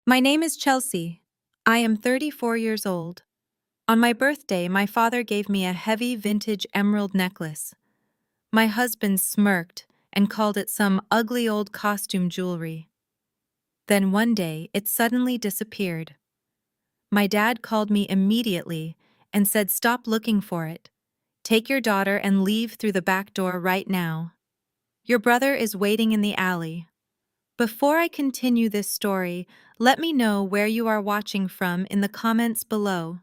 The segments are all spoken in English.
My name is Chelsea. I am 34 years old. On my birthday, my father gave me a heavy vintage emerald necklace. My husband smirked and called it some ugly old costume jewelry. Then one day, it suddenly disappeared. My dad called me immediately and said, "Stop looking for it. Take your daughter and leave through the back door right now. Your brother is waiting in the alley." Before I continue this story, let me know where you are watching from in the comments below.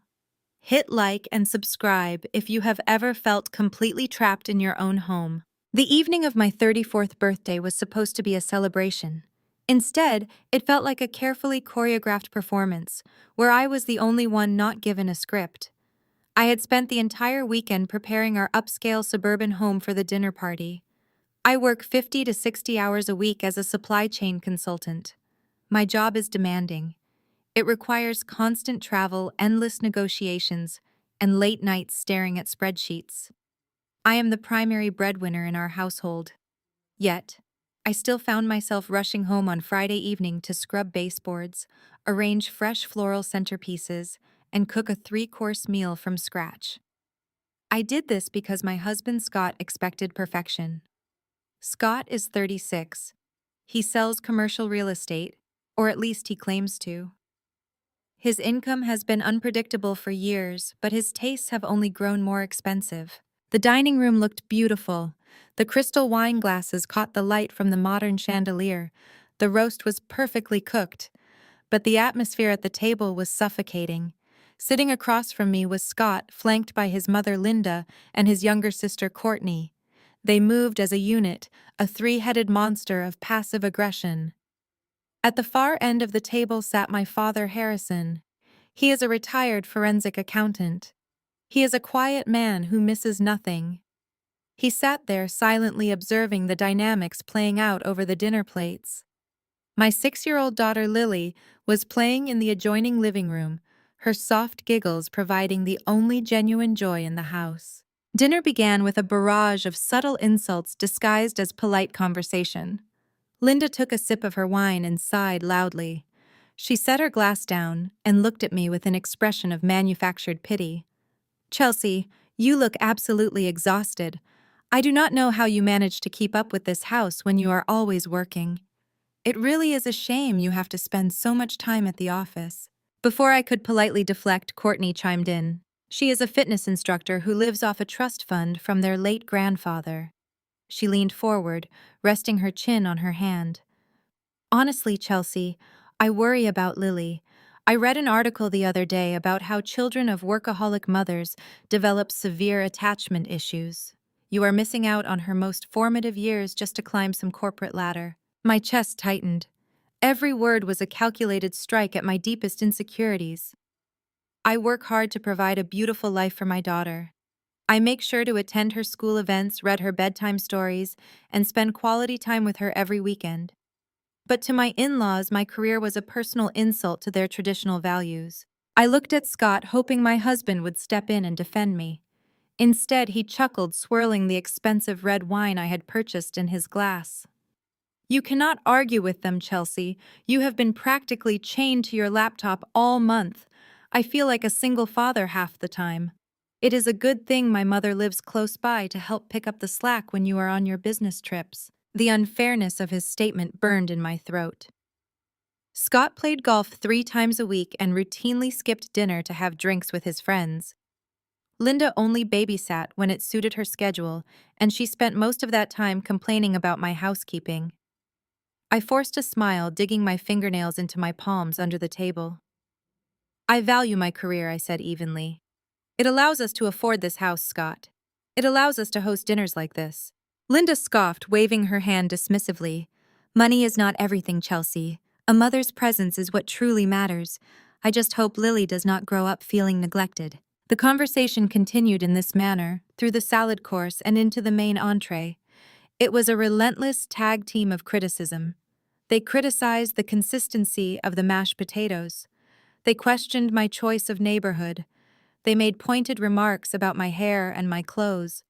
Hit like and subscribe if you have ever felt completely trapped in your own home. The evening of my 34th birthday was supposed to be a celebration. Instead, it felt like a carefully choreographed performance, where I was the only one not given a script. I had spent the entire weekend preparing our upscale suburban home for the dinner party. I work 50 to 60 hours a week as a supply chain consultant. My job is demanding. It requires constant travel, endless negotiations, and late nights staring at spreadsheets. I am the primary breadwinner in our household. Yet, I still found myself rushing home on Friday evening to scrub baseboards, arrange fresh floral centerpieces, and cook a three-course meal from scratch. I did this because my husband Scott expected perfection. Scott is 36. He sells commercial real estate, or at least he claims to. His income has been unpredictable for years, but his tastes have only grown more expensive. The dining room looked beautiful. The crystal wine glasses caught the light from the modern chandelier. The roast was perfectly cooked, but the atmosphere at the table was suffocating. Sitting across from me was Scott, flanked by his mother Linda and his younger sister Courtney. They moved as a unit, a three-headed monster of passive aggression. At the far end of the table sat my father Harrison. He is a retired forensic accountant. He is a quiet man who misses nothing. He sat there silently observing the dynamics playing out over the dinner plates. My 6-year-old daughter Lily was playing in the adjoining living room, her soft giggles providing the only genuine joy in the house. Dinner began with a barrage of subtle insults disguised as polite conversation. Linda took a sip of her wine and sighed loudly. She set her glass down and looked at me with an expression of manufactured pity. "Chelsea, you look absolutely exhausted. I do not know how you manage to keep up with this house when you are always working. It really is a shame you have to spend so much time at the office." Before I could politely deflect, Courtney chimed in. She is a fitness instructor who lives off a trust fund from their late grandfather. She leaned forward, resting her chin on her hand. "Honestly, Chelsea, I worry about Lily. I read an article the other day about how children of workaholic mothers develop severe attachment issues. You are missing out on her most formative years just to climb some corporate ladder." My chest tightened. Every word was a calculated strike at my deepest insecurities. I work hard to provide a beautiful life for my daughter. I make sure to attend her school events, read her bedtime stories, and spend quality time with her every weekend. But to my in-laws, my career was a personal insult to their traditional values. I looked at Scott, hoping my husband would step in and defend me. Instead, he chuckled, swirling the expensive red wine I had purchased in his glass. "You cannot argue with them, Chelsea. You have been practically chained to your laptop all month. I feel like a single father half the time. It is a good thing my mother lives close by to help pick up the slack when you are on your business trips." The unfairness of his statement burned in my throat. Scott played golf 3 times a week and routinely skipped dinner to have drinks with his friends. Linda only babysat when it suited her schedule, and she spent most of that time complaining about my housekeeping. I forced a smile, digging my fingernails into my palms under the table. "I value my career," I said evenly. "It allows us to afford this house, Scott. It allows us to host dinners like this." Linda scoffed, waving her hand dismissively. "Money is not everything, Chelsea. A mother's presence is what truly matters. I just hope Lily does not grow up feeling neglected." The conversation continued in this manner, through the salad course and into the main entree. It was a relentless tag team of criticism. They criticized the consistency of the mashed potatoes. They questioned my choice of neighborhood. They made pointed remarks about my hair and my clothes.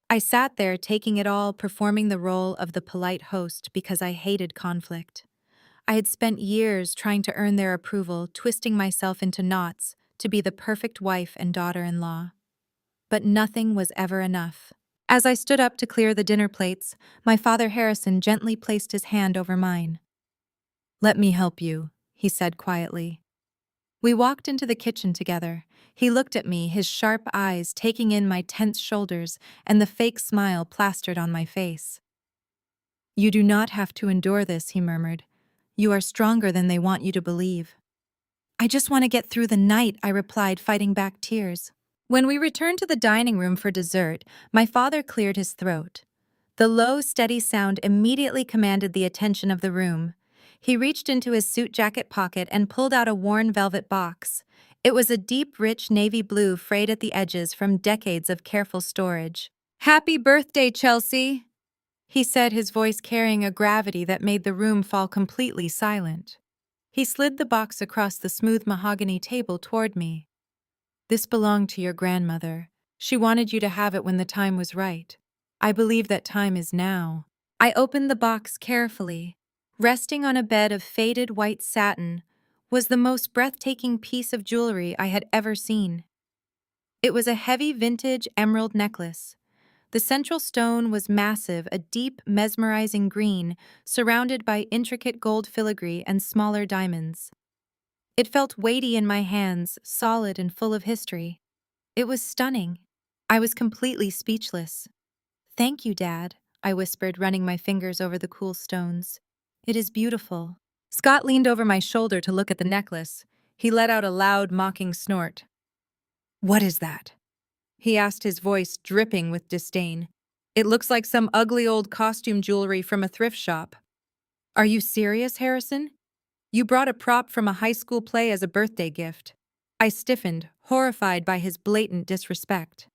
I sat there taking it all, performing the role of the polite host because I hated conflict. I had spent years trying to earn their approval, twisting myself into knots to be the perfect wife and daughter-in-law. But nothing was ever enough. As I stood up to clear the dinner plates, my father Harrison gently placed his hand over mine. "Let me help you," he said quietly. We walked into the kitchen together. He looked at me, his sharp eyes taking in my tense shoulders and the fake smile plastered on my face. "You do not have to endure this," he murmured. "You are stronger than they want you to believe." "I just want to get through the night," I replied, fighting back tears. When we returned to the dining room for dessert, my father cleared his throat. The low, steady sound immediately commanded the attention of the room. He reached into his suit jacket pocket and pulled out a worn velvet box. It was a deep, rich navy blue frayed at the edges from decades of careful storage. "Happy birthday, Chelsea!" he said, his voice carrying a gravity that made the room fall completely silent. He slid the box across the smooth mahogany table toward me. "This belonged to your grandmother. She wanted you to have it when the time was right. I believe that time is now." I opened the box carefully. Resting on a bed of faded white satin was the most breathtaking piece of jewelry I had ever seen. It was a heavy vintage emerald necklace. The central stone was massive, a deep, mesmerizing green, surrounded by intricate gold filigree and smaller diamonds. It felt weighty in my hands, solid and full of history. It was stunning. I was completely speechless. "Thank you, Dad," I whispered, running my fingers over the cool stones. "It is beautiful." Scott leaned over my shoulder to look at the necklace. He let out a loud, mocking snort. "What is that?" he asked, his voice dripping with disdain. "It looks like some ugly old costume jewelry from a thrift shop." "Are you serious, Harrison? You brought a prop from a high school play as a birthday gift." I stiffened, horrified by his blatant disrespect.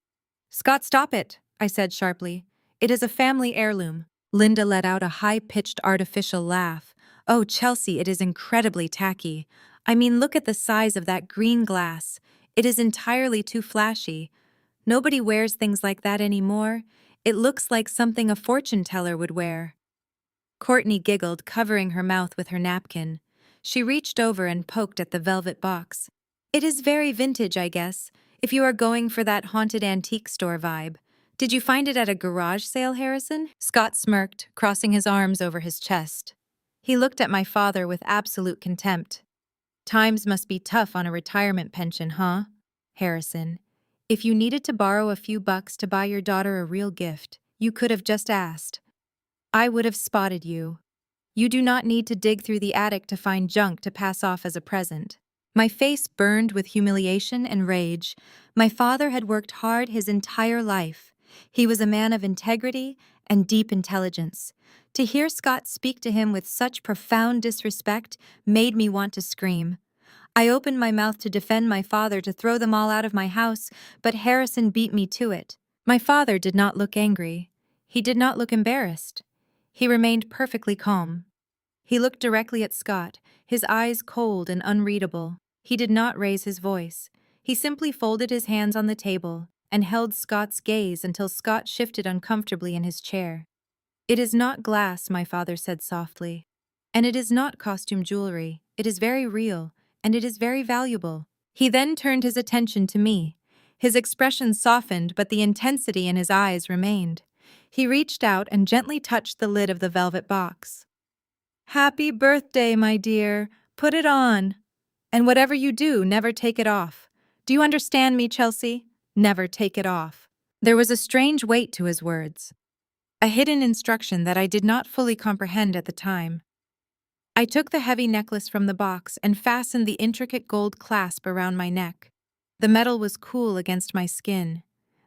"Scott, stop it," I said sharply. "It is a family heirloom." Linda let out a high-pitched artificial laugh. "Oh, Chelsea, it is incredibly tacky. I mean, look at the size of that green glass. It is entirely too flashy. Nobody wears things like that anymore. It looks like something a fortune teller would wear." Courtney giggled, covering her mouth with her napkin. She reached over and poked at the velvet box. "It is very vintage, I guess, if you are going for that haunted antique store vibe. Did you find it at a garage sale, Harrison?" Scott smirked, crossing his arms over his chest. He looked at my father with absolute contempt. "Times must be tough on a retirement pension, huh, Harrison? If you needed to borrow a few bucks to buy your daughter a real gift, you could have just asked. I would have spotted you. You do not need to dig through the attic to find junk to pass off as a present." My face burned with humiliation and rage. My father had worked hard his entire life. He was a man of integrity and deep intelligence. To hear Scott speak to him with such profound disrespect made me want to scream. I opened my mouth to defend my father, to throw them all out of my house, but Harrison beat me to it. My father did not look angry. He did not look embarrassed. He remained perfectly calm. He looked directly at Scott, his eyes cold and unreadable. He did not raise his voice. He simply folded his hands on the table and held Scott's gaze until Scott shifted uncomfortably in his chair. "It is not glass," my father said softly. "And it is not costume jewelry. It is very real, and it is very valuable." He then turned his attention to me. His expression softened, but the intensity in his eyes remained. He reached out and gently touched the lid of the velvet box. "Happy birthday, my dear. Put it on. And whatever you do, never take it off. Do you understand me, Chelsea? Never take it off." There was a strange weight to his words, a hidden instruction that I did not fully comprehend at the time. I took the heavy necklace from the box and fastened the intricate gold clasp around my neck. The metal was cool against my skin.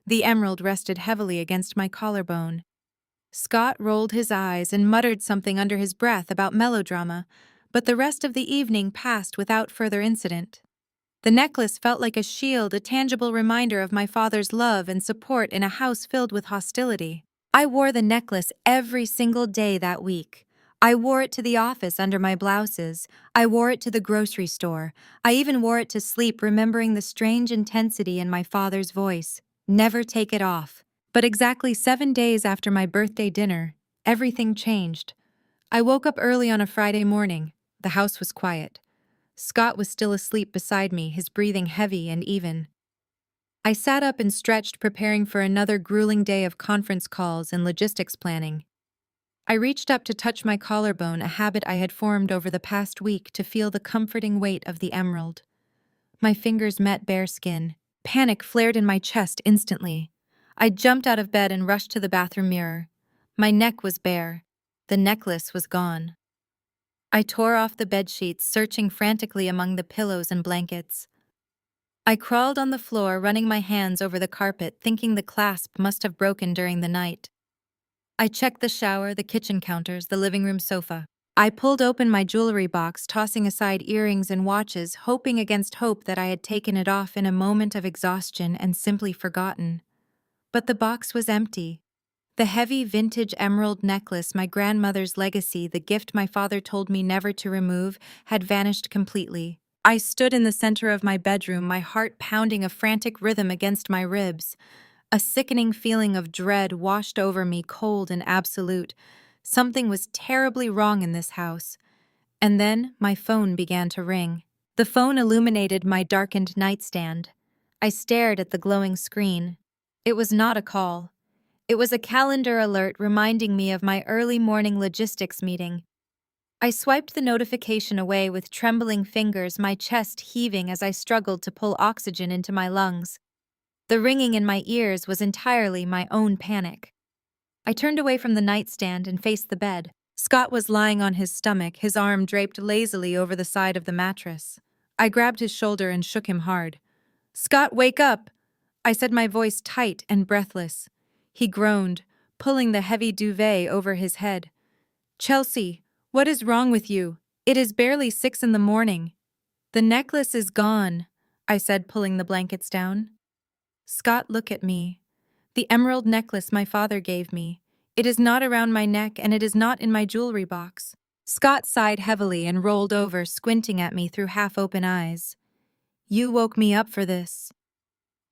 The emerald rested heavily against my collarbone. Scott rolled his eyes and muttered something under his breath about melodrama, but the rest of the evening passed without further incident. The necklace felt like a shield, a tangible reminder of my father's love and support in a house filled with hostility. I wore the necklace every single day that week. I wore it to the office under my blouses. I wore it to the grocery store. I even wore it to sleep, remembering the strange intensity in my father's voice. "Never take it off." But exactly 7 days after my birthday dinner, everything changed. I woke up early on a Friday morning. The house was quiet. Scott was still asleep beside me, his breathing heavy and even. I sat up and stretched, preparing for another grueling day of conference calls and logistics planning. I reached up to touch my collarbone, a habit I had formed over the past week, to feel the comforting weight of the emerald. My fingers met bare skin. Panic flared in my chest instantly. I jumped out of bed and rushed to the bathroom mirror. My neck was bare. The necklace was gone. I tore off the bedsheets, searching frantically among the pillows and blankets. I crawled on the floor, running my hands over the carpet, thinking the clasp must have broken during the night. I checked the shower, the kitchen counters, the living room sofa. I pulled open my jewelry box, tossing aside earrings and watches, hoping against hope that I had taken it off in a moment of exhaustion and simply forgotten. But the box was empty. The heavy vintage emerald necklace, my grandmother's legacy, the gift my father told me never to remove, had vanished completely. I stood in the center of my bedroom, my heart pounding a frantic rhythm against my ribs. A sickening feeling of dread washed over me, cold and absolute. Something was terribly wrong in this house. And then my phone began to ring. The phone illuminated my darkened nightstand. I stared at the glowing screen. It was not a call. It was a calendar alert reminding me of my early morning logistics meeting. I swiped the notification away with trembling fingers, my chest heaving as I struggled to pull oxygen into my lungs. The ringing in my ears was entirely my own panic. I turned away from the nightstand and faced the bed. Scott was lying on his stomach, his arm draped lazily over the side of the mattress. I grabbed his shoulder and shook him hard. "Scott, wake up!" I said, my voice tight and breathless. He groaned, pulling the heavy duvet over his head. "Chelsea, what is wrong with you? It is barely 6 in the morning." "The necklace is gone," I said, pulling the blankets down. Scott, look at me. The emerald necklace my father gave me. It is not around my neck and it is not in my jewelry box. Scott sighed heavily and rolled over, squinting at me through half-open eyes. "You woke me up for this.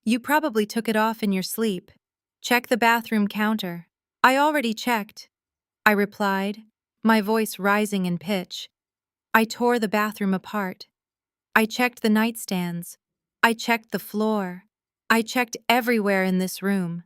You probably took it off in your sleep. Check the bathroom counter." "I already checked," I replied, my voice rising in pitch. I tore the bathroom apart. I checked the nightstands. I checked the floor. I checked everywhere in this room.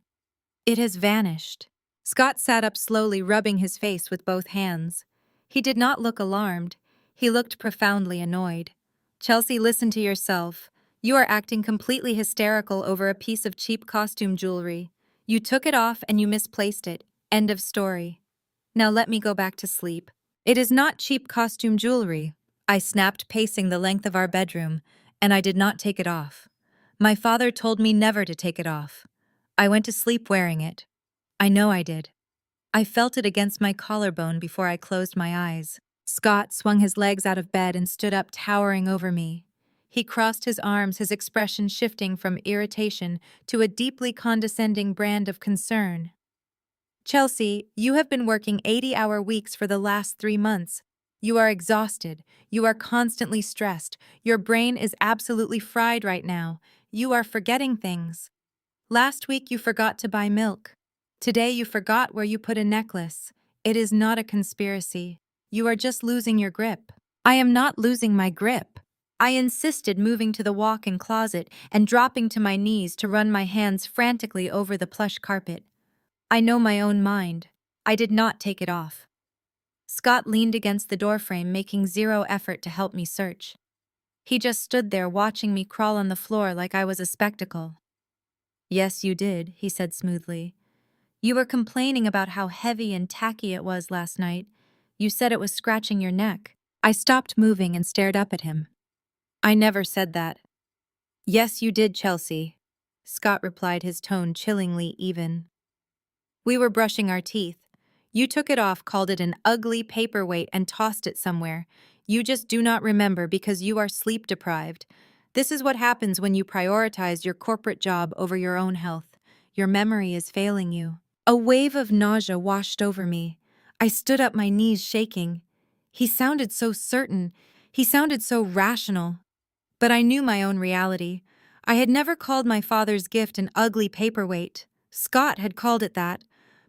It has vanished. Scott sat up slowly, rubbing his face with both hands. He did not look alarmed. He looked profoundly annoyed. "Chelsea, listen to yourself. You are acting completely hysterical over a piece of cheap costume jewelry. You took it off and you misplaced it. End of story. Now let me go back to sleep." "It is not cheap costume jewelry," I snapped, pacing the length of our bedroom, "and I did not take it off. My father told me never to take it off. I went to sleep wearing it. I know I did. I felt it against my collarbone before I closed my eyes." Scott swung his legs out of bed and stood up, towering over me. He crossed his arms, his expression shifting from irritation to a deeply condescending brand of concern. "Chelsea, you have been working 80-hour weeks for the last 3 months. You are exhausted. You are constantly stressed. Your brain is absolutely fried right now. You are forgetting things. Last week you forgot to buy milk. Today you forgot where you put a necklace. It is not a conspiracy. You are just losing your grip." "I am not losing my grip." I insisted, moving to the walk-in closet and dropping to my knees to run my hands frantically over the plush carpet. I know my own mind. I did not take it off. Scott leaned against the doorframe, making zero effort to help me search. He just stood there watching me crawl on the floor like I was a spectacle. "Yes, you did," he said smoothly. "You were complaining about how heavy and tacky it was last night. You said it was scratching your neck." I stopped moving and stared up at him. "I never said that." "Yes, you did, Chelsea," Scott replied, his tone chillingly even. "We were brushing our teeth. You took it off, called it an ugly paperweight, and tossed it somewhere. You just do not remember because you are sleep-deprived. This is what happens when you prioritize your corporate job over your own health. Your memory is failing you." A wave of nausea washed over me. I stood up, my knees shaking. He sounded so certain. He sounded so rational. But I knew my own reality. I had never called my father's gift an ugly paperweight. Scott had called it that.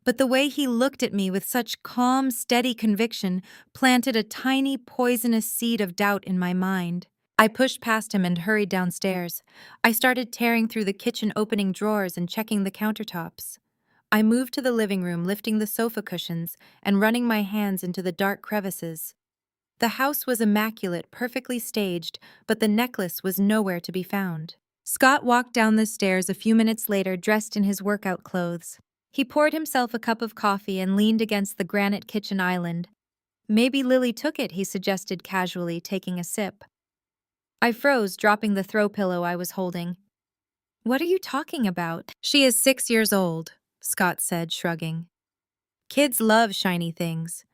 but the way he looked at me with such calm, steady conviction planted a tiny, poisonous seed of doubt in my mind. I pushed past him and hurried downstairs. I started tearing through the kitchen, opening drawers and checking the countertops. I moved to the living room, lifting the sofa cushions and running my hands into the dark crevices. The house was immaculate, perfectly staged, but the necklace was nowhere to be found. Scott walked down the stairs a few minutes later, dressed in his workout clothes. He poured himself a cup of coffee and leaned against the granite kitchen island. "Maybe Lily took it," he suggested casually, taking a sip. I froze, dropping the throw pillow I was holding. "What are you talking about?" "She is 6 years old," Scott said, shrugging. "Kids love shiny things.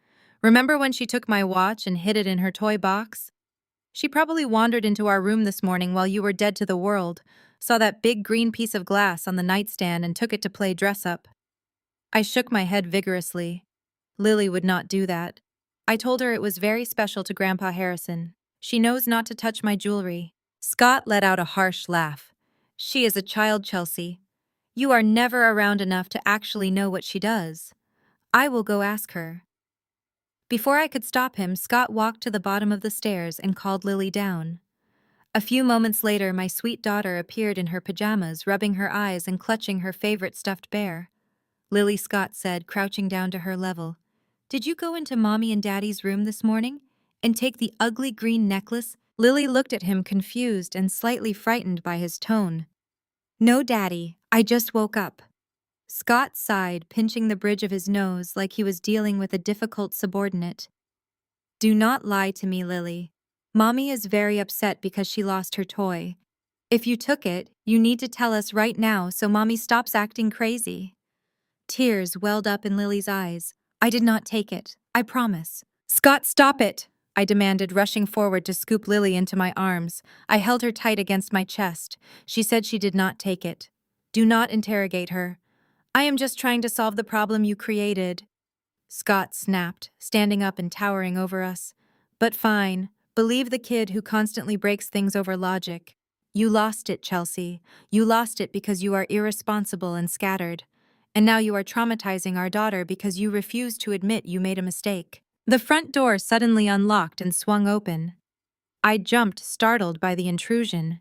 Remember when she took my watch and hid it in her toy box? She probably wandered into our room this morning while you were dead to the world, saw that big green piece of glass on the nightstand and took it to play dress-up." I shook my head vigorously. Lily would not do that. I told her it was very special to Grandpa Harrison. She knows not to touch my jewelry. Scott let out a harsh laugh. "She is a child, Chelsea. You are never around enough to actually know what she does. I will go ask her." Before I could stop him, Scott walked to the bottom of the stairs and called Lily down. A few moments later, my sweet daughter appeared in her pajamas, rubbing her eyes and clutching her favorite stuffed bear. "Lily," Scott said, crouching down to her level, "did you go into Mommy and Daddy's room this morning and take the ugly green necklace?" Lily looked at him, confused and slightly frightened by his tone. "No, Daddy, I just woke up." Scott sighed, pinching the bridge of his nose like he was dealing with a difficult subordinate. "Do not lie to me, Lily. Mommy is very upset because she lost her toy. If you took it, you need to tell us right now so Mommy stops acting crazy." Tears welled up in Lily's eyes. "I did not take it. I promise." "Scott, stop it!" I demanded, rushing forward to scoop Lily into my arms. I held her tight against my chest. She said she did not take it. "Do not interrogate her. I am just trying to solve the problem you created." Scott snapped, standing up and towering over us. "But fine. Believe the kid who constantly breaks things over logic. You lost it, Chelsea. You lost it because you are irresponsible and scattered. And now you are traumatizing our daughter because you refuse to admit you made a mistake." The front door suddenly unlocked and swung open. I jumped, startled by the intrusion.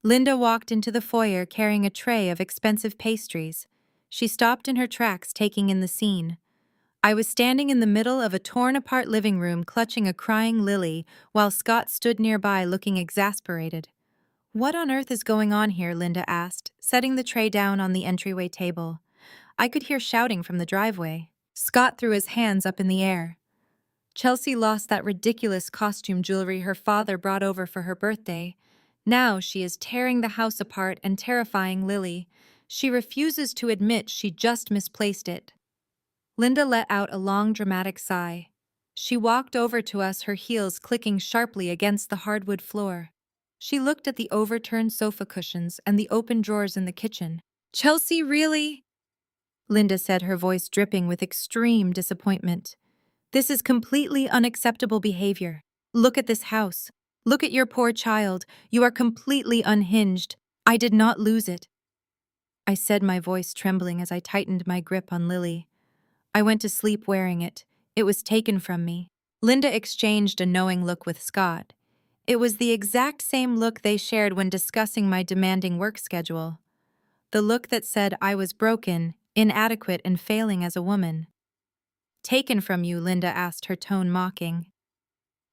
Linda walked into the foyer carrying a tray of expensive pastries. She stopped in her tracks, taking in the scene. I was standing in the middle of a torn-apart living room clutching a crying Lily, while Scott stood nearby looking exasperated. "What on earth is going on here?" Linda asked, setting the tray down on the entryway table. I could hear shouting from the driveway. Scott threw his hands up in the air. "Chelsea lost that ridiculous costume jewelry her father brought over for her birthday. Now she is tearing the house apart and terrifying Lily. She refuses to admit she just misplaced it." Linda let out a long, dramatic sigh. She walked over to us, her heels clicking sharply against the hardwood floor. She looked at the overturned sofa cushions and the open drawers in the kitchen. "Chelsea, really?" Linda said, her voice dripping with extreme disappointment. "This is completely unacceptable behavior. Look at this house. Look at your poor child. You are completely unhinged. I did not lose it." I said, my voice trembling as I tightened my grip on Lily. "I went to sleep wearing it. It was taken from me." Linda exchanged a knowing look with Scott. It was the exact same look they shared when discussing my demanding work schedule. The look that said I was broken, inadequate, and failing as a woman. "Taken from you?" Linda asked, her tone mocking.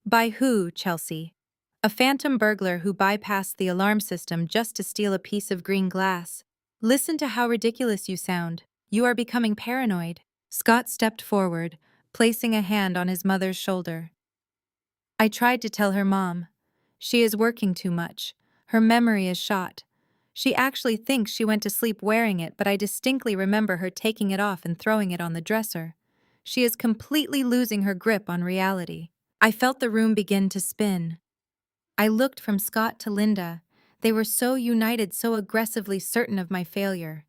"By who, Chelsea? A phantom burglar who bypassed the alarm system just to steal a piece of green glass. Listen to how ridiculous you sound. You are becoming paranoid." Scott stepped forward, placing a hand on his mother's shoulder. "I tried to tell her, Mom. She is working too much. Her memory is shot. She actually thinks she went to sleep wearing it, but I distinctly remember her taking it off and throwing it on the dresser. She is completely losing her grip on reality." I felt the room begin to spin. I looked from Scott to Linda. They were so united, so aggressively certain of my failure.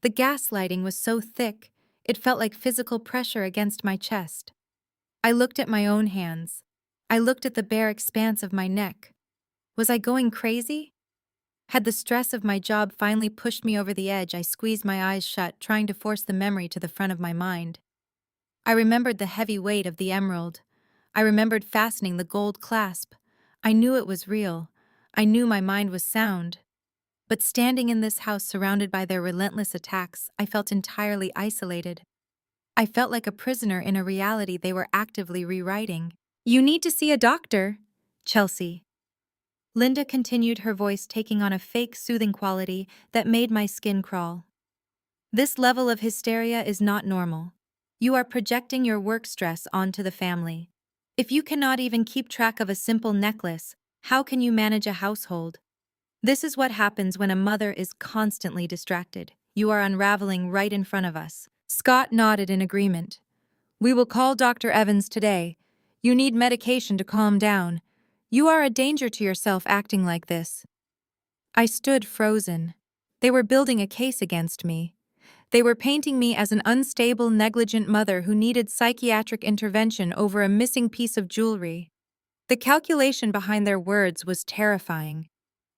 The gaslighting was so thick, it felt like physical pressure against my chest. I looked at my own hands. I looked at the bare expanse of my neck. Was I going crazy? Had the stress of my job finally pushed me over the edge, I squeezed my eyes shut, trying to force the memory to the front of my mind. I remembered the heavy weight of the emerald. I remembered fastening the gold clasp. I knew it was real. I knew my mind was sound. But standing in this house surrounded by their relentless attacks, I felt entirely isolated. I felt like a prisoner in a reality they were actively rewriting. "You need to see a doctor, Chelsea." Linda continued, her voice taking on a fake soothing quality that made my skin crawl. "This level of hysteria is not normal. You are projecting your work stress onto the family. If you cannot even keep track of a simple necklace, how can you manage a household? This is what happens when a mother is constantly distracted. You are unraveling right in front of us." Scott nodded in agreement. "We will call Dr. Evans today. You need medication to calm down. You are a danger to yourself acting like this." I stood frozen. They were building a case against me. They were painting me as an unstable, negligent mother who needed psychiatric intervention over a missing piece of jewelry. The calculation behind their words was terrifying.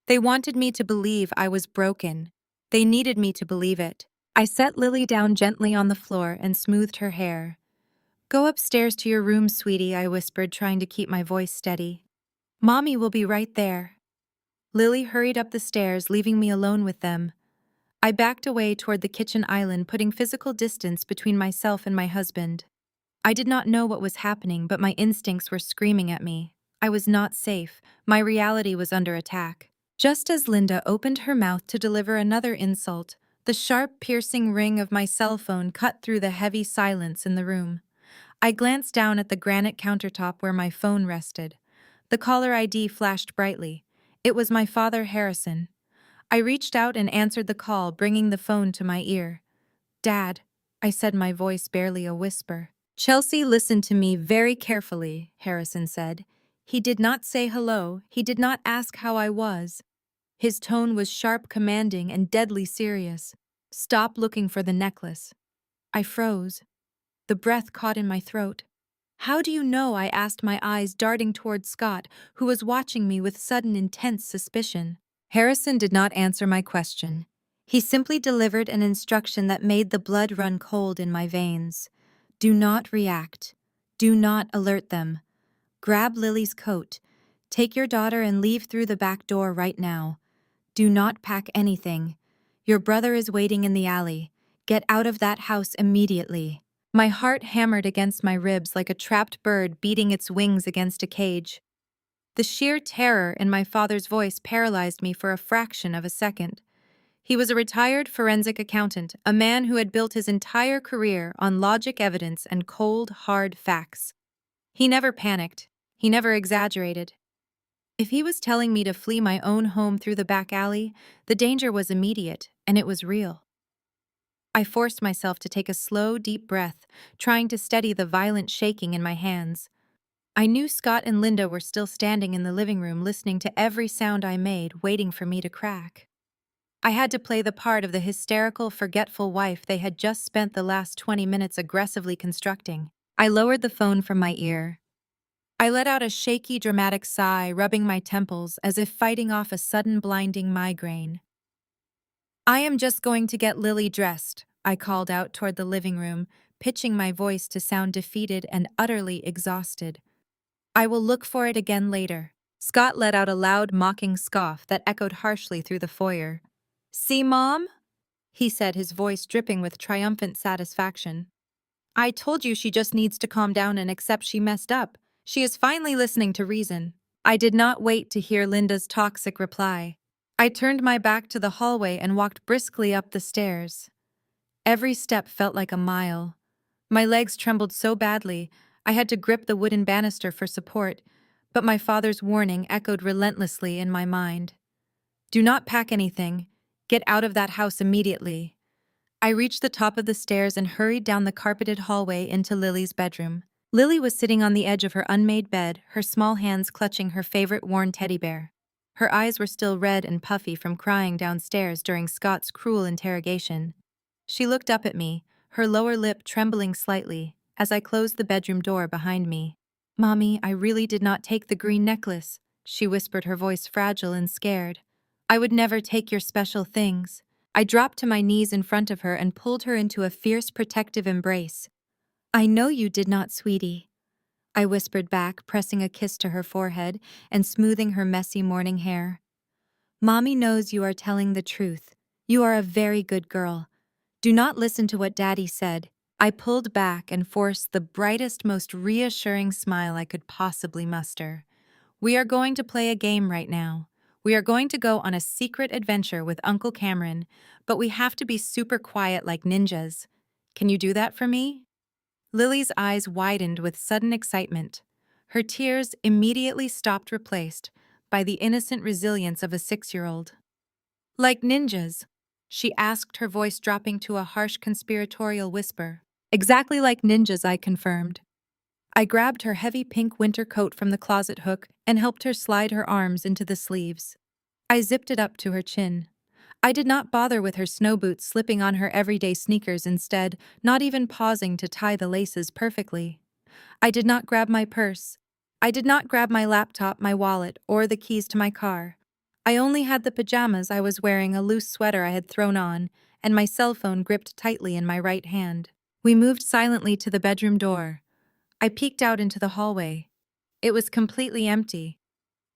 They wanted me to believe I was broken. They needed me to believe it. I set Lily down gently on the floor and smoothed her hair. "Go upstairs to your room, sweetie," I whispered, trying to keep my voice steady. "Mommy will be right there." Lily hurried up the stairs, leaving me alone with them. I backed away toward the kitchen island, putting physical distance between myself and my husband. I did not know what was happening, but my instincts were screaming at me. I was not safe. My reality was under attack. Just as Linda opened her mouth to deliver another insult, the sharp, piercing ring of my cell phone cut through the heavy silence in the room. I glanced down at the granite countertop where my phone rested. The caller ID flashed brightly. It was my father, Harrison. I reached out and answered the call, bringing the phone to my ear. "Dad," I said, my voice barely a whisper. "Chelsea listened to me very carefully," Harrison said. He did not say hello. He did not ask how I was. His tone was sharp, commanding, and deadly serious. "Stop looking for the necklace." I froze. The breath caught in my throat. "How do you know?" I asked, my eyes darting toward Scott, who was watching me with sudden, intense suspicion. Harrison did not answer my question. He simply delivered an instruction that made the blood run cold in my veins. "Do not react. Do not alert them. Grab Lily's coat. Take your daughter and leave through the back door right now. Do not pack anything. Your brother is waiting in the alley. Get out of that house immediately." My heart hammered against my ribs like a trapped bird beating its wings against a cage. The sheer terror in my father's voice paralyzed me for a fraction of a second. He was a retired forensic accountant, a man who had built his entire career on logic, evidence, and cold, hard facts. He never panicked. He never exaggerated. If he was telling me to flee my own home through the back alley, the danger was immediate, and it was real. I forced myself to take a slow, deep breath, trying to steady the violent shaking in my hands. I knew Scott and Linda were still standing in the living room, listening to every sound I made, waiting for me to crack. I had to play the part of the hysterical, forgetful wife they had just spent the last 20 minutes aggressively constructing. I lowered the phone from my ear. I let out a shaky, dramatic sigh, rubbing my temples as if fighting off a sudden, blinding migraine. "I am just going to get Lily dressed," I called out toward the living room, pitching my voice to sound defeated and utterly exhausted. "I will look for it again later." Scott let out a loud, mocking scoff that echoed harshly through the foyer. "See, Mom?" he said, his voice dripping with triumphant satisfaction. "I told you she just needs to calm down and accept she messed up. She is finally listening to reason." I did not wait to hear Linda's toxic reply. I turned my back to the hallway and walked briskly up the stairs. Every step felt like a mile. My legs trembled so badly, I had to grip the wooden banister for support, but my father's warning echoed relentlessly in my mind. "Do not pack anything. Get out of that house immediately." I reached the top of the stairs and hurried down the carpeted hallway into Lily's bedroom. Lily was sitting on the edge of her unmade bed, her small hands clutching her favorite worn teddy bear. Her eyes were still red and puffy from crying downstairs during Scott's cruel interrogation. She looked up at me, her lower lip trembling slightly, as I closed the bedroom door behind me. "Mommy, I really did not take the green necklace," she whispered, her voice fragile and scared. I would never take your special things. I dropped to my knees in front of her and pulled her into a fierce protective embrace. I know you did not, sweetie, I whispered back, pressing a kiss to her forehead and smoothing her messy morning hair. Mommy knows you are telling the truth. You are a very good girl. Do not listen to what Daddy said. I pulled back and forced the brightest, most reassuring smile I could possibly muster. We are going to play a game right now. We are going to go on a secret adventure with Uncle Cameron, but we have to be super quiet like ninjas. Can you do that for me? Lily's eyes widened with sudden excitement. Her tears immediately stopped, replaced by the innocent resilience of a 6-year-old. Like ninjas? She asked, her voice dropping to a harsh conspiratorial whisper. Exactly like ninjas, I confirmed. I grabbed her heavy pink winter coat from the closet hook and helped her slide her arms into the sleeves. I zipped it up to her chin. I did not bother with her snow boots slipping on her everyday sneakers instead, not even pausing to tie the laces perfectly. I did not grab my purse. I did not grab my laptop, my wallet, or the keys to my car. I only had the pajamas I was wearing, a loose sweater I had thrown on, and my cell phone gripped tightly in my right hand. We moved silently to the bedroom door. I peeked out into the hallway. It was completely empty.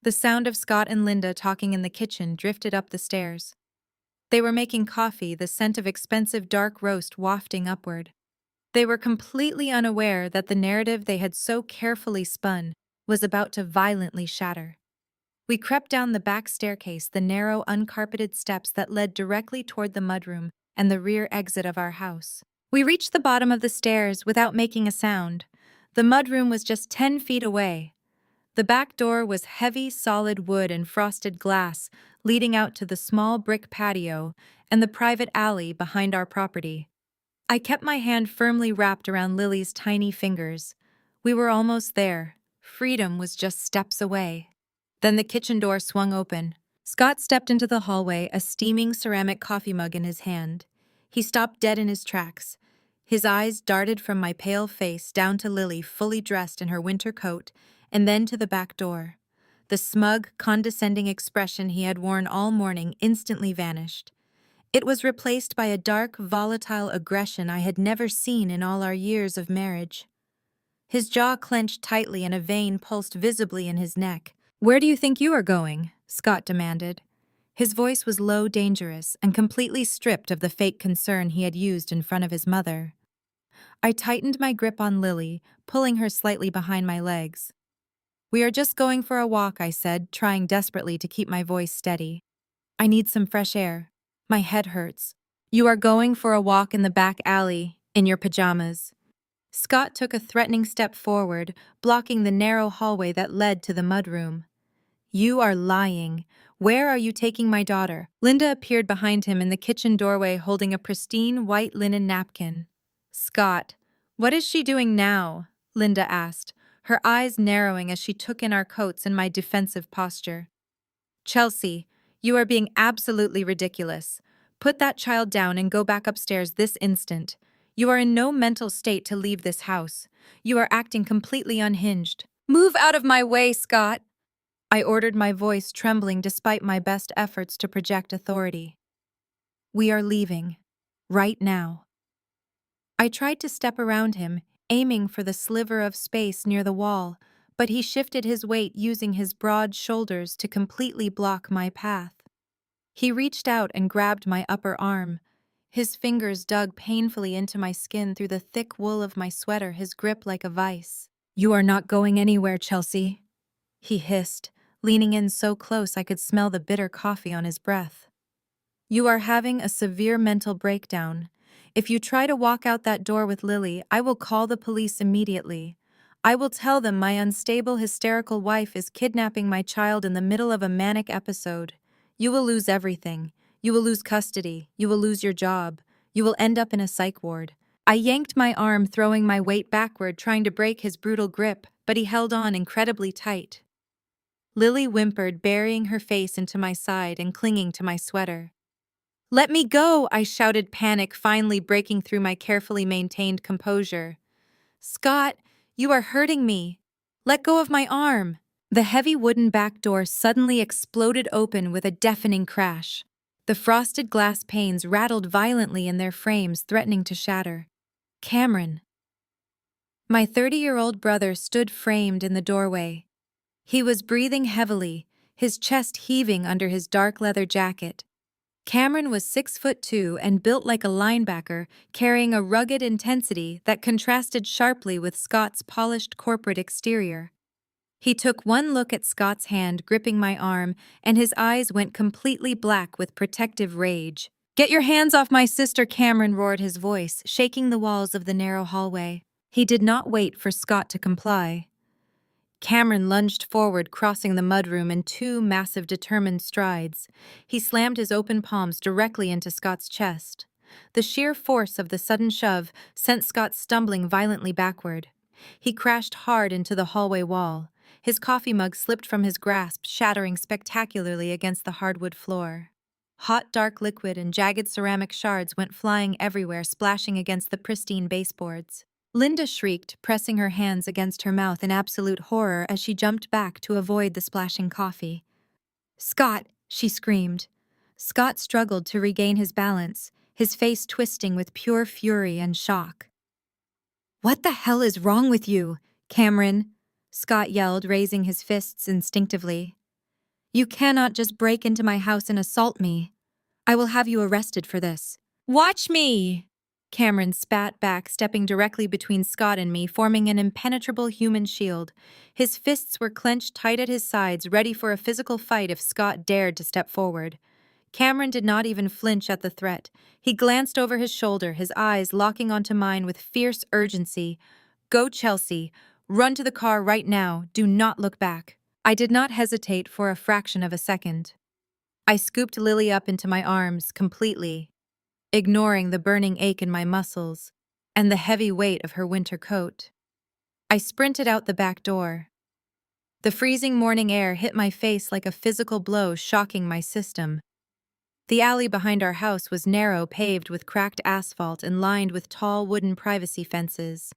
The sound of Scott and Linda talking in the kitchen drifted up the stairs. They were making coffee, the scent of expensive dark roast wafting upward. They were completely unaware that the narrative they had so carefully spun was about to violently shatter. We crept down the back staircase, the narrow, uncarpeted steps that led directly toward the mudroom and the rear exit of our house. We reached the bottom of the stairs without making a sound. The mudroom was just 10 feet away. The back door was heavy, solid wood and frosted glass, leading out to the small brick patio and the private alley behind our property. I kept my hand firmly wrapped around Lily's tiny fingers. We were almost there. Freedom was just steps away. Then the kitchen door swung open. Scott stepped into the hallway, a steaming ceramic coffee mug in his hand. He stopped dead in his tracks. His eyes darted from my pale face down to Lily, fully dressed in her winter coat, and then to the back door. The smug, condescending expression he had worn all morning instantly vanished. It was replaced by a dark, volatile aggression I had never seen in all our years of marriage. His jaw clenched tightly and a vein pulsed visibly in his neck. "Where do you think you are going?" Scott demanded. His voice was low, dangerous, and completely stripped of the fake concern he had used in front of his mother. I tightened my grip on Lily, pulling her slightly behind my legs. "We are just going for a walk," I said, trying desperately to keep my voice steady. "I need some fresh air. My head hurts." "You are going for a walk in the back alley, in your pajamas." Scott took a threatening step forward, blocking the narrow hallway that led to the mudroom. "You are lying. Where are you taking my daughter?" Linda appeared behind him in the kitchen doorway holding a pristine white linen napkin. "Scott, what is she doing now?" Linda asked, her eyes narrowing as she took in our coats and my defensive posture. "Chelsea, you are being absolutely ridiculous. Put that child down and go back upstairs this instant. You are in no mental state to leave this house. You are acting completely unhinged." "Move out of my way, Scott!" I ordered, my voice trembling despite my best efforts to project authority. "We are leaving. Right now." I tried to step around him, aiming for the sliver of space near the wall, but he shifted his weight using his broad shoulders to completely block my path. He reached out and grabbed my upper arm. His fingers dug painfully into my skin through the thick wool of my sweater, his grip like a vice. "You are not going anywhere, Chelsea," he hissed, leaning in so close I could smell the bitter coffee on his breath. "You are having a severe mental breakdown. If you try to walk out that door with Lily, I will call the police immediately. I will tell them my unstable, hysterical wife is kidnapping my child in the middle of a manic episode. You will lose everything. You will lose custody. You will lose your job. You will end up in a psych ward." I yanked my arm, throwing my weight backward, trying to break his brutal grip, but he held on incredibly tight. Lily whimpered, burying her face into my side and clinging to my sweater. "Let me go!" I shouted, panic finally breaking through my carefully maintained composure. "Scott, you are hurting me. Let go of my arm." The heavy wooden back door suddenly exploded open with a deafening crash. The frosted glass panes rattled violently in their frames, threatening to shatter. Cameron. My 30-year-old brother stood framed in the doorway. He was breathing heavily, his chest heaving under his dark leather jacket. Cameron was 6'2" and built like a linebacker, carrying a rugged intensity that contrasted sharply with Scott's polished corporate exterior. He took one look at Scott's hand gripping my arm, and his eyes went completely black with protective rage. "Get your hands off my sister!" Cameron roared, his voice shaking the walls of the narrow hallway. He did not wait for Scott to comply. Cameron lunged forward, crossing the mudroom in two massive, determined strides. He slammed his open palms directly into Scott's chest. The sheer force of the sudden shove sent Scott stumbling violently backward. He crashed hard into the hallway wall. His coffee mug slipped from his grasp, shattering spectacularly against the hardwood floor. Hot, dark liquid and jagged ceramic shards went flying everywhere, splashing against the pristine baseboards. Linda shrieked, pressing her hands against her mouth in absolute horror as she jumped back to avoid the splashing coffee. "Scott!" she screamed. Scott struggled to regain his balance, his face twisting with pure fury and shock. "What the hell is wrong with you, Cameron?" Scott yelled, raising his fists instinctively. "You cannot just break into my house and assault me. I will have you arrested for this." "Watch me!" Cameron spat back, stepping directly between Scott and me, forming an impenetrable human shield. His fists were clenched tight at his sides, ready for a physical fight if Scott dared to step forward. Cameron did not even flinch at the threat. He glanced over his shoulder, his eyes locking onto mine with fierce urgency. "Go, Chelsea. Run to the car right now. Do not look back." I did not hesitate for a fraction of a second. I scooped Lily up into my arms completely, ignoring the burning ache in my muscles and the heavy weight of her winter coat. I sprinted out the back door. The freezing morning air hit my face like a physical blow, shocking my system. The alley behind our house was narrow, paved with cracked asphalt and lined with tall wooden privacy fences.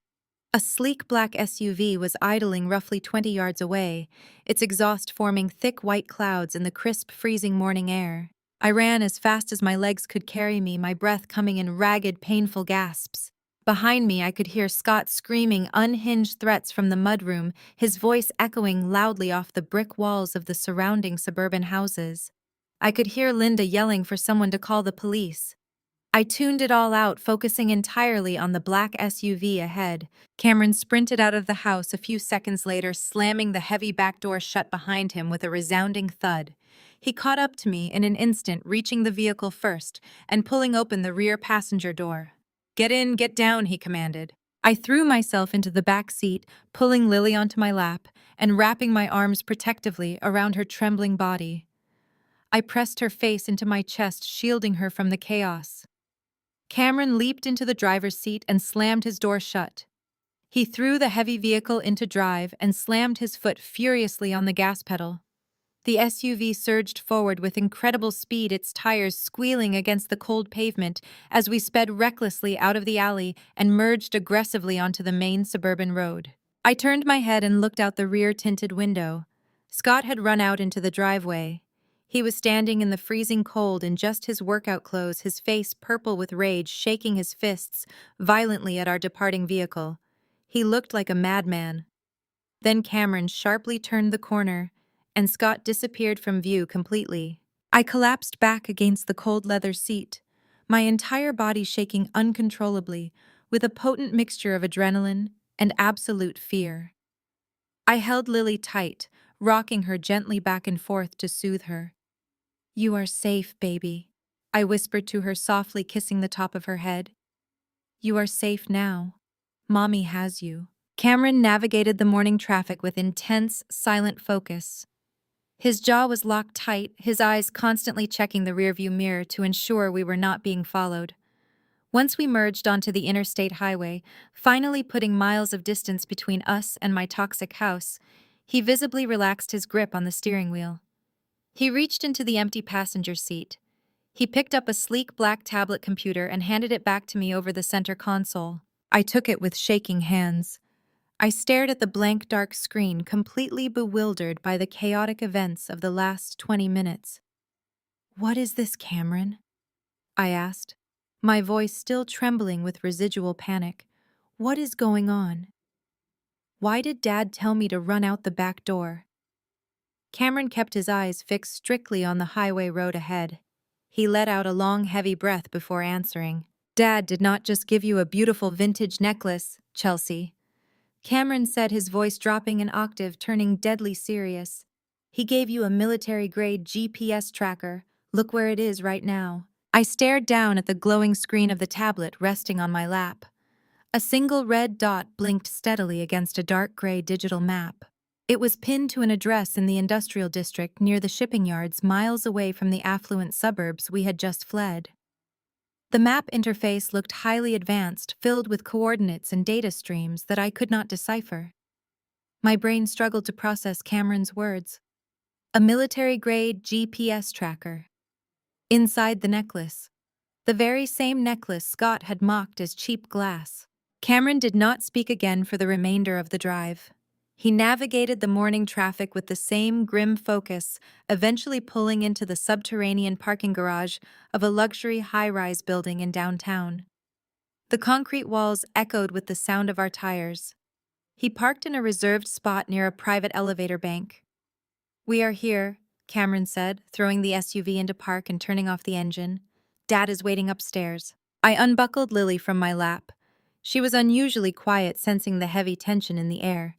A sleek black SUV was idling roughly 20 yards away, its exhaust forming thick white clouds in the crisp, freezing morning air. I ran as fast as my legs could carry me, my breath coming in ragged, painful gasps. Behind me, I could hear Scott screaming unhinged threats from the mudroom, his voice echoing loudly off the brick walls of the surrounding suburban houses. I could hear Linda yelling for someone to call the police. I tuned it all out, focusing entirely on the black SUV ahead. Cameron sprinted out of the house a few seconds later, slamming the heavy back door shut behind him with a resounding thud. He caught up to me in an instant, reaching the vehicle first and pulling open the rear passenger door. "Get in, get down," he commanded. I threw myself into the back seat, pulling Lily onto my lap and wrapping my arms protectively around her trembling body. I pressed her face into my chest, shielding her from the chaos. Cameron leaped into the driver's seat and slammed his door shut. He threw the heavy vehicle into drive and slammed his foot furiously on the gas pedal. The SUV surged forward with incredible speed, its tires squealing against the cold pavement as we sped recklessly out of the alley and merged aggressively onto the main suburban road. I turned my head and looked out the rear tinted window. Scott had run out into the driveway. He was standing in the freezing cold in just his workout clothes, his face purple with rage, shaking his fists violently at our departing vehicle. He looked like a madman. Then Cameron sharply turned the corner, and Scott disappeared from view completely. I collapsed back against the cold leather seat, my entire body shaking uncontrollably, with a potent mixture of adrenaline and absolute fear. I held Lily tight, rocking her gently back and forth to soothe her. "You are safe, baby," I whispered to her, softly kissing the top of her head. "You are safe now. Mommy has you." Cameron navigated the morning traffic with intense, silent focus. His jaw was locked tight, his eyes constantly checking the rearview mirror to ensure we were not being followed. Once we merged onto the interstate highway, finally putting miles of distance between us and my toxic house, he visibly relaxed his grip on the steering wheel. He reached into the empty passenger seat. He picked up a sleek black tablet computer and handed it back to me over the center console. I took it with shaking hands. I stared at the blank dark screen, completely bewildered by the chaotic events of the last 20 minutes. "What is this, Cameron?" I asked, my voice still trembling with residual panic. "What is going on? Why did Dad tell me to run out the back door?" Cameron kept his eyes fixed strictly on the highway road ahead. He let out a long, heavy breath before answering. "Dad did not just give you a beautiful vintage necklace, Chelsea," Cameron said, his voice dropping an octave, turning deadly serious. "He gave you a military-grade GPS tracker. Look where it is right now." I stared down at the glowing screen of the tablet resting on my lap. A single red dot blinked steadily against a dark gray digital map. It was pinned to an address in the industrial district near the shipping yards, miles away from the affluent suburbs we had just fled. The map interface looked highly advanced, filled with coordinates and data streams that I could not decipher. My brain struggled to process Cameron's words. A military-grade GPS tracker. Inside the necklace. The very same necklace Scott had mocked as cheap glass. Cameron did not speak again for the remainder of the drive. He navigated the morning traffic with the same grim focus, eventually pulling into the subterranean parking garage of a luxury high-rise building in downtown. The concrete walls echoed with the sound of our tires. He parked in a reserved spot near a private elevator bank. "We are here," Cameron said, throwing the SUV into park and turning off the engine. "Dad is waiting upstairs." I unbuckled Lily from my lap. She was unusually quiet, sensing the heavy tension in the air.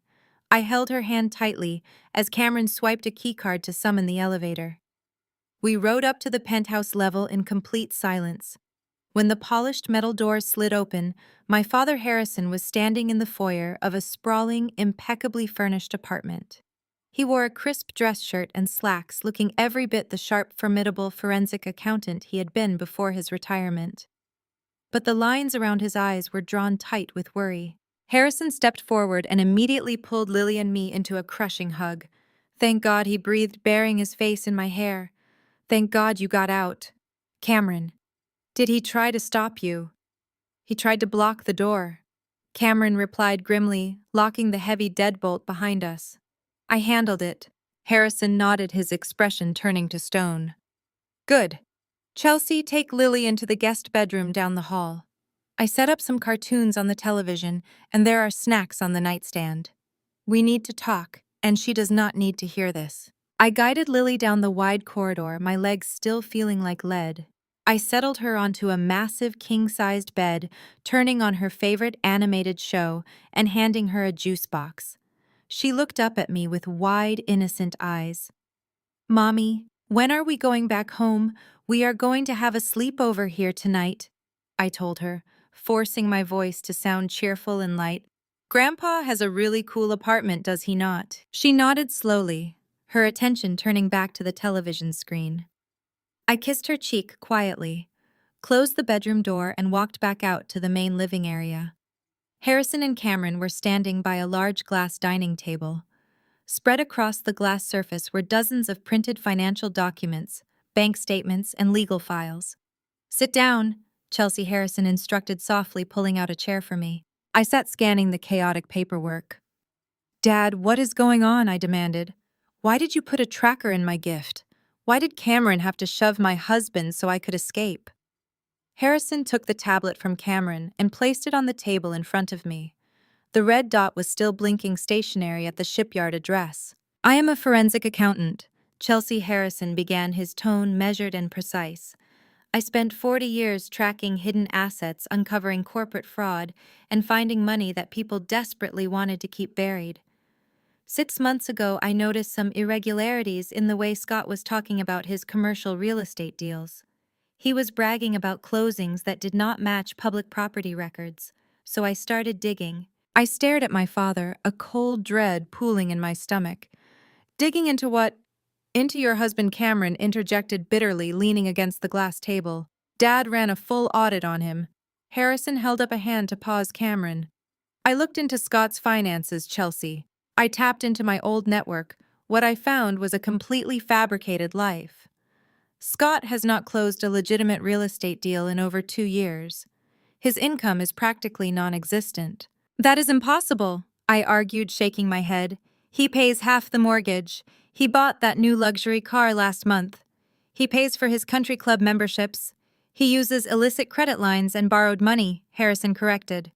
I held her hand tightly as Cameron swiped a keycard to summon the elevator. We rode up to the penthouse level in complete silence. When the polished metal doors slid open, my father Harrison was standing in the foyer of a sprawling, impeccably furnished apartment. He wore a crisp dress shirt and slacks, looking every bit the sharp, formidable forensic accountant he had been before his retirement. But the lines around his eyes were drawn tight with worry. Harrison stepped forward and immediately pulled Lily and me into a crushing hug. "Thank God," he breathed, burying his face in my hair. "Thank God you got out." "Cameron, did he try to stop you?" "He tried to block the door," Cameron replied grimly, locking the heavy deadbolt behind us. "I handled it." Harrison nodded, his expression turning to stone. "Good. Chelsea, take Lily into the guest bedroom down the hall. I set up some cartoons on the television, and there are snacks on the nightstand. We need to talk, and she does not need to hear this." I guided Lily down the wide corridor, my legs still feeling like lead. I settled her onto a massive king-sized bed, turning on her favorite animated show and handing her a juice box. She looked up at me with wide, innocent eyes. "Mommy, when are we going back home? We are going to have a sleepover here tonight," I told her, forcing my voice to sound cheerful and light. "Grandpa has a really cool apartment, does he not?" She nodded slowly, her attention turning back to the television screen. I kissed her cheek quietly, closed the bedroom door, and walked back out to the main living area. Harrison and Cameron were standing by a large glass dining table. Spread across the glass surface were dozens of printed financial documents, bank statements, and legal files. "Sit down," Chelsea Harrison instructed softly, pulling out a chair for me. I sat scanning the chaotic paperwork. "Dad, what is going on?" I demanded. "Why did you put a tracker in my gift? Why did Cameron have to shove my husband so I could escape?" Harrison took the tablet from Cameron and placed it on the table in front of me. The red dot was still blinking stationary at the shipyard address. "I am a forensic accountant," Chelsea Harrison began, his tone measured and precise. "I spent 40 years tracking hidden assets, uncovering corporate fraud, and finding money that people desperately wanted to keep buried. 6 months ago, I noticed some irregularities in the way Scott was talking about his commercial real estate deals. He was bragging about closings that did not match public property records, so I started digging." I stared at my father, a cold dread pooling in my stomach. "Digging into what?" "Into your husband," Cameron interjected bitterly, leaning against the glass table. "Dad ran a full audit on him." Harrison held up a hand to pause Cameron. "I looked into Scott's finances, Chelsea. I tapped into my old network. What I found was a completely fabricated life. Scott has not closed a legitimate real estate deal in over 2 years. His income is practically non-existent." "That is impossible," I argued, shaking my head. He pays half the mortgage. He bought that new luxury car last month. He pays for his country club memberships. He uses illicit credit lines and borrowed money, Harrison corrected.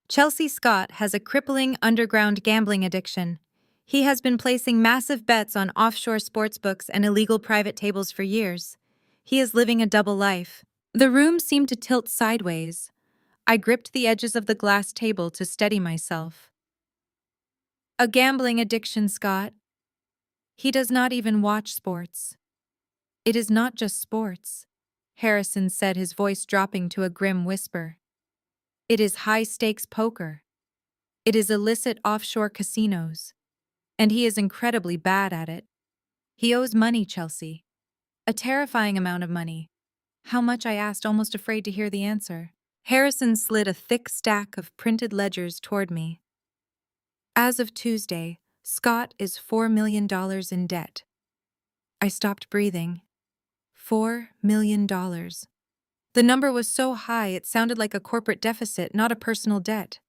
Chelsea Scott has a crippling underground gambling addiction. He has been placing massive bets on offshore sportsbooks and illegal private tables for years. He is living a double life. The room seemed to tilt sideways. I gripped the edges of the glass table to steady myself. A gambling addiction, Scott. He does not even watch sports. It is not just sports, Harrison said, his voice dropping to a grim whisper. It is high-stakes poker. It is illicit offshore casinos. And he is incredibly bad at it. He owes money, Chelsea. A terrifying amount of money. How much, I asked, almost afraid to hear the answer. Harrison slid a thick stack of printed ledgers toward me. As of Tuesday, Scott is $4 million in debt. I stopped breathing. $4 million. The number was so high it sounded like a corporate deficit, not a personal debt.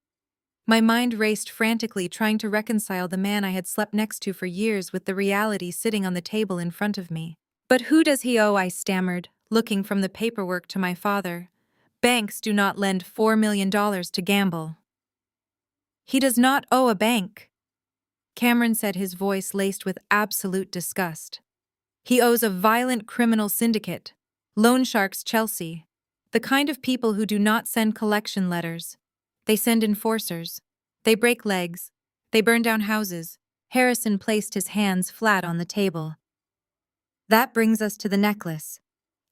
My mind raced frantically, trying to reconcile the man I had slept next to for years with the reality sitting on the table in front of me. But who does he owe? I stammered, looking from the paperwork to my father. Banks do not lend $4 million to gamble. He does not owe a bank, Cameron said, his voice laced with absolute disgust. He owes a violent criminal syndicate, Loan Sharks Chelsea, the kind of people who do not send collection letters. They send enforcers. They break legs. They burn down houses. Harrison placed his hands flat on the table. That brings us to the necklace.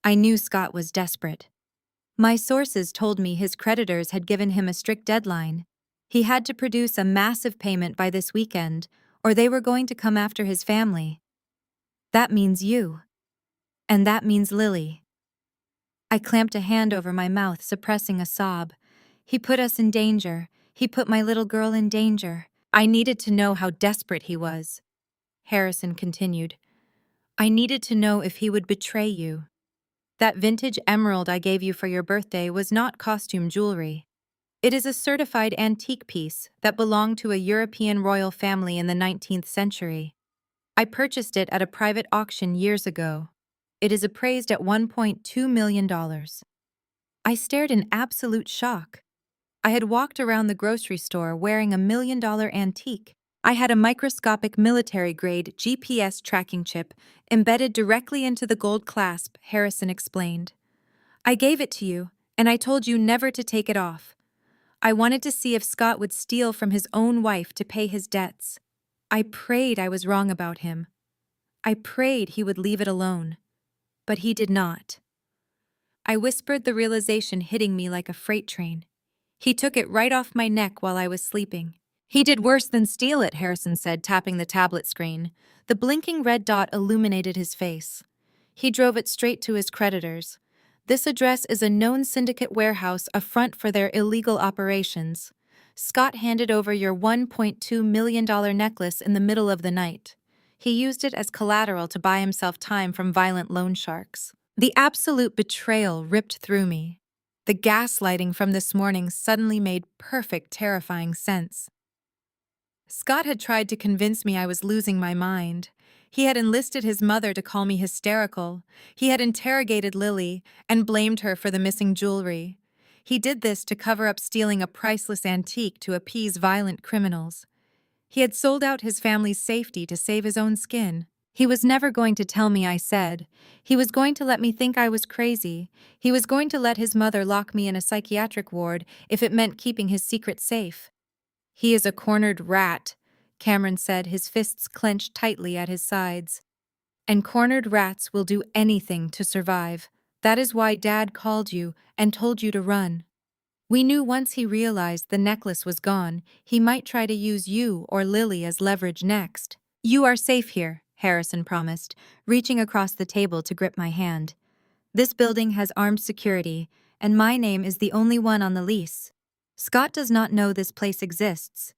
I knew Scott was desperate. My sources told me his creditors had given him a strict deadline. He had to produce a massive payment by this weekend, or they were going to come after his family. That means you. And that means Lily. I clamped a hand over my mouth, suppressing a sob. He put us in danger. He put my little girl in danger. I needed to know how desperate he was. Harrison continued. I needed to know if he would betray you. That vintage emerald I gave you for your birthday was not costume jewelry. It is a certified antique piece that belonged to a European royal family in the 19th century. I purchased it at a private auction years ago. It is appraised at $1.2 million. I stared in absolute shock. I had walked around the grocery store wearing a $1 million antique. I had a microscopic military-grade GPS tracking chip embedded directly into the gold clasp, Harrison explained. I gave it to you, and I told you never to take it off. I wanted to see if Scott would steal from his own wife to pay his debts. I prayed I was wrong about him. I prayed he would leave it alone. But he did not. I whispered, the realization hitting me like a freight train. He took it right off my neck while I was sleeping. He did worse than steal it, Harrison said, tapping the tablet screen. The blinking red dot illuminated his face. He drove it straight to his creditors. This address is a known syndicate warehouse, a front for their illegal operations. Scott handed over your $1.2 million necklace in the middle of the night. He used it as collateral to buy himself time from violent loan sharks. The absolute betrayal ripped through me. The gaslighting from this morning suddenly made perfect, terrifying sense. Scott had tried to convince me I was losing my mind. He had enlisted his mother to call me hysterical. He had interrogated Lily and blamed her for the missing jewelry. He did this to cover up stealing a priceless antique to appease violent criminals. He had sold out his family's safety to save his own skin. He was never going to tell me, I said. He was going to let me think I was crazy. He was going to let his mother lock me in a psychiatric ward if it meant keeping his secret safe. He is a cornered rat, Cameron said, his fists clenched tightly at his sides. And cornered rats will do anything to survive. That is why Dad called you and told you to run. We knew once he realized the necklace was gone, he might try to use you or Lily as leverage next. You are safe here, Harrison promised, reaching across the table to grip my hand. This building has armed security, and my name is the only one on the lease. Scott does not know this place exists.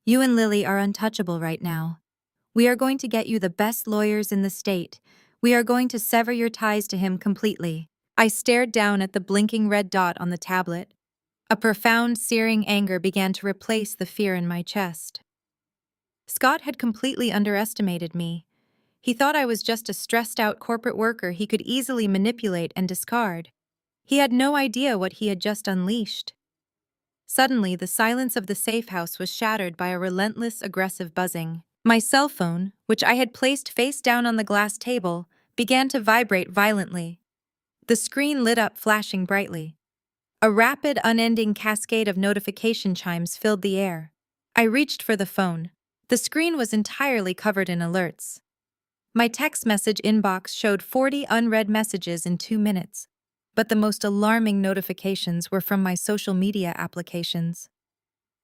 You and Lily are untouchable right now. We are going to get you the best lawyers in the state. We are going to sever your ties to him completely. I stared down at the blinking red dot on the tablet. A profound, searing anger began to replace the fear in my chest. Scott had completely underestimated me. He thought I was just a stressed-out corporate worker he could easily manipulate and discard. He had no idea what he had just unleashed. Suddenly, the silence of the safe house was shattered by a relentless, aggressive buzzing. My cell phone, which I had placed face down on the glass table, began to vibrate violently. The screen lit up, flashing brightly. A rapid, unending cascade of notification chimes filled the air. I reached for the phone. The screen was entirely covered in alerts. My text message inbox showed 40 unread messages in 2 minutes, but the most alarming notifications were from my social media applications.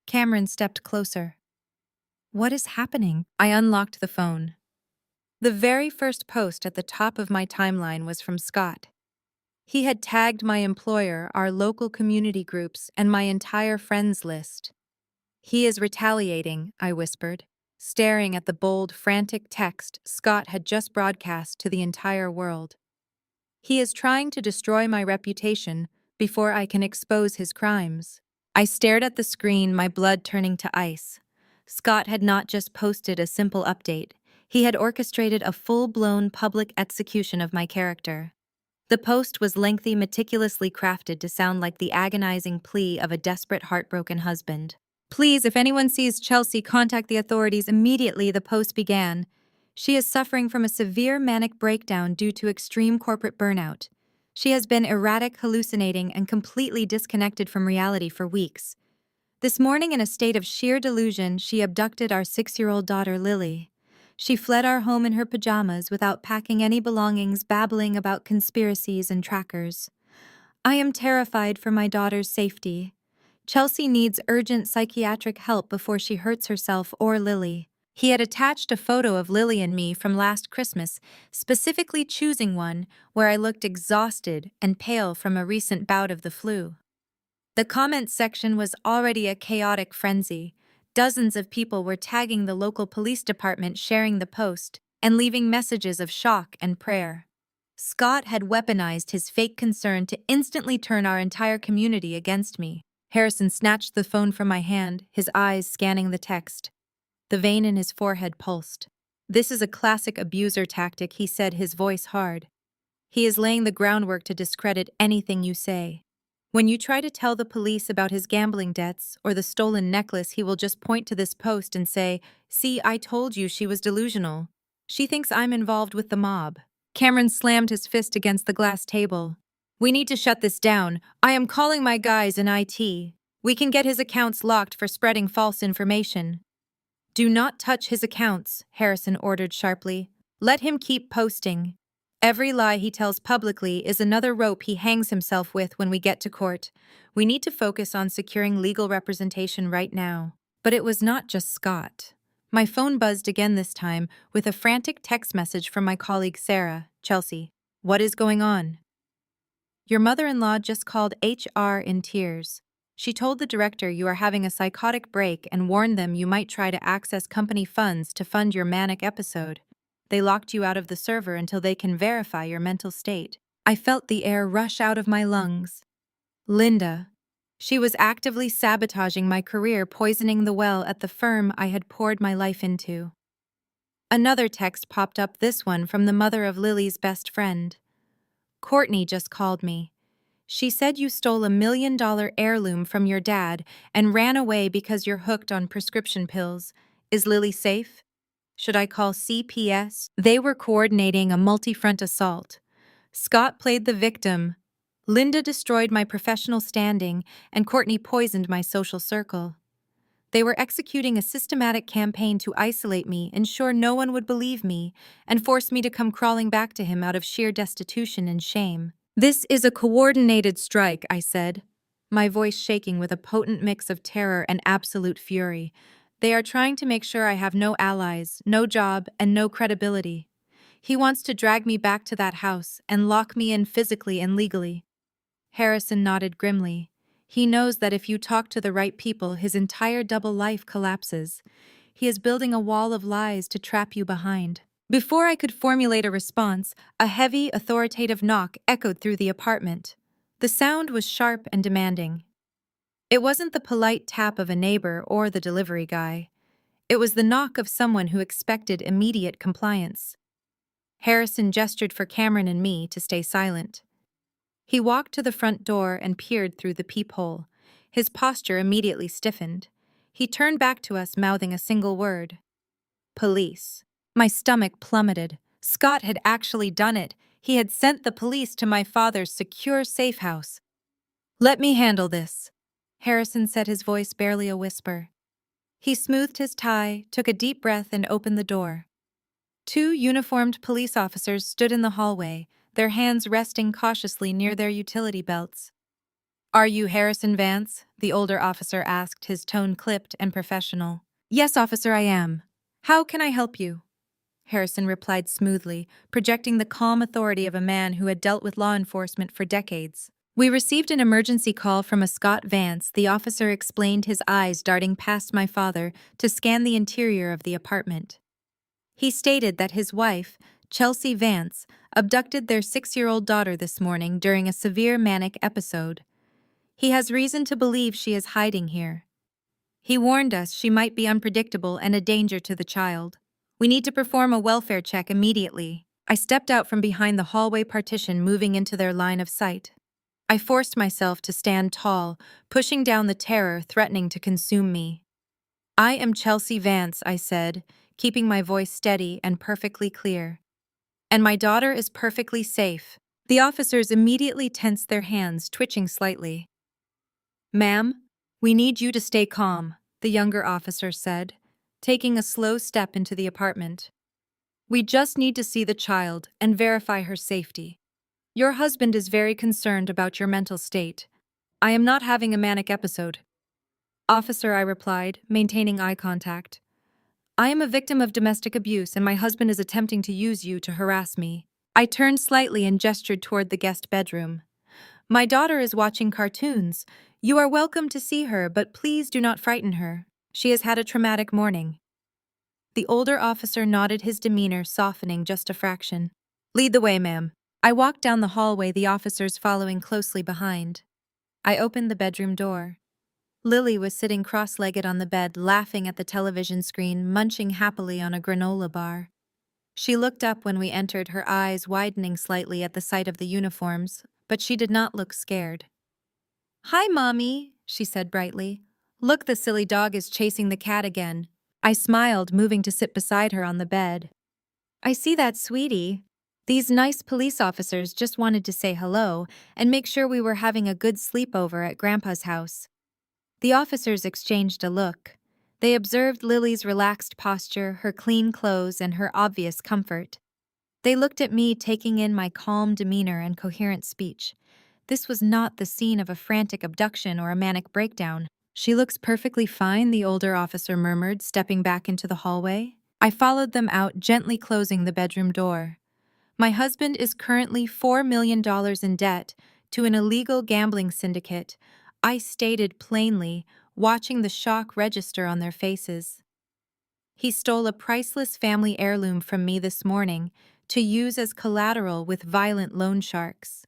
Cameron stepped closer. What is happening? I unlocked the phone. The very first post at the top of my timeline was from Scott. He had tagged my employer, our local community groups, and my entire friends list. He is retaliating, I whispered, staring at the bold, frantic text Scott had just broadcast to the entire world. He is trying to destroy my reputation before I can expose his crimes. I stared at the screen, my blood turning to ice. Scott had not just posted a simple update, he had orchestrated a full-blown public execution of my character. The post was lengthy, meticulously crafted to sound like the agonizing plea of a desperate, heartbroken husband. Please, if anyone sees Chelsea, contact the authorities immediately, the post began. She is suffering from a severe manic breakdown due to extreme corporate burnout. She has been erratic, hallucinating, and completely disconnected from reality for weeks. This morning, in a state of sheer delusion, she abducted our 6-year-old daughter, Lily. She fled our home in her pajamas without packing any belongings, babbling about conspiracies and trackers. I am terrified for my daughter's safety. Chelsea needs urgent psychiatric help before she hurts herself or Lily. He had attached a photo of Lily and me from last Christmas, specifically choosing one where I looked exhausted and pale from a recent bout of the flu. The comments section was already a chaotic frenzy. Dozens of people were tagging the local police department, sharing the post, and leaving messages of shock and prayer. Scott had weaponized his fake concern to instantly turn our entire community against me. Harrison snatched the phone from my hand, his eyes scanning the text. The vein in his forehead pulsed. This is a classic abuser tactic, he said, his voice hard. He is laying the groundwork to discredit anything you say. When you try to tell the police about his gambling debts or the stolen necklace, he will just point to this post and say, "See, I told you she was delusional. She thinks I'm involved with the mob." Cameron slammed his fist against the glass table. "We need to shut this down. I am calling my guys in IT. We can get his accounts locked for spreading false information." "Do not touch his accounts," Harrison ordered sharply. "Let him keep posting. Every lie he tells publicly is another rope he hangs himself with when we get to court. We need to focus on securing legal representation right now." But it was not just Scott. My phone buzzed again, this time with a frantic text message from my colleague Sarah. "Chelsea, what is going on?" "Your mother-in-law just called HR in tears. She told the director you are having a psychotic break and warned them you might try to access company funds to fund your manic episode. They locked you out of the server until they can verify your mental state." I felt the air rush out of my lungs. Linda. She was actively sabotaging my career, poisoning the well at the firm I had poured my life into. Another text popped up, this one from the mother of Lily's best friend. "Courtney just called me. She said you stole $1 million heirloom from your dad and ran away because you're hooked on prescription pills. Is Lily safe? Should I call CPS?" They were coordinating a multi-front assault. Scott played the victim. Linda destroyed my professional standing, and Courtney poisoned my social circle. They were executing a systematic campaign to isolate me, ensure no one would believe me, and force me to come crawling back to him out of sheer destitution and shame. "This is a coordinated strike," I said, my voice shaking with a potent mix of terror and absolute fury. "They are trying to make sure I have no allies, no job, and no credibility. He wants to drag me back to that house and lock me in physically and legally." Harrison nodded grimly. "He knows that if you talk to the right people, his entire double life collapses. He is building a wall of lies to trap you behind." Before I could formulate a response, a heavy, authoritative knock echoed through the apartment. The sound was sharp and demanding. It wasn't the polite tap of a neighbor or the delivery guy. It was the knock of someone who expected immediate compliance. Harrison gestured for Cameron and me to stay silent. He walked to the front door and peered through the peephole. His posture immediately stiffened. He turned back to us, mouthing a single word: police. My stomach plummeted. Scott had actually done it. He had sent the police to my father's secure safe house. "Let me handle this," Harrison said, his voice barely a whisper. He smoothed his tie, took a deep breath, and opened the door. Two uniformed police officers stood in the hallway, their hands resting cautiously near their utility belts. "Are you Harrison Vance?" the older officer asked, his tone clipped and professional. "Yes, officer, I am. How can I help you?" Harrison replied smoothly, projecting the calm authority of a man who had dealt with law enforcement for decades. "We received an emergency call from a Scott Vance," the officer explained, his eyes darting past my father to scan the interior of the apartment. He stated that his wife, Chelsea Vance, abducted their 6-year-old daughter this morning during a severe manic episode. He has reason to believe she is hiding here. He warned us she might be unpredictable and a danger to the child. We need to perform a welfare check immediately. I stepped out from behind the hallway partition, moving into their line of sight. I forced myself to stand tall, pushing down the terror threatening to consume me. "I am Chelsea Vance," I said, keeping my voice steady and perfectly clear. "And my daughter is perfectly safe." The officers immediately tensed their hands, twitching slightly. "Ma'am, we need you to stay calm," the younger officer said, taking a slow step into the apartment. "We just need to see the child and verify her safety. Your husband is very concerned about your mental state. I am not having a manic episode." "Officer," I replied, maintaining eye contact, "I am a victim of domestic abuse and my husband is attempting to use you to harass me." I turned slightly and gestured toward the guest bedroom. "My daughter is watching cartoons. You are welcome to see her, but please do not frighten her. She has had a traumatic morning." The older officer nodded, his demeanor softening just a fraction. "Lead the way, ma'am." I walked down the hallway, the officers following closely behind. I opened the bedroom door. Lily was sitting cross-legged on the bed, laughing at the television screen, munching happily on a granola bar. She looked up when we entered, her eyes widening slightly at the sight of the uniforms, but she did not look scared. "Hi, Mommy," she said brightly. "Look, the silly dog is chasing the cat again." I smiled, moving to sit beside her on the bed. "I see that, sweetie. These nice police officers just wanted to say hello and make sure we were having a good sleepover at Grandpa's house." The officers exchanged a look. They observed Lily's relaxed posture, her clean clothes, and her obvious comfort. They looked at me, taking in my calm demeanor and coherent speech. This was not the scene of a frantic abduction or a manic breakdown. "She looks perfectly fine," the older officer murmured, stepping back into the hallway. I followed them out, gently closing the bedroom door. "My husband is currently $4 million in debt to an illegal gambling syndicate," I stated plainly, watching the shock register on their faces. "He stole a priceless family heirloom from me this morning to use as collateral with violent loan sharks.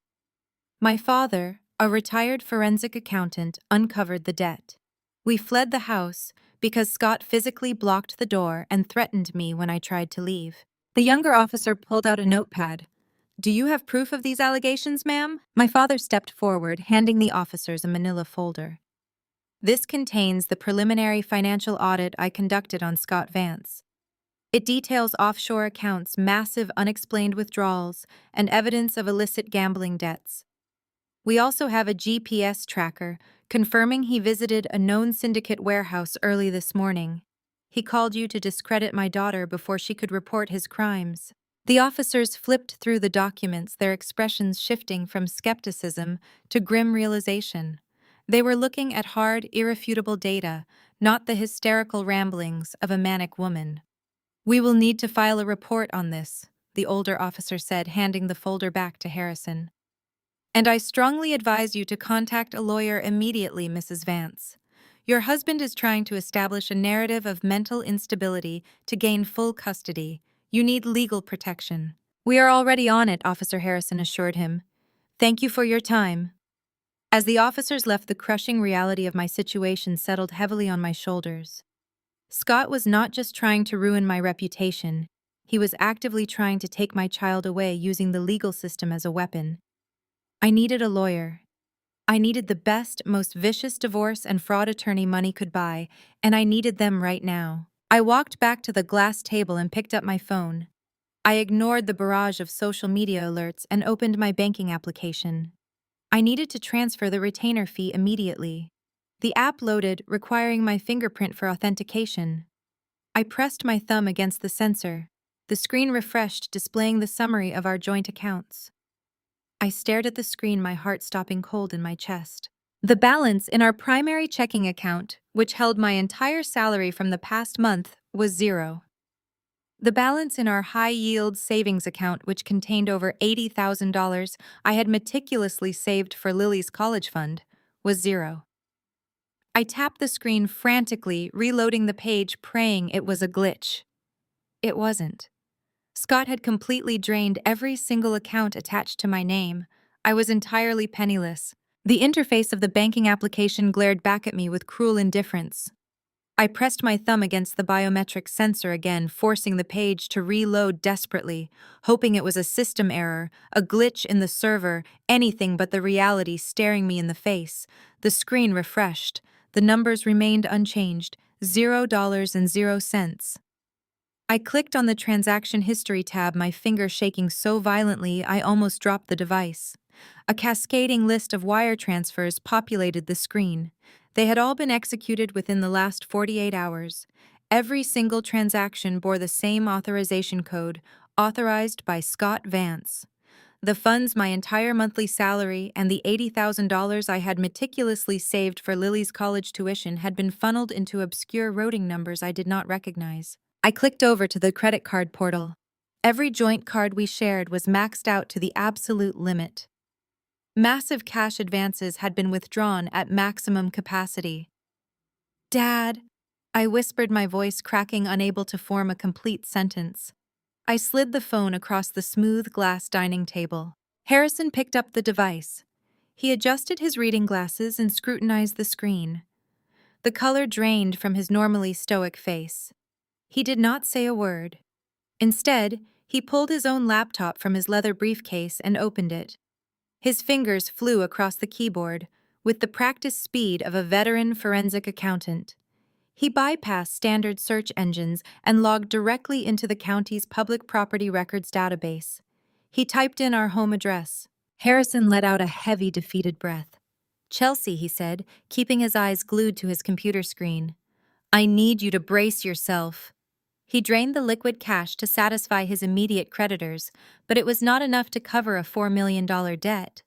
My father, a retired forensic accountant, uncovered the debt. We fled the house because Scott physically blocked the door and threatened me when I tried to leave." The younger officer pulled out a notepad. "Do you have proof of these allegations, ma'am?" My father stepped forward, handing the officers a manila folder. "This contains the preliminary financial audit I conducted on Scott Vance. It details offshore accounts, massive unexplained withdrawals, and evidence of illicit gambling debts. We also have a GPS tracker confirming he visited a known syndicate warehouse early this morning. He called you to discredit my daughter before she could report his crimes." The officers flipped through the documents, their expressions shifting from skepticism to grim realization. They were looking at hard, irrefutable data, not the hysterical ramblings of a manic woman. "We will need to file a report on this," the older officer said, handing the folder back to Harrison. "And I strongly advise you to contact a lawyer immediately, Mrs. Vance. Your husband is trying to establish a narrative of mental instability to gain full custody. You need legal protection." "We are already on it," Officer Harrison assured him. "Thank you for your time." As the officers left, the crushing reality of my situation settled heavily on my shoulders. Scott was not just trying to ruin my reputation, he was actively trying to take my child away using the legal system as a weapon. I needed a lawyer. I needed the best, most vicious divorce and fraud attorney money could buy, and I needed them right now. I walked back to the glass table and picked up my phone. I ignored the barrage of social media alerts and opened my banking application. I needed to transfer the retainer fee immediately. The app loaded, requiring my fingerprint for authentication. I pressed my thumb against the sensor. The screen refreshed, displaying the summary of our joint accounts. I stared at the screen, my heart stopping cold in my chest. The balance in our primary checking account, which held my entire salary from the past month, was zero. The balance in our high-yield savings account, which contained over $80,000 I had meticulously saved for Lily's college fund, was zero. I tapped the screen frantically, reloading the page, praying it was a glitch. It wasn't. Scott had completely drained every single account attached to my name. I was entirely penniless. The interface of the banking application glared back at me with cruel indifference. I pressed my thumb against the biometric sensor again, forcing the page to reload desperately, hoping it was a system error, a glitch in the server, anything but the reality staring me in the face. The screen refreshed. The numbers remained unchanged, $0.00. I clicked on the transaction history tab, my finger shaking so violently I almost dropped the device. A cascading list of wire transfers populated the screen. They had all been executed within the last 48 hours. Every single transaction bore the same authorization code, authorized by Scott Vance. The funds, my entire monthly salary, and the $80,000 I had meticulously saved for Lily's college tuition had been funneled into obscure routing numbers I did not recognize. I clicked over to the credit card portal. Every joint card we shared was maxed out to the absolute limit. Massive cash advances had been withdrawn at maximum capacity. "Dad," I whispered, my voice cracking, unable to form a complete sentence. I slid the phone across the smooth glass dining table. Harrison picked up the device. He adjusted his reading glasses and scrutinized the screen. The color drained from his normally stoic face. He did not say a word. Instead, he pulled his own laptop from his leather briefcase and opened it. His fingers flew across the keyboard with the practiced speed of a veteran forensic accountant. He bypassed standard search engines and logged directly into the county's public property records database. He typed in our home address. Harrison let out a heavy, defeated breath. "Chelsea," he said, keeping his eyes glued to his computer screen. "I need you to brace yourself." He drained the liquid cash to satisfy his immediate creditors, but it was not enough to cover a $4 million debt.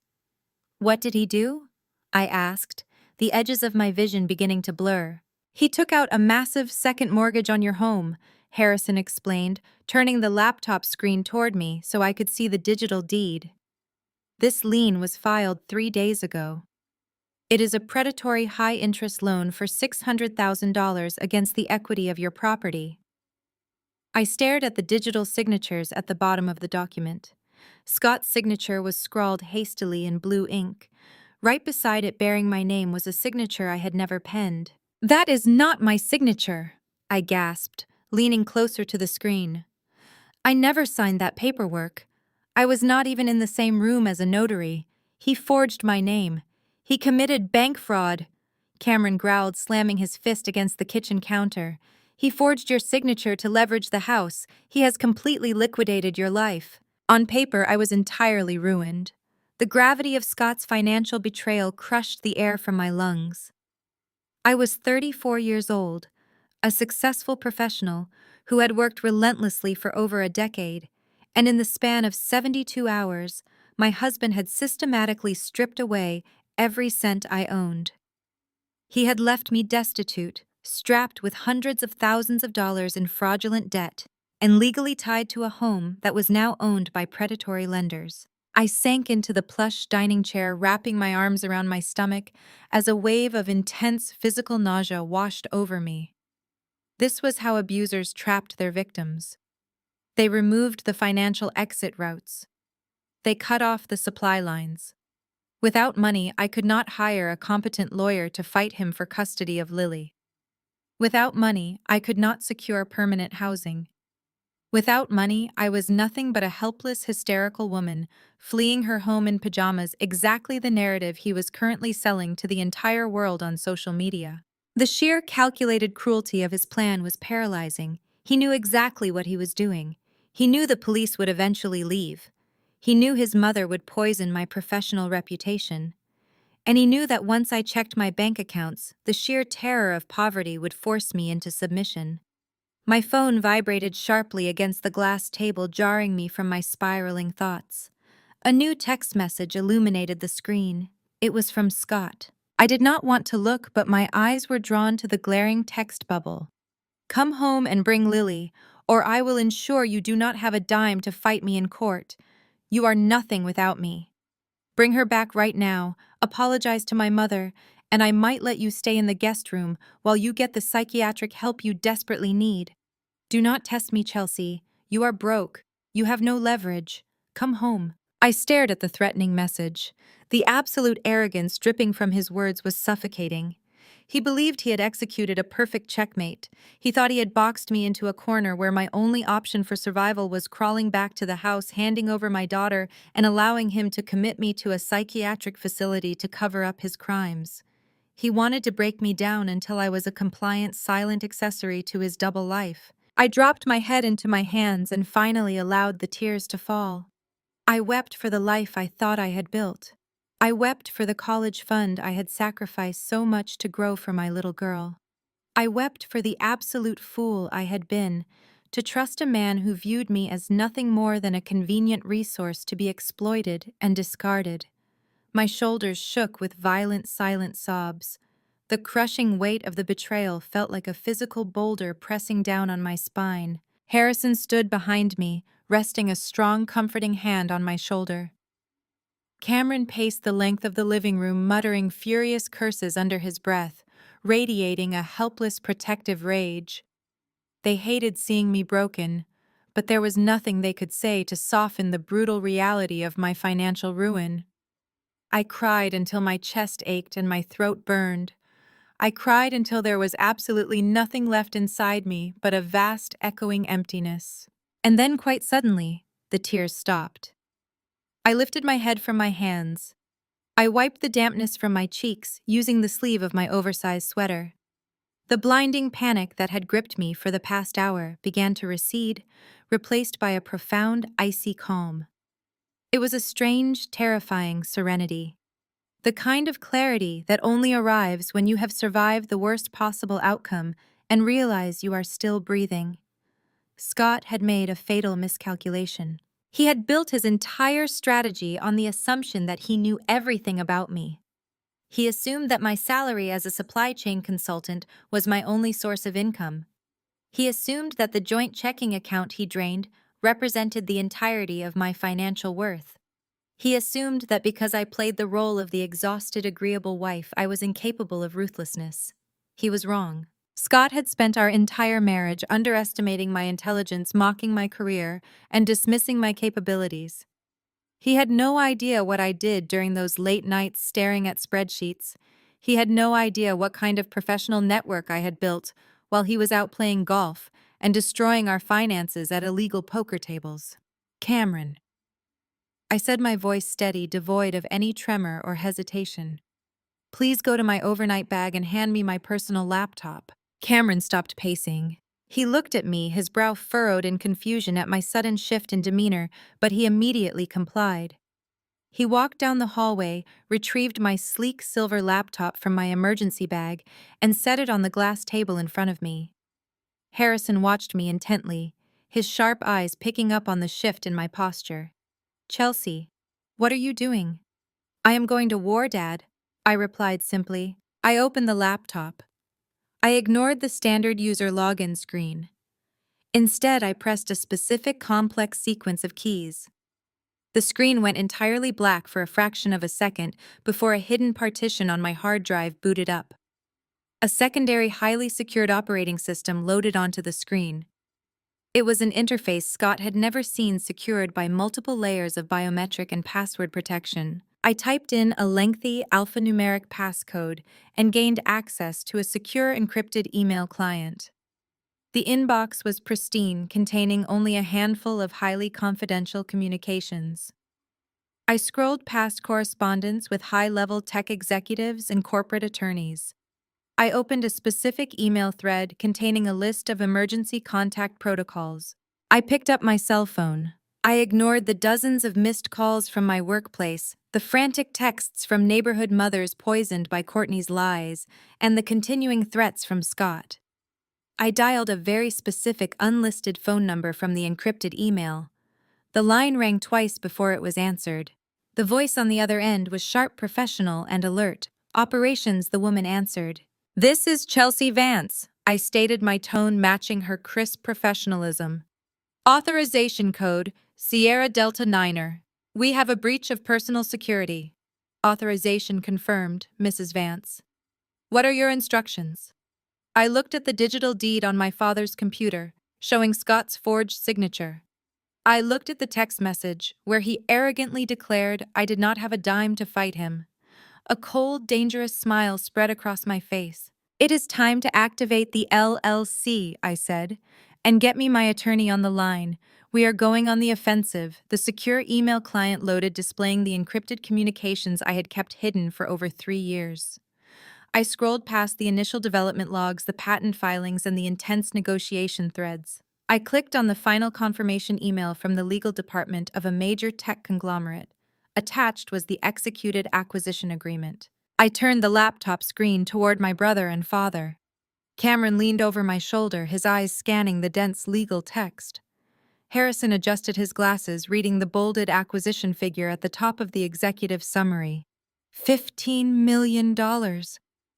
"What did he do?" I asked, the edges of my vision beginning to blur. "He took out a massive second mortgage on your home," Harrison explained, turning the laptop screen toward me so I could see the digital deed. "This lien was filed 3 days ago. It is a predatory high-interest loan for $600,000 against the equity of your property." I stared at the digital signatures at the bottom of the document. Scott's signature was scrawled hastily in blue ink. Right beside it, bearing my name, was a signature I had never penned. "That is not my signature," I gasped, leaning closer to the screen. "I never signed that paperwork. I was not even in the same room as a notary. He forged my name. He committed bank fraud," Cameron growled, slamming his fist against the kitchen counter. "He forged your signature to leverage the house. He has completely liquidated your life." On paper, I was entirely ruined. The gravity of Scott's financial betrayal crushed the air from my lungs. I was 34 years old, a successful professional who had worked relentlessly for over a decade, and in the span of 72 hours, my husband had systematically stripped away every cent I owned. He had left me destitute, strapped with hundreds of thousands of dollars in fraudulent debt, and legally tied to a home that was now owned by predatory lenders. I sank into the plush dining chair, wrapping my arms around my stomach as a wave of intense physical nausea washed over me. This was how abusers trapped their victims. They removed the financial exit routes. They cut off the supply lines. Without money, I could not hire a competent lawyer to fight him for custody of Lily. Without money, I could not secure permanent housing. Without money, I was nothing but a helpless, hysterical woman, fleeing her home in pajamas, exactly the narrative he was currently selling to the entire world on social media. The sheer calculated cruelty of his plan was paralyzing. He knew exactly what he was doing. He knew the police would eventually leave. He knew his mother would poison my professional reputation. And he knew that once I checked my bank accounts, the sheer terror of poverty would force me into submission. My phone vibrated sharply against the glass table, jarring me from my spiraling thoughts. A new text message illuminated the screen. It was from Scott. I did not want to look, but my eyes were drawn to the glaring text bubble. "Come home and bring Lily, or I will ensure you do not have a dime to fight me in court. You are nothing without me. Bring her back right now, apologize to my mother, and I might let you stay in the guest room while you get the psychiatric help you desperately need. Do not test me, Chelsea. You are broke. You have no leverage. Come home." I stared at the threatening message. The absolute arrogance dripping from his words was suffocating. He believed he had executed a perfect checkmate. He thought he had boxed me into a corner where my only option for survival was crawling back to the house, handing over my daughter, and allowing him to commit me to a psychiatric facility to cover up his crimes. He wanted to break me down until I was a compliant, silent accessory to his double life. I dropped my head into my hands and finally allowed the tears to fall. I wept for the life I thought I had built. I wept for the college fund I had sacrificed so much to grow for my little girl. I wept for the absolute fool I had been to trust a man who viewed me as nothing more than a convenient resource to be exploited and discarded. My shoulders shook with violent, silent sobs. The crushing weight of the betrayal felt like a physical boulder pressing down on my spine. Harrison stood behind me, resting a strong, comforting hand on my shoulder. Cameron paced the length of the living room, muttering furious curses under his breath, radiating a helpless, protective rage. They hated seeing me broken, but there was nothing they could say to soften the brutal reality of my financial ruin. I cried until my chest ached and my throat burned. I cried until there was absolutely nothing left inside me but a vast, echoing emptiness. And then, quite suddenly, the tears stopped. I lifted my head from my hands. I wiped the dampness from my cheeks, using the sleeve of my oversized sweater. The blinding panic that had gripped me for the past hour began to recede, replaced by a profound, icy calm. It was a strange, terrifying serenity. The kind of clarity that only arrives when you have survived the worst possible outcome and realize you are still breathing. Scott had made a fatal miscalculation. He had built his entire strategy on the assumption that he knew everything about me. He assumed that my salary as a supply chain consultant was my only source of income. He assumed that the joint checking account he drained represented the entirety of my financial worth. He assumed that because I played the role of the exhausted, agreeable wife, I was incapable of ruthlessness. He was wrong. Scott had spent our entire marriage underestimating my intelligence, mocking my career, and dismissing my capabilities. He had no idea what I did during those late nights staring at spreadsheets. He had no idea what kind of professional network I had built while he was out playing golf and destroying our finances at illegal poker tables. "Cameron," I said, my voice steady, devoid of any tremor or hesitation, "please go to my overnight bag and hand me my personal laptop." Cameron stopped pacing. He looked at me, his brow furrowed in confusion at my sudden shift in demeanor, but he immediately complied. He walked down the hallway, retrieved my sleek silver laptop from my emergency bag, and set it on the glass table in front of me. Harrison watched me intently, his sharp eyes picking up on the shift in my posture. "Chelsea, what are you doing?" "I am going to war, Dad," I replied simply. I opened the laptop. I ignored the standard user login screen. Instead, I pressed a specific complex sequence of keys. The screen went entirely black for a fraction of a second before a hidden partition on my hard drive booted up. A secondary highly secured operating system loaded onto the screen. It was an interface Scott had never seen, secured by multiple layers of biometric and password protection. I typed in a lengthy alphanumeric passcode and gained access to a secure encrypted email client. The inbox was pristine, containing only a handful of highly confidential communications. I scrolled past correspondence with high-level tech executives and corporate attorneys. I opened a specific email thread containing a list of emergency contact protocols. I picked up my cell phone. I ignored the dozens of missed calls from my workplace, the frantic texts from neighborhood mothers poisoned by Courtney's lies, and the continuing threats from Scott. I dialed a very specific unlisted phone number from the encrypted email. The line rang twice before it was answered. The voice on the other end was sharp, professional, and alert. Operations, the woman answered. "This is Chelsea Vance," I stated, my tone matching her crisp professionalism. "Authorization code, Sierra Delta Niner. We have a breach of personal security." "Authorization confirmed, Mrs. Vance. What are your instructions?" I looked at the digital deed on my father's computer, showing Scott's forged signature. I looked at the text message, where he arrogantly declared I did not have a dime to fight him. A cold, dangerous smile spread across my face. "It is time to activate the LLC," I said, "and get me my attorney on the line. We are going on the offensive." The secure email client loaded, displaying the encrypted communications I had kept hidden for over 3 years. I scrolled past the initial development logs, the patent filings, and the intense negotiation threads. I clicked on the final confirmation email from the legal department of a major tech conglomerate. Attached was the executed acquisition agreement. I turned the laptop screen toward my brother and father. Cameron leaned over my shoulder, his eyes scanning the dense legal text. Harrison adjusted his glasses, reading the bolded acquisition figure at the top of the executive summary. $15 million.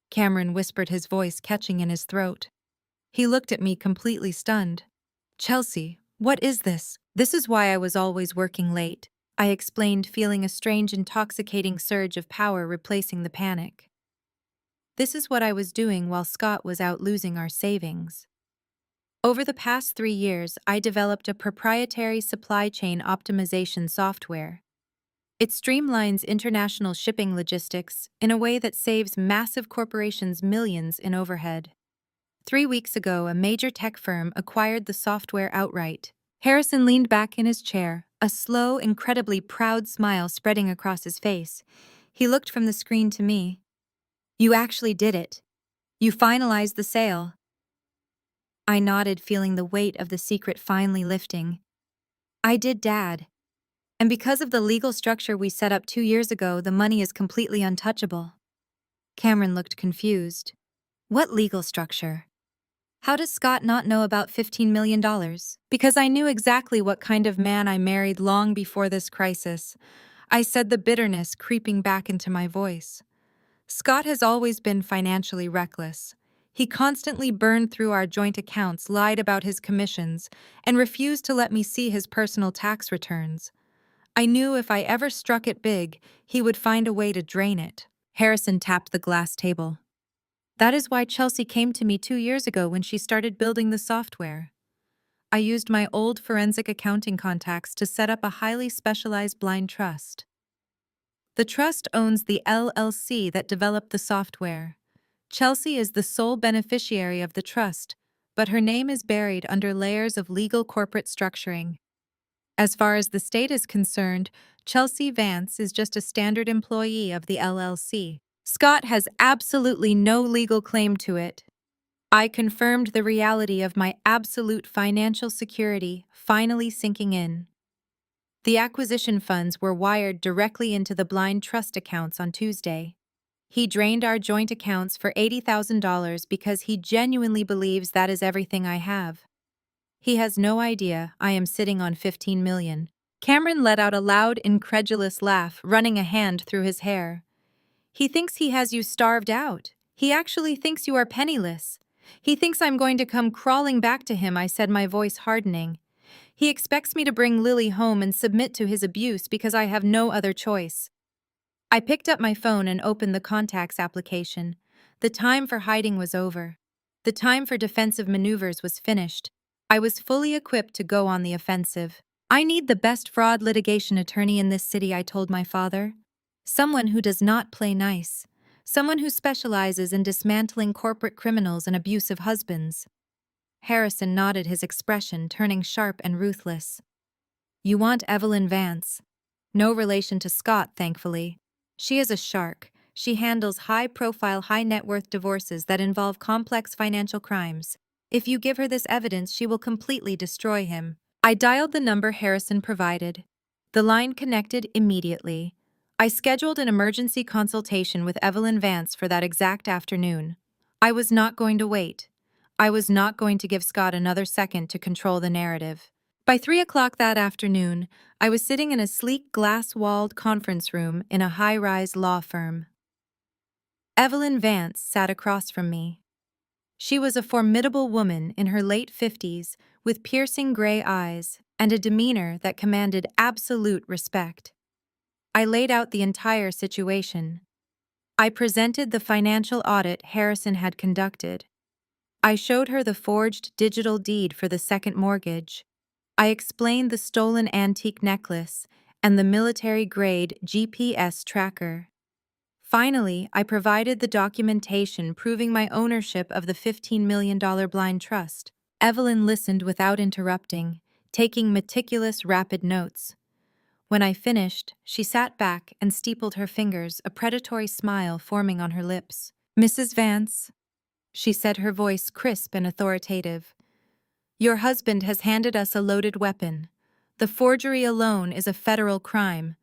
Cameron whispered, his voice catching in his throat. He looked at me, completely stunned. "Chelsea, what is this?" "This is why I was always working late," I explained, feeling a strange, intoxicating surge of power replacing the panic. "This is what I was doing while Scott was out losing our savings." Over the past 3 years, I developed a proprietary supply chain optimization software. It streamlines international shipping logistics in a way that saves massive corporations millions in overhead. 3 weeks ago, a major tech firm acquired the software outright. Harrison leaned back in his chair, a slow, incredibly proud smile spreading across his face. He looked from the screen to me. "You actually did it. You finalized the sale." I nodded, feeling the weight of the secret finally lifting. "I did, Dad. And because of the legal structure we set up 2 years ago, the money is completely untouchable." Cameron looked confused. "What legal structure? How does Scott not know about $15 million? Because I knew exactly what kind of man I married long before this crisis," I said, the bitterness creeping back into my voice. "Scott has always been financially reckless. He constantly burned through our joint accounts, lied about his commissions, and refused to let me see his personal tax returns. I knew if I ever struck it big, he would find a way to drain it." Harrison tapped the glass table. "That is why Chelsea came to me 2 years ago when she started building the software. I used my old forensic accounting contacts to set up a highly specialized blind trust. The trust owns the LLC that developed the software. Chelsea is the sole beneficiary of the trust, but her name is buried under layers of legal corporate structuring. As far as the state is concerned, Chelsea Vance is just a standard employee of the LLC. Scott has absolutely no legal claim to it." I confirmed, the reality of my absolute financial security finally sinking in. The acquisition funds were wired directly into the blind trust accounts on Tuesday. He drained our joint accounts for $80,000 because he genuinely believes that is everything I have. He has no idea I am sitting on $15 million. Cameron let out a loud, incredulous laugh, running a hand through his hair. "He thinks he has you starved out. He actually thinks you are penniless. He thinks I'm going to come crawling back to him," I said, my voice hardening. "He expects me to bring Lily home and submit to his abuse because I have no other choice." I picked up my phone and opened the contacts application. The time for hiding was over. The time for defensive maneuvers was finished. I was fully equipped to go on the offensive. "I need the best fraud litigation attorney in this city," I told my father. Someone who does not play nice. Someone who specializes in dismantling corporate criminals and abusive husbands. Harrison nodded, his expression turning sharp and ruthless. You want Evelyn Vance. No relation to Scott, thankfully. She is a shark. She handles high-profile, high-net-worth divorces that involve complex financial crimes. If you give her this evidence, she will completely destroy him. I dialed the number Harrison provided. The line connected immediately. I scheduled an emergency consultation with Evelyn Vance for that exact afternoon. I was not going to wait. I was not going to give Scott another second to control the narrative. By 3 o'clock that afternoon, I was sitting in a sleek glass-walled conference room in a high-rise law firm. Evelyn Vance sat across from me. She was a formidable woman in her late 50s with piercing gray eyes and a demeanor that commanded absolute respect. I laid out the entire situation. I presented the financial audit Harrison had conducted. I showed her the forged digital deed for the second mortgage. I explained the stolen antique necklace and the military-grade GPS tracker. Finally, I provided the documentation proving my ownership of the $15 million blind trust. Evelyn listened without interrupting, taking meticulous, rapid notes. When I finished, she sat back and steepled her fingers, a predatory smile forming on her lips. Mrs. Vance, she said, her voice crisp and authoritative. Your husband has handed us a loaded weapon. The forgery alone is a federal crime.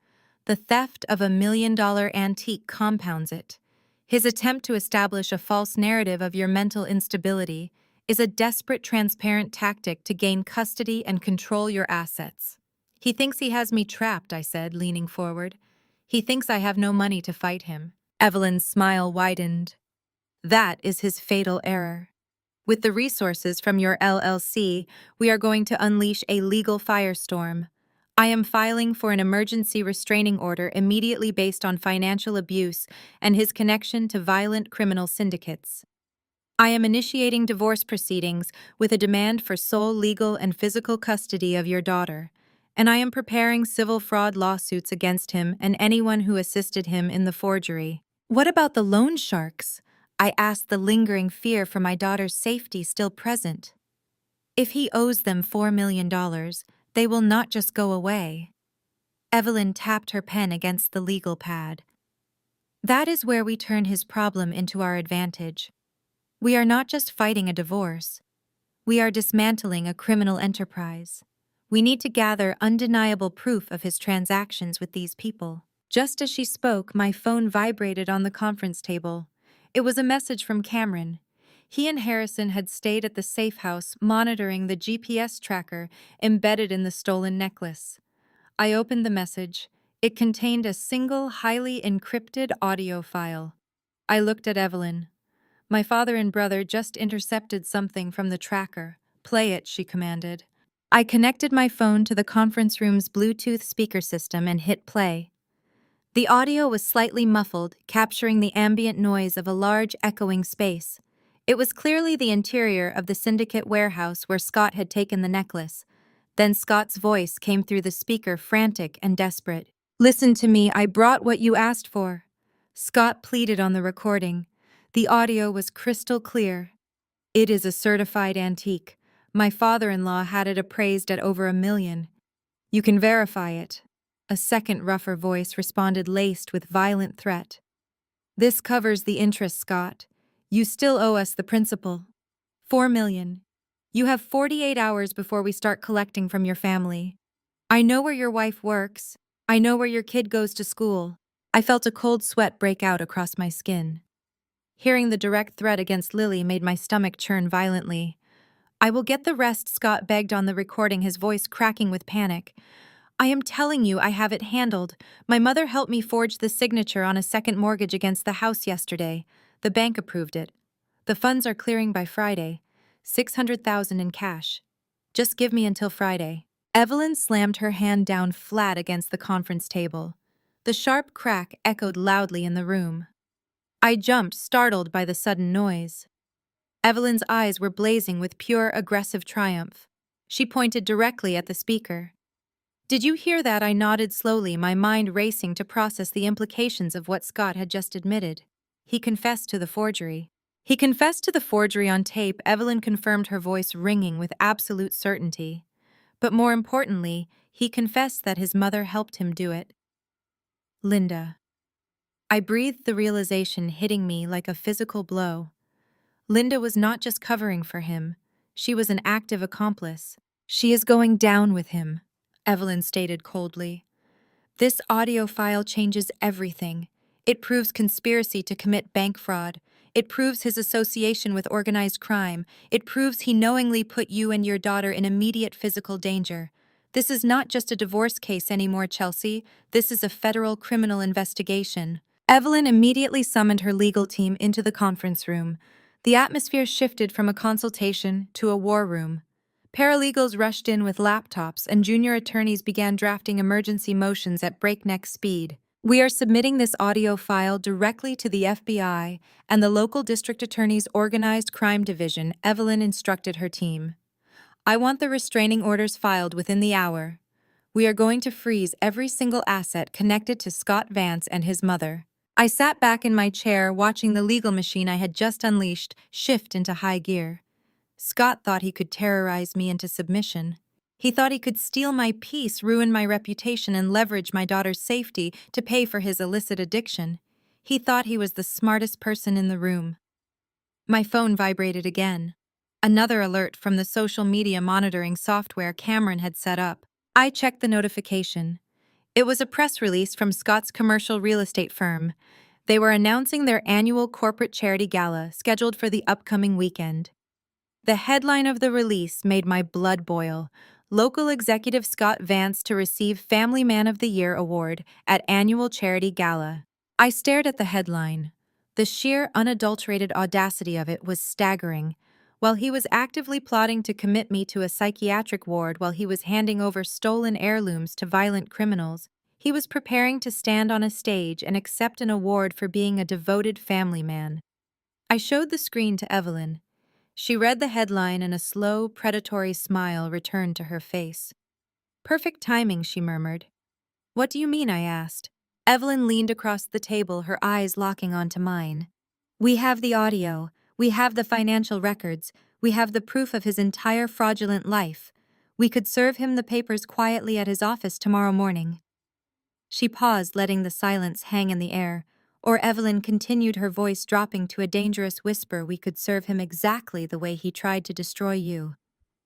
The theft of $1 million antique compounds it. His attempt to establish a false narrative of your mental instability is a desperate, transparent tactic to gain custody and control your assets. He thinks he has me trapped, I said, leaning forward. He thinks I have no money to fight him. Evelyn's smile widened. That is his fatal error. With the resources from your LLC, we are going to unleash a legal firestorm. I am filing for an emergency restraining order immediately based on financial abuse and his connection to violent criminal syndicates. I am initiating divorce proceedings with a demand for sole legal and physical custody of your daughter, and I am preparing civil fraud lawsuits against him and anyone who assisted him in the forgery. What about the loan sharks? I asked, the lingering fear for my daughter's safety still present. If he owes them $4 million, they will not just go away. Evelyn tapped her pen against the legal pad. That is where we turn his problem into our advantage. We are not just fighting a divorce. We are dismantling a criminal enterprise. We need to gather undeniable proof of his transactions with these people. Just as she spoke, my phone vibrated on the conference table. It was a message from Cameron. He and Harrison had stayed at the safe house monitoring the GPS tracker embedded in the stolen necklace. I opened the message. It contained a single, highly encrypted audio file. I looked at Evelyn. My father and brother just intercepted something from the tracker. Play it, she commanded. I connected my phone to the conference room's Bluetooth speaker system and hit play. The audio was slightly muffled, capturing the ambient noise of a large, echoing space. It was clearly the interior of the syndicate warehouse where Scott had taken the necklace. Then Scott's voice came through the speaker, frantic and desperate. Listen to me, I brought what you asked for. Scott pleaded on the recording. The audio was crystal clear. It is a certified antique. My father-in-law had it appraised at over $1 million. You can verify it. A second rougher voice responded, laced with violent threat. This covers the interest, Scott. You still owe us the principal. $4 million. You have 48 hours before we start collecting from your family. I know where your wife works. I know where your kid goes to school. I felt a cold sweat break out across my skin. Hearing the direct threat against Lily made my stomach churn violently. I will get the rest, Scott begged on the recording, his voice cracking with panic. I am telling you, I have it handled. My mother helped me forge the signature on a second mortgage against the house yesterday. The bank approved it. The funds are clearing by Friday. $600,000 in cash. Just give me until Friday. Evelyn slammed her hand down flat against the conference table. The sharp crack echoed loudly in the room. I jumped, startled by the sudden noise. Evelyn's eyes were blazing with pure, aggressive triumph. She pointed directly at the speaker. Did you hear that? I nodded slowly, my mind racing to process the implications of what Scott had just admitted. He confessed to the forgery. He confessed to the forgery on tape, Evelyn confirmed, her voice ringing with absolute certainty. But more importantly, he confessed that his mother helped him do it. Linda. I breathed, the realization hitting me like a physical blow. Linda was not just covering for him, she was an active accomplice. She is going down with him, Evelyn stated coldly. This audio file changes everything. It proves conspiracy to commit bank fraud. It proves his association with organized crime. It proves he knowingly put you and your daughter in immediate physical danger. This is not just a divorce case anymore, Chelsea. This is a federal criminal investigation. Evelyn immediately summoned her legal team into the conference room. The atmosphere shifted from a consultation to a war room. Paralegals rushed in with laptops, and junior attorneys began drafting emergency motions at breakneck speed. We are submitting this audio file directly to the FBI and the local district attorney's organized crime division, Evelyn instructed her team. I want the restraining orders filed within the hour. We are going to freeze every single asset connected to Scott Vance and his mother. I sat back in my chair, watching the legal machine I had just unleashed shift into high gear. Scott thought he could terrorize me into submission. He thought he could steal my peace, ruin my reputation, and leverage my daughter's safety to pay for his illicit addiction. He thought he was the smartest person in the room. My phone vibrated again. Another alert from the social media monitoring software Cameron had set up. I checked the notification. It was a press release from Scott's commercial real estate firm. They were announcing their annual corporate charity gala scheduled for the upcoming weekend. The headline of the release made my blood boil. Local executive Scott Vance to receive Family Man of the Year award at annual charity gala. I stared at the headline. The sheer, unadulterated audacity of it was staggering. While he was actively plotting to commit me to a psychiatric ward while he was handing over stolen heirlooms to violent criminals, he was preparing to stand on a stage and accept an award for being a devoted family man. I showed the screen to Evelyn. She read the headline and a slow, predatory smile returned to her face. Perfect timing, she murmured. What do you mean? I asked. Evelyn leaned across the table, her eyes locking onto mine. We have the audio. We have the financial records. We have the proof of his entire fraudulent life. We could serve him the papers quietly at his office tomorrow morning. She paused, letting the silence hang in the air. Or Evelyn continued, her voice dropping to a dangerous whisper. We could serve him exactly the way he tried to destroy you.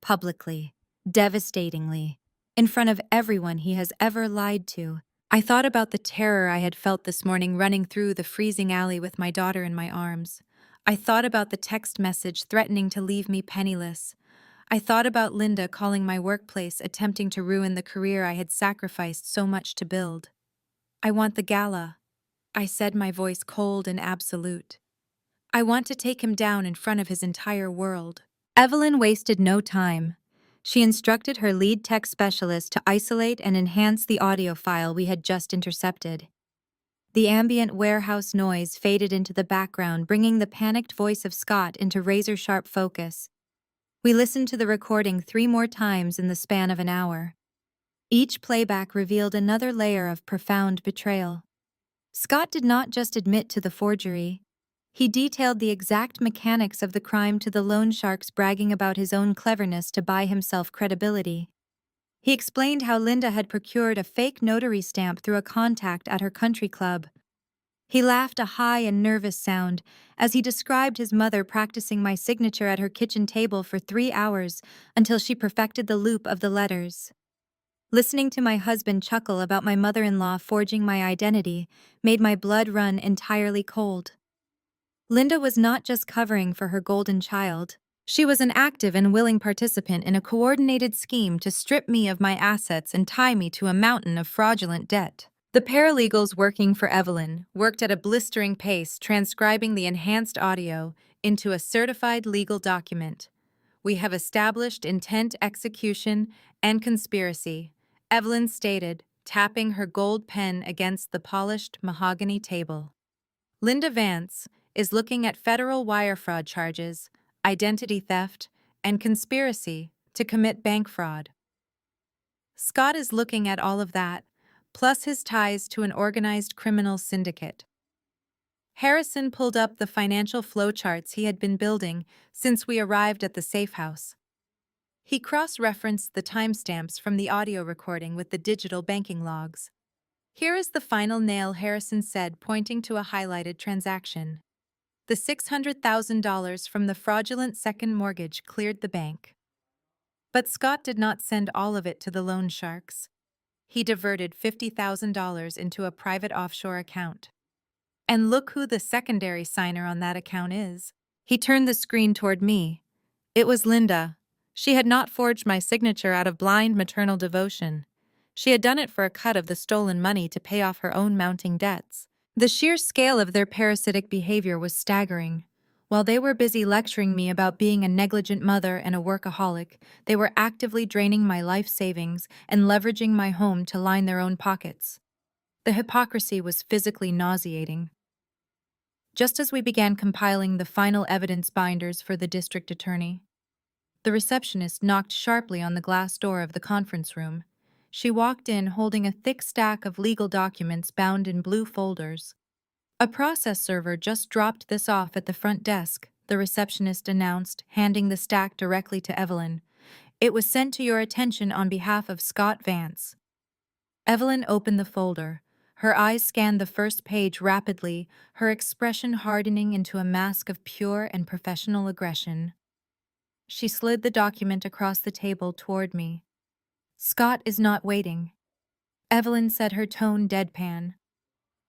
Publicly. Devastatingly. In front of everyone he has ever lied to. I thought about the terror I had felt this morning running through the freezing alley with my daughter in my arms. I thought about the text message threatening to leave me penniless. I thought about Linda calling my workplace, attempting to ruin the career I had sacrificed so much to build. I want the gala, I said, my voice cold and absolute. I want to take him down in front of his entire world. Evelyn wasted no time. She instructed her lead tech specialist to isolate and enhance the audio file we had just intercepted. The ambient warehouse noise faded into the background, bringing the panicked voice of Scott into razor-sharp focus. We listened to the recording 3 more times in the span of an hour. Each playback revealed another layer of profound betrayal. Scott did not just admit to the forgery. He detailed the exact mechanics of the crime to the loan sharks, bragging about his own cleverness to buy himself credibility. He explained how Linda had procured a fake notary stamp through a contact at her country club. He laughed, a high and nervous sound, as he described his mother practicing my signature at her kitchen table for 3 hours until she perfected the loop of the letters. Listening to my husband chuckle about my mother-in-law forging my identity made my blood run entirely cold. Linda was not just covering for her golden child. She was an active and willing participant in a coordinated scheme to strip me of my assets and tie me to a mountain of fraudulent debt. The paralegals working for Evelyn worked at a blistering pace, transcribing the enhanced audio into a certified legal document. We have established intent, execution, and conspiracy, Evelyn stated, tapping her gold pen against the polished mahogany table. Linda Vance is looking at federal wire fraud charges, identity theft, and conspiracy to commit bank fraud. Scott is looking at all of that, plus his ties to an organized criminal syndicate. Harrison pulled up the financial flowcharts he had been building since we arrived at the safe house. He cross-referenced the timestamps from the audio recording with the digital banking logs. Here is the final nail, Harrison said, pointing to a highlighted transaction. The $600,000 from the fraudulent second mortgage cleared the bank. But Scott did not send all of it to the loan sharks. He diverted $50,000 into a private offshore account. And look who the secondary signer on that account is. He turned the screen toward me. It was Linda. She had not forged my signature out of blind maternal devotion. She had done it for a cut of the stolen money to pay off her own mounting debts. The sheer scale of their parasitic behavior was staggering. While they were busy lecturing me about being a negligent mother and a workaholic, they were actively draining my life savings and leveraging my home to line their own pockets. The hypocrisy was physically nauseating. Just as we began compiling the final evidence binders for the district attorney, the receptionist knocked sharply on the glass door of the conference room. She walked in holding a thick stack of legal documents bound in blue folders. "A process server just dropped this off at the front desk," the receptionist announced, handing the stack directly to Evelyn. "It was sent to your attention on behalf of Scott Vance." Evelyn opened the folder. Her eyes scanned the first page rapidly, her expression hardening into a mask of pure and professional aggression. She slid the document across the table toward me. "Scott is not waiting," Evelyn said, her tone deadpan.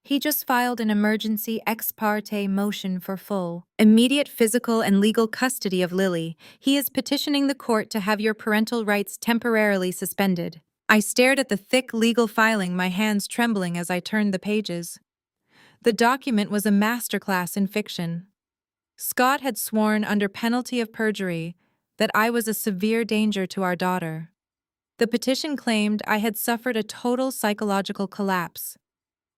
"He just filed an emergency ex parte motion for full, immediate physical and legal custody of Lily. He is petitioning the court to have your parental rights temporarily suspended." I stared at the thick legal filing, my hands trembling as I turned the pages. The document was a masterclass in fiction. Scott had sworn under penalty of perjury that I was a severe danger to our daughter. The petition claimed I had suffered a total psychological collapse.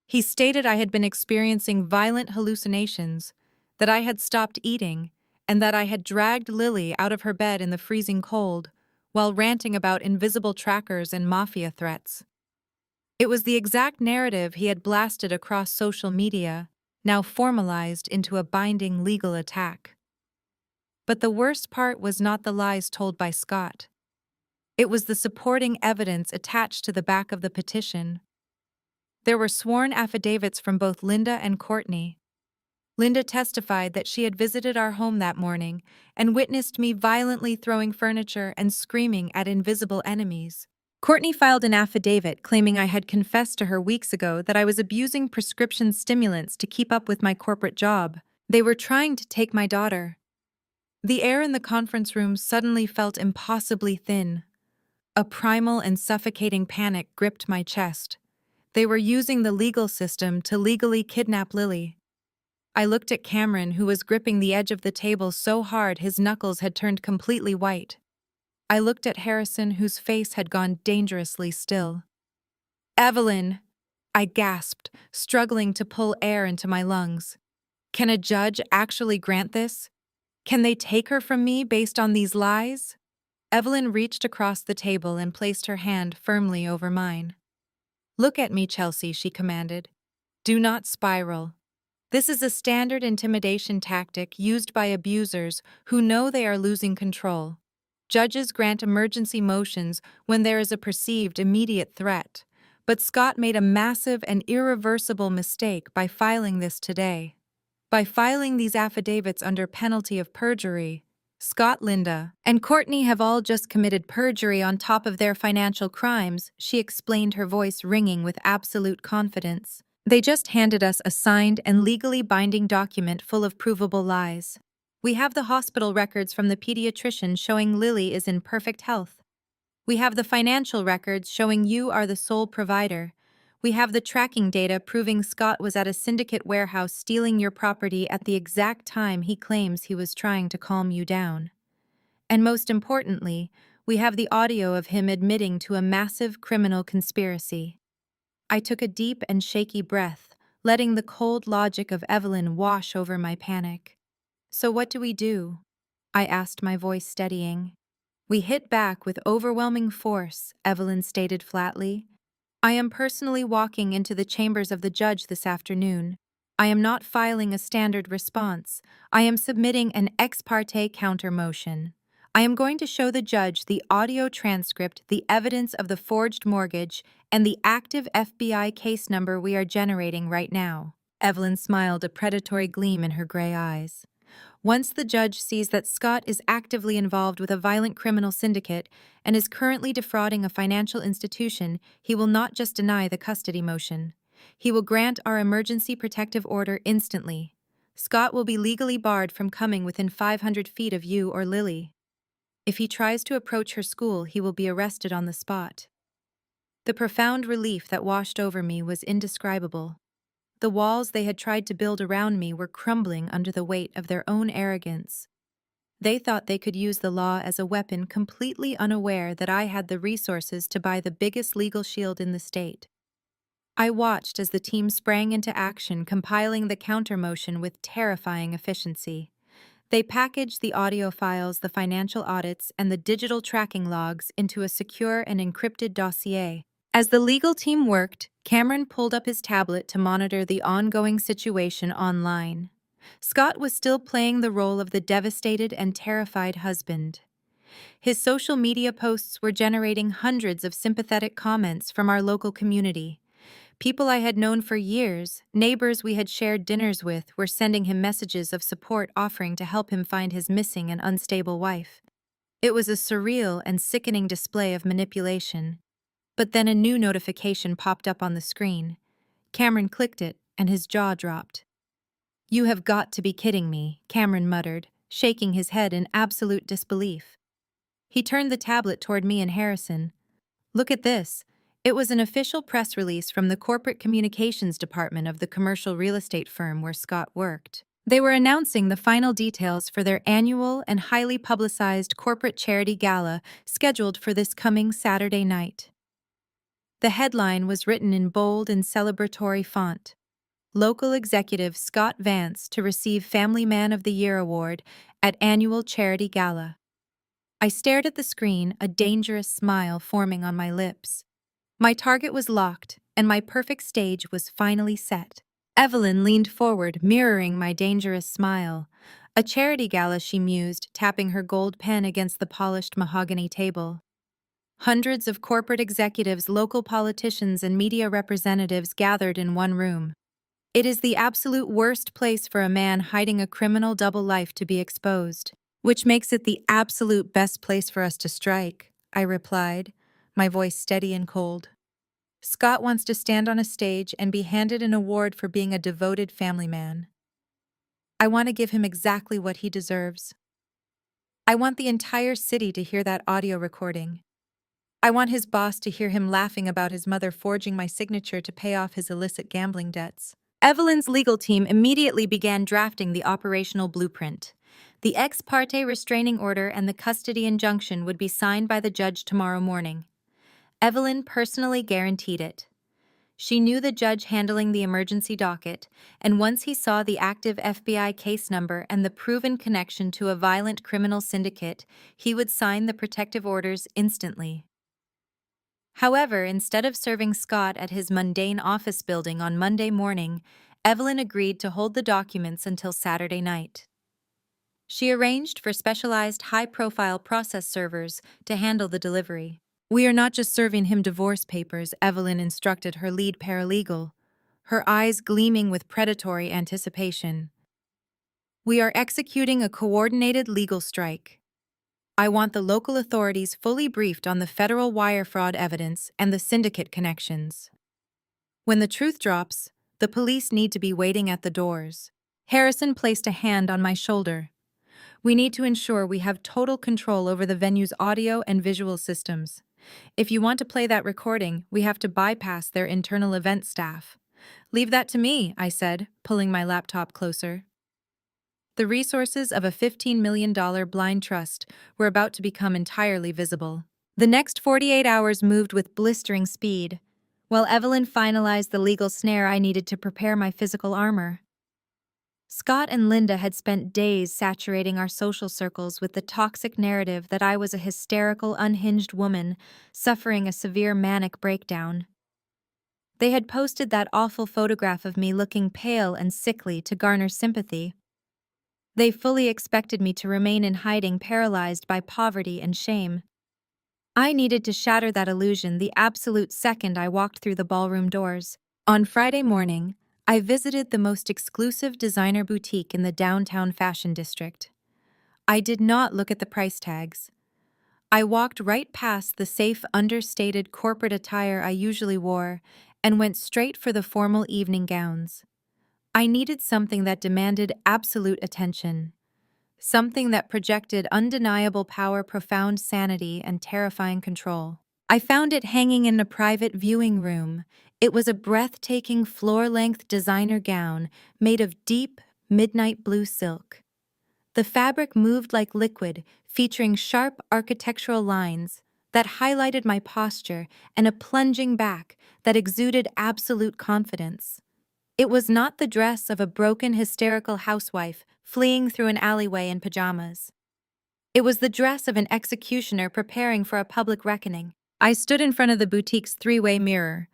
He stated I had been experiencing violent hallucinations, that I had stopped eating, and that I had dragged Lily out of her bed in the freezing cold, while ranting about invisible trackers and mafia threats. It was the exact narrative he had blasted across social media, now formalized into a binding legal attack. But the worst part was not the lies told by Scott. It was the supporting evidence attached to the back of the petition. There were sworn affidavits from both Linda and Courtney. Linda testified that she had visited our home that morning and witnessed me violently throwing furniture and screaming at invisible enemies. Courtney filed an affidavit claiming I had confessed to her weeks ago that I was abusing prescription stimulants to keep up with my corporate job. They were trying to take my daughter. The air in the conference room suddenly felt impossibly thin. A primal and suffocating panic gripped my chest. They were using the legal system to legally kidnap Lily. I looked at Cameron, who was gripping the edge of the table so hard his knuckles had turned completely white. I looked at Harrison, whose face had gone dangerously still. "Evelyn!" I gasped, struggling to pull air into my lungs. "Can a judge actually grant this? Can they take her from me based on these lies?" Evelyn reached across the table and placed her hand firmly over mine. "Look at me, Chelsea," she commanded. "Do not spiral. This is a standard intimidation tactic used by abusers who know they are losing control. Judges grant emergency motions when there is a perceived immediate threat, but Scott made a massive and irreversible mistake by filing this today. By filing these affidavits under penalty of perjury, Scott, Linda, and Courtney have all just committed perjury on top of their financial crimes," she explained, her voice ringing with absolute confidence. "They just handed us a signed and legally binding document full of provable lies. We have the hospital records from the pediatrician showing Lily is in perfect health. We have the financial records showing you are the sole provider. We have the tracking data proving Scott was at a syndicate warehouse stealing your property at the exact time he claims he was trying to calm you down. And most importantly, we have the audio of him admitting to a massive criminal conspiracy." I took a deep and shaky breath, letting the cold logic of Evelyn wash over my panic. "So what do we do?" I asked, my voice steadying. We hit back with overwhelming force, Evelyn stated flatly. I am personally walking into the chambers of the judge this afternoon. I am not filing a standard response. I am submitting an ex parte counter motion. I am going to show the judge the audio transcript, the evidence of the forged mortgage, and the active FBI case number we are generating right now. Evelyn smiled, a predatory gleam in her gray eyes. Once the judge sees that Scott is actively involved with a violent criminal syndicate and is currently defrauding a financial institution, he will not just deny the custody motion. He will grant our emergency protective order instantly. Scott will be legally barred from coming within 500 feet of you or Lily. If he tries to approach her school, he will be arrested on the spot. The profound relief that washed over me was indescribable. The walls they had tried to build around me were crumbling under the weight of their own arrogance. They thought they could use the law as a weapon, completely unaware that I had the resources to buy the biggest legal shield in the state. I watched as the team sprang into action, compiling the counter motion with terrifying efficiency. They packaged the audio files, the financial audits, and the digital tracking logs into a secure and encrypted dossier. As the legal team worked, Cameron pulled up his tablet to monitor the ongoing situation online. Scott was still playing the role of the devastated and terrified husband. His social media posts were generating hundreds of sympathetic comments from our local community. People I had known for years, neighbors we had shared dinners with, were sending him messages of support, offering to help him find his missing and unstable wife. It was a surreal and sickening display of manipulation. But then a new notification popped up on the screen. Cameron clicked it, and his jaw dropped. "You have got to be kidding me," Cameron muttered, shaking his head in absolute disbelief. He turned the tablet toward me and Harrison. "Look at this." It was an official press release from the corporate communications department of the commercial real estate firm where Scott worked. They were announcing the final details for their annual and highly publicized corporate charity gala scheduled for this coming Saturday night. The headline was written in bold and celebratory font. Local executive Scott Vance to receive Family Man of the Year award at annual charity gala. I stared at the screen, a dangerous smile forming on my lips. My target was locked, and my perfect stage was finally set. Evelyn leaned forward, mirroring my dangerous smile. "A charity gala," she mused, tapping her gold pen against the polished mahogany table. Hundreds of corporate executives, local politicians, and media representatives gathered in one room. It is the absolute worst place for a man hiding a criminal double life to be exposed, which makes it the absolute best place for us to strike, I replied, my voice steady and cold. Scott wants to stand on a stage and be handed an award for being a devoted family man. I want to give him exactly what he deserves. I want the entire city to hear that audio recording. I want his boss to hear him laughing about his mother forging my signature to pay off his illicit gambling debts. Evelyn's legal team immediately began drafting the operational blueprint. The ex parte restraining order and the custody injunction would be signed by the judge tomorrow morning. Evelyn personally guaranteed it. She knew the judge handling the emergency docket, and once he saw the active FBI case number and the proven connection to a violent criminal syndicate, he would sign the protective orders instantly. However, instead of serving Scott at his mundane office building on Monday morning, Evelyn agreed to hold the documents until Saturday night. She arranged for specialized high-profile process servers to handle the delivery. "We are not just serving him divorce papers," Evelyn instructed her lead paralegal, her eyes gleaming with predatory anticipation. "We are executing a coordinated legal strike. I want the local authorities fully briefed on the federal wire fraud evidence and the syndicate connections. When the truth drops, the police need to be waiting at the doors." Harrison placed a hand on my shoulder. "We need to ensure we have total control over the venue's audio and visual systems. If you want to play that recording, we have to bypass their internal event staff." "Leave that to me," I said, pulling my laptop closer. The resources of a $15 million blind trust were about to become entirely visible. The next 48 hours moved with blistering speed, while Evelyn finalized the legal snare I needed to prepare my physical armor. Scott and Linda had spent days saturating our social circles with the toxic narrative that I was a hysterical, unhinged woman suffering a severe manic breakdown. They had posted that awful photograph of me looking pale and sickly to garner sympathy. They fully expected me to remain in hiding, paralyzed by poverty and shame. I needed to shatter that illusion the absolute second I walked through the ballroom doors. On Friday morning, I visited the most exclusive designer boutique in the downtown fashion district. I did not look at the price tags. I walked right past the safe, understated corporate attire I usually wore and went straight for the formal evening gowns. I needed something that demanded absolute attention. Something that projected undeniable power, profound sanity, and terrifying control. I found it hanging in a private viewing room. It was a breathtaking floor-length designer gown made of deep, midnight blue silk. The fabric moved like liquid, featuring sharp architectural lines that highlighted my posture and a plunging back that exuded absolute confidence. It was not the dress of a broken, hysterical housewife fleeing through an alleyway in pajamas. It was the dress of an executioner preparing for a public reckoning. I stood in front of the boutique's three-way mirror.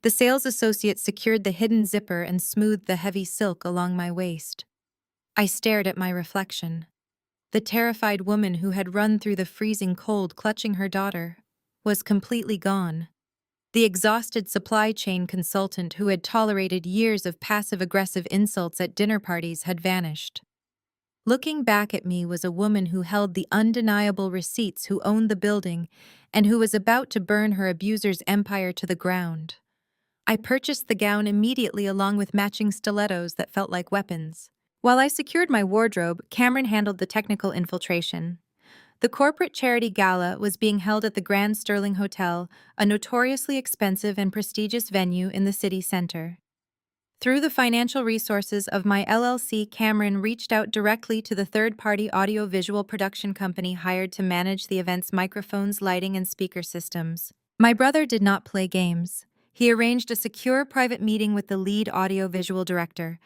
The sales associate secured the hidden zipper and smoothed the heavy silk along my waist. I stared at my reflection. The terrified woman who had run through the freezing cold clutching her daughter was completely gone. The exhausted supply chain consultant who had tolerated years of passive-aggressive insults at dinner parties had vanished. Looking back at me was a woman who held the undeniable receipts, who owned the building, and who was about to burn her abuser's empire to the ground. I purchased the gown immediately along with matching stilettos that felt like weapons. While I secured my wardrobe, Cameron handled the technical infiltration. The corporate charity gala was being held at the Grand Sterling Hotel, a notoriously expensive and prestigious venue in the city center. Through the financial resources of my LLC, Cameron reached out directly to the third-party audio-visual production company hired to manage the event's microphones, lighting, and speaker systems. My brother did not play games. He arranged a secure private meeting with the lead audio-visual director.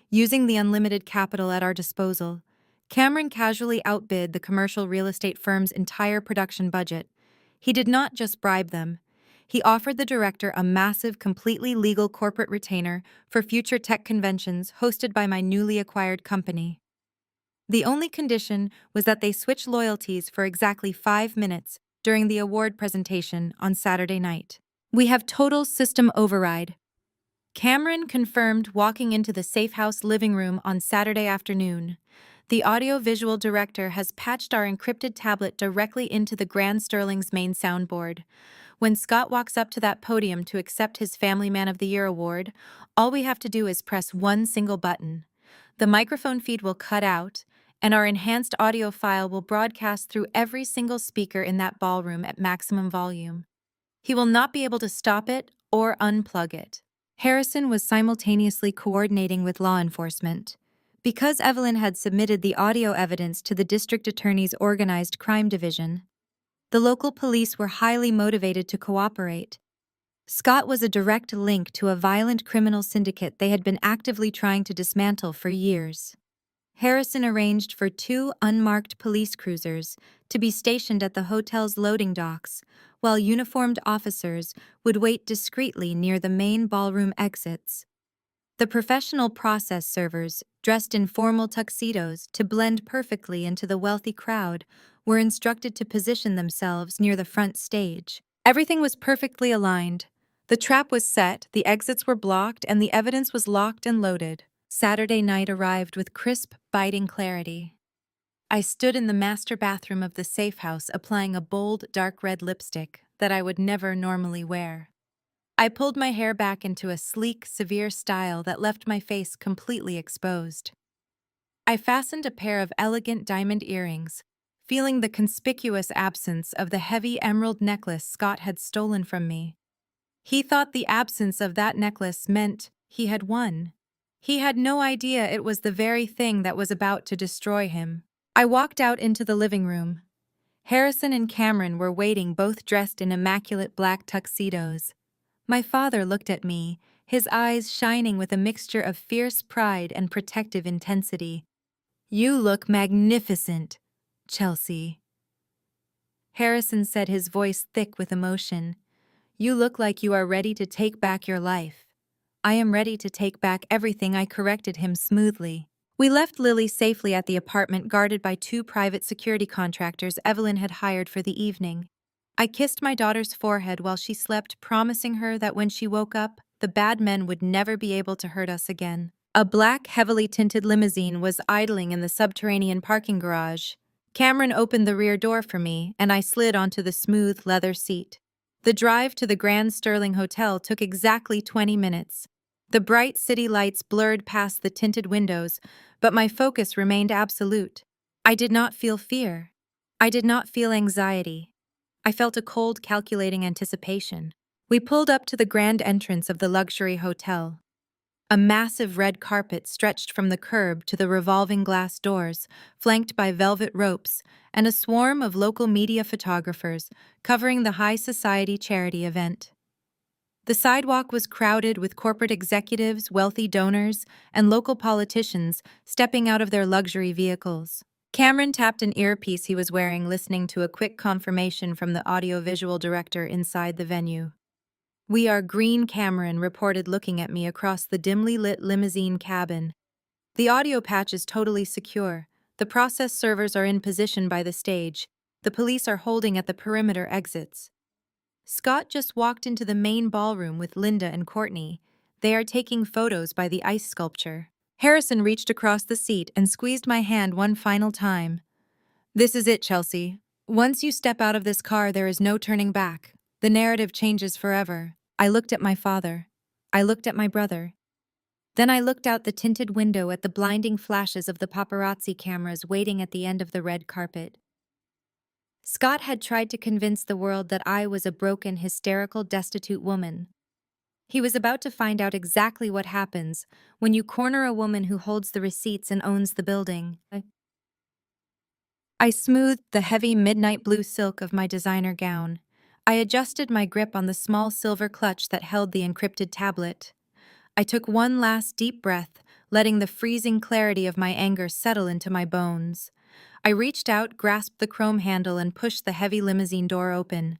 Using the unlimited capital at our disposal, Cameron casually outbid the commercial real estate firm's entire production budget. He did not just bribe them. He offered the director a massive, completely legal corporate retainer for future tech conventions hosted by my newly acquired company. The only condition was that they switch loyalties for exactly 5 minutes during the award presentation on Saturday night. We have total system override. Cameron confirmed walking into the Safe House living room on Saturday afternoon. The audio-visual director has patched our encrypted tablet directly into the Grand Sterling's main soundboard. When Scott walks up to that podium to accept his Family Man of the Year award, all we have to do is press one single button. The microphone feed will cut out, and our enhanced audio file will broadcast through every single speaker in that ballroom at maximum volume. He will not be able to stop it or unplug it. Harrison was simultaneously coordinating with law enforcement. Because Evelyn had submitted the audio evidence to the district attorney's organized crime division, the local police were highly motivated to cooperate. Scott was a direct link to a violent criminal syndicate they had been actively trying to dismantle for years. Harrison arranged for 2 unmarked police cruisers to be stationed at the hotel's loading docks, while uniformed officers would wait discreetly near the main ballroom exits. The professional process servers, dressed in formal tuxedos to blend perfectly into the wealthy crowd, were instructed to position themselves near the front stage. Everything was perfectly aligned. The trap was set, the exits were blocked, and the evidence was locked and loaded. Saturday night arrived with crisp, biting clarity. I stood in the master bathroom of the Safe House applying a bold, dark red lipstick that I would never normally wear. I pulled my hair back into a sleek, severe style that left my face completely exposed. I fastened a pair of elegant diamond earrings, feeling the conspicuous absence of the heavy emerald necklace Scott had stolen from me. He thought the absence of that necklace meant he had won. He had no idea it was the very thing that was about to destroy him. I walked out into the living room. Harrison and Cameron were waiting, both dressed in immaculate black tuxedos. My father looked at me, his eyes shining with a mixture of fierce pride and protective intensity. "You look magnificent, Chelsea," Harrison said, his voice thick with emotion. "You look like you are ready to take back your life." "I am ready to take back everything," I corrected him smoothly. We left Lily safely at the apartment, guarded by 2 private security contractors Evelyn had hired for the evening. I kissed my daughter's forehead while she slept, promising her that when she woke up, the bad men would never be able to hurt us again. A black, heavily tinted limousine was idling in the subterranean parking garage. Cameron opened the rear door for me, and I slid onto the smooth leather seat. The drive to the Grand Sterling Hotel took exactly 20 minutes. The bright city lights blurred past the tinted windows, but my focus remained absolute. I did not feel fear. I did not feel anxiety. I felt a cold, calculating anticipation. We pulled up to the grand entrance of the luxury hotel. A massive red carpet stretched from the curb to the revolving glass doors, flanked by velvet ropes, and a swarm of local media photographers covering the high society charity event. The sidewalk was crowded with corporate executives, wealthy donors, and local politicians stepping out of their luxury vehicles. Cameron tapped an earpiece he was wearing, listening to a quick confirmation from the audiovisual director inside the venue. "We are green," Cameron reported, looking at me across the dimly lit limousine cabin. "The audio patch is totally secure. The process servers are in position by the stage. The police are holding at the perimeter exits." Scott just walked into the main ballroom with Linda and Courtney. They are taking photos by the ice sculpture. Harrison reached across the seat and squeezed my hand one final time. "This is it, Chelsea. Once you step out of this car, there is no turning back. The narrative changes forever." I looked at my father. I looked at my brother. Then I looked out the tinted window at the blinding flashes of the paparazzi cameras waiting at the end of the red carpet. Scott had tried to convince the world that I was a broken, hysterical, destitute woman. He was about to find out exactly what happens when you corner a woman who holds the receipts and owns the building. I smoothed the heavy midnight blue silk of my designer gown. I adjusted my grip on the small silver clutch that held the encrypted tablet. I took one last deep breath, letting the freezing clarity of my anger settle into my bones. I reached out, grasped the chrome handle, and pushed the heavy limousine door open.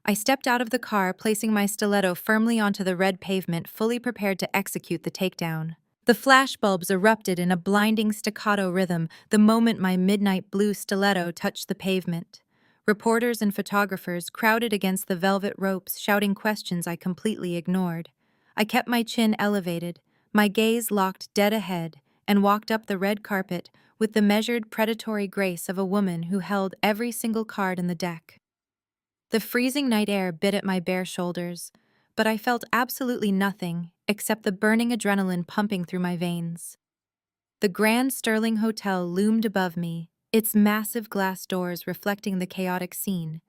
I stepped out of the car, placing my stiletto firmly onto the red pavement, fully prepared to execute the takedown. The flashbulbs erupted in a blinding staccato rhythm the moment my midnight blue stiletto touched the pavement. Reporters and photographers crowded against the velvet ropes, shouting questions I completely ignored. I kept my chin elevated, my gaze locked dead ahead, and walked up the red carpet with the measured, predatory grace of a woman who held every single card in the deck. The freezing night air bit at my bare shoulders, but I felt absolutely nothing except the burning adrenaline pumping through my veins. The Grand Sterling Hotel loomed above me, its massive glass doors reflecting the chaotic scene.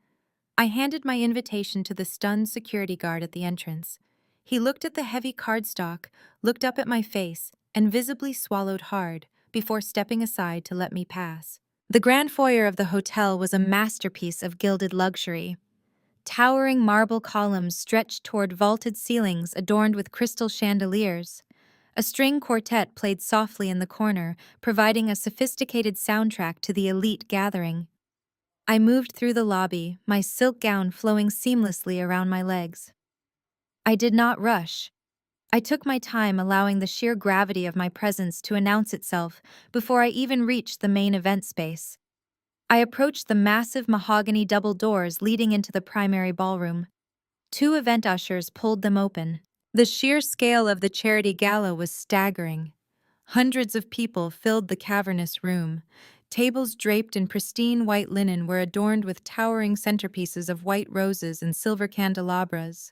I handed my invitation to the stunned security guard at the entrance. He looked at the heavy cardstock, looked up at my face, and visibly swallowed hard before stepping aside to let me pass. The grand foyer of the hotel was a masterpiece of gilded luxury. Towering marble columns stretched toward vaulted ceilings adorned with crystal chandeliers. A string quartet played softly in the corner, providing a sophisticated soundtrack to the elite gathering. I moved through the lobby, my silk gown flowing seamlessly around my legs. I did not rush. I took my time, allowing the sheer gravity of my presence to announce itself before I even reached the main event space. I approached the massive mahogany double doors leading into the primary ballroom. 2 event ushers pulled them open. The sheer scale of the charity gala was staggering. Hundreds of people filled the cavernous room. Tables draped in pristine white linen were adorned with towering centerpieces of white roses and silver candelabras.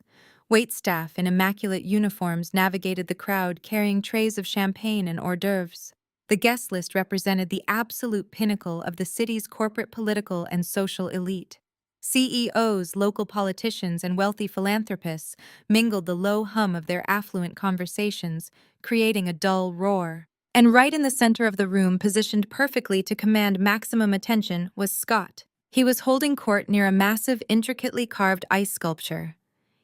Waitstaff in immaculate uniforms navigated the crowd, carrying trays of champagne and hors d'oeuvres. The guest list represented the absolute pinnacle of the city's corporate, political, and social elite. CEOs, local politicians, and wealthy philanthropists mingled the low hum of their affluent conversations, creating a dull roar. And right in the center of the room, positioned perfectly to command maximum attention, was Scott. He was holding court near a massive, intricately carved ice sculpture.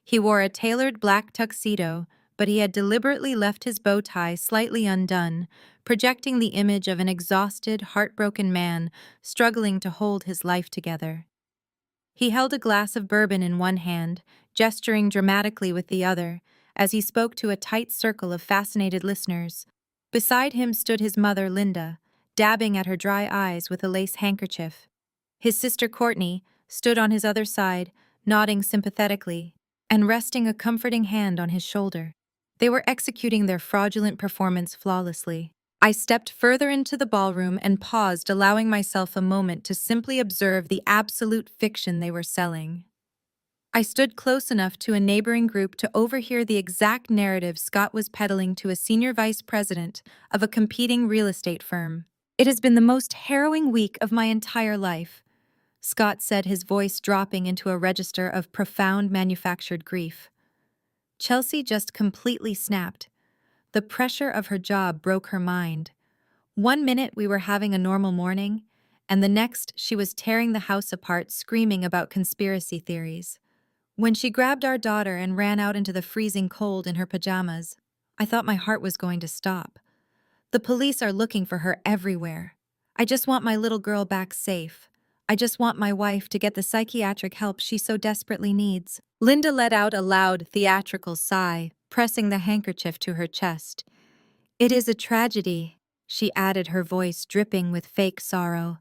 He wore a tailored black tuxedo, but he had deliberately left his bow tie slightly undone, projecting the image of an exhausted, heartbroken man struggling to hold his life together. He held a glass of bourbon in one hand, gesturing dramatically with the other, as he spoke to a tight circle of fascinated listeners. Beside him stood his mother, Linda, dabbing at her dry eyes with a lace handkerchief. His sister, Courtney, stood on his other side, nodding sympathetically and resting a comforting hand on his shoulder. They were executing their fraudulent performance flawlessly. I stepped further into the ballroom and paused, allowing myself a moment to simply observe the absolute fiction they were selling. I stood close enough to a neighboring group to overhear the exact narrative Scott was peddling to a senior vice president of a competing real estate firm. "It has been the most harrowing week of my entire life," Scott said, his voice dropping into a register of profound manufactured grief. Chelsea just completely snapped. The pressure of her job broke her mind. One minute we were having a normal morning, and the next she was tearing the house apart, screaming about conspiracy theories. When she grabbed our daughter and ran out into the freezing cold in her pajamas, I thought my heart was going to stop. "The police are looking for her everywhere. I just want my little girl back safe. I just want my wife to get the psychiatric help she so desperately needs." Linda let out a loud, theatrical sigh, pressing the handkerchief to her chest. "It is a tragedy," she added, her voice dripping with fake sorrow.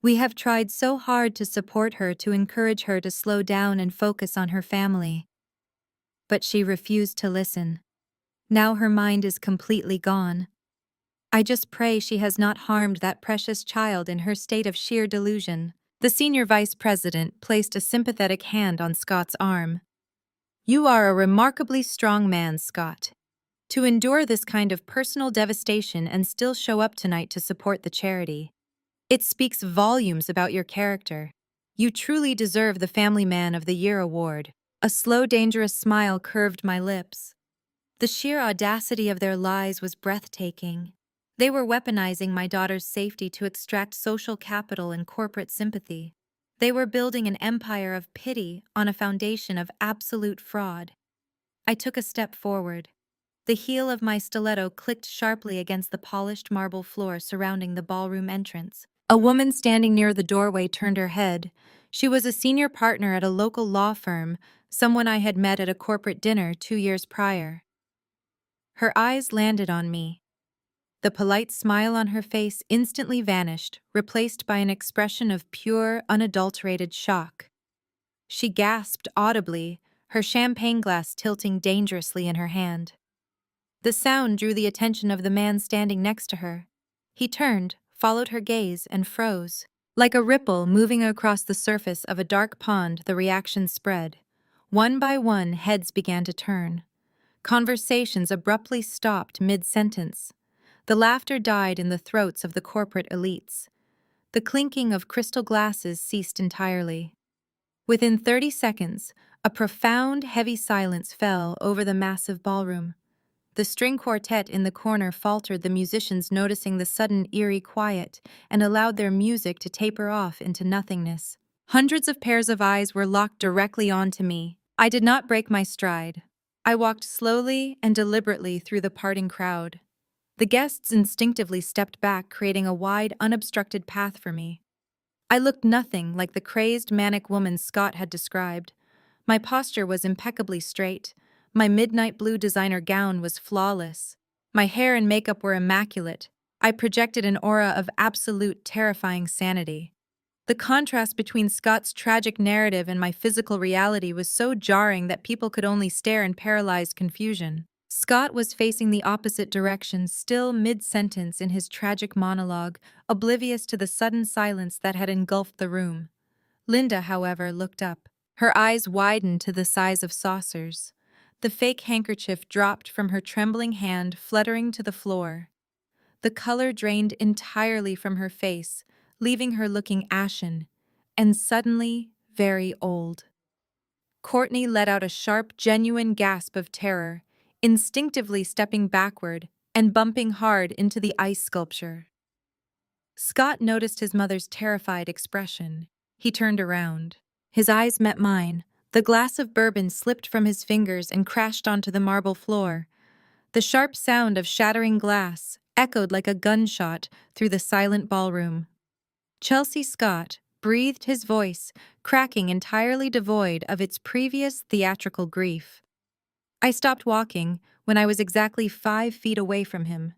"We have tried so hard to support her, to encourage her to slow down and focus on her family. But she refused to listen. Now her mind is completely gone. I just pray she has not harmed that precious child in her state of sheer delusion." The senior vice president placed a sympathetic hand on Scott's arm. "You are a remarkably strong man, Scott. To endure this kind of personal devastation and still show up tonight to support the charity. It speaks volumes about your character. You truly deserve the Family Man of the Year award." A slow, dangerous smile curved my lips. The sheer audacity of their lies was breathtaking. They were weaponizing my daughter's safety to extract social capital and corporate sympathy. They were building an empire of pity on a foundation of absolute fraud. I took a step forward. The heel of my stiletto clicked sharply against the polished marble floor surrounding the ballroom entrance. A woman standing near the doorway turned her head. She was a senior partner at a local law firm, someone I had met at a corporate dinner 2 years prior. Her eyes landed on me. The polite smile on her face instantly vanished, replaced by an expression of pure, unadulterated shock. She gasped audibly, her champagne glass tilting dangerously in her hand. The sound drew the attention of the man standing next to her. He turned, followed her gaze, and froze. Like a ripple moving across the surface of a dark pond, the reaction spread. One by one, heads began to turn. Conversations abruptly stopped mid-sentence. The laughter died in the throats of the corporate elites. The clinking of crystal glasses ceased entirely. Within 30 seconds, a profound, heavy silence fell over the massive ballroom. The string quartet in the corner faltered, the musicians noticing the sudden eerie quiet, and allowed their music to taper off into nothingness. Hundreds of pairs of eyes were locked directly onto me. I did not break my stride. I walked slowly and deliberately through the parting crowd. The guests instinctively stepped back, creating a wide, unobstructed path for me. I looked nothing like the crazed, manic woman Scott had described. My posture was impeccably straight. My midnight blue designer gown was flawless. My hair and makeup were immaculate. I projected an aura of absolute, terrifying sanity. The contrast between Scott's tragic narrative and my physical reality was so jarring that people could only stare in paralyzed confusion. Scott was facing the opposite direction, still mid-sentence in his tragic monologue, oblivious to the sudden silence that had engulfed the room. Linda, however, looked up. Her eyes widened to the size of saucers. The fake handkerchief dropped from her trembling hand, fluttering to the floor. The color drained entirely from her face, leaving her looking ashen, and suddenly very old. Courtney let out a sharp, genuine gasp of terror, instinctively stepping backward and bumping hard into the ice sculpture. Scott noticed his mother's terrified expression. He turned around. His eyes met mine, The glass of bourbon slipped from his fingers and crashed onto the marble floor. The sharp sound of shattering glass echoed like a gunshot through the silent ballroom. Chelsea Scott breathed his voice, cracking entirely devoid of its previous theatrical grief. I stopped walking when I was exactly 5 feet away from him.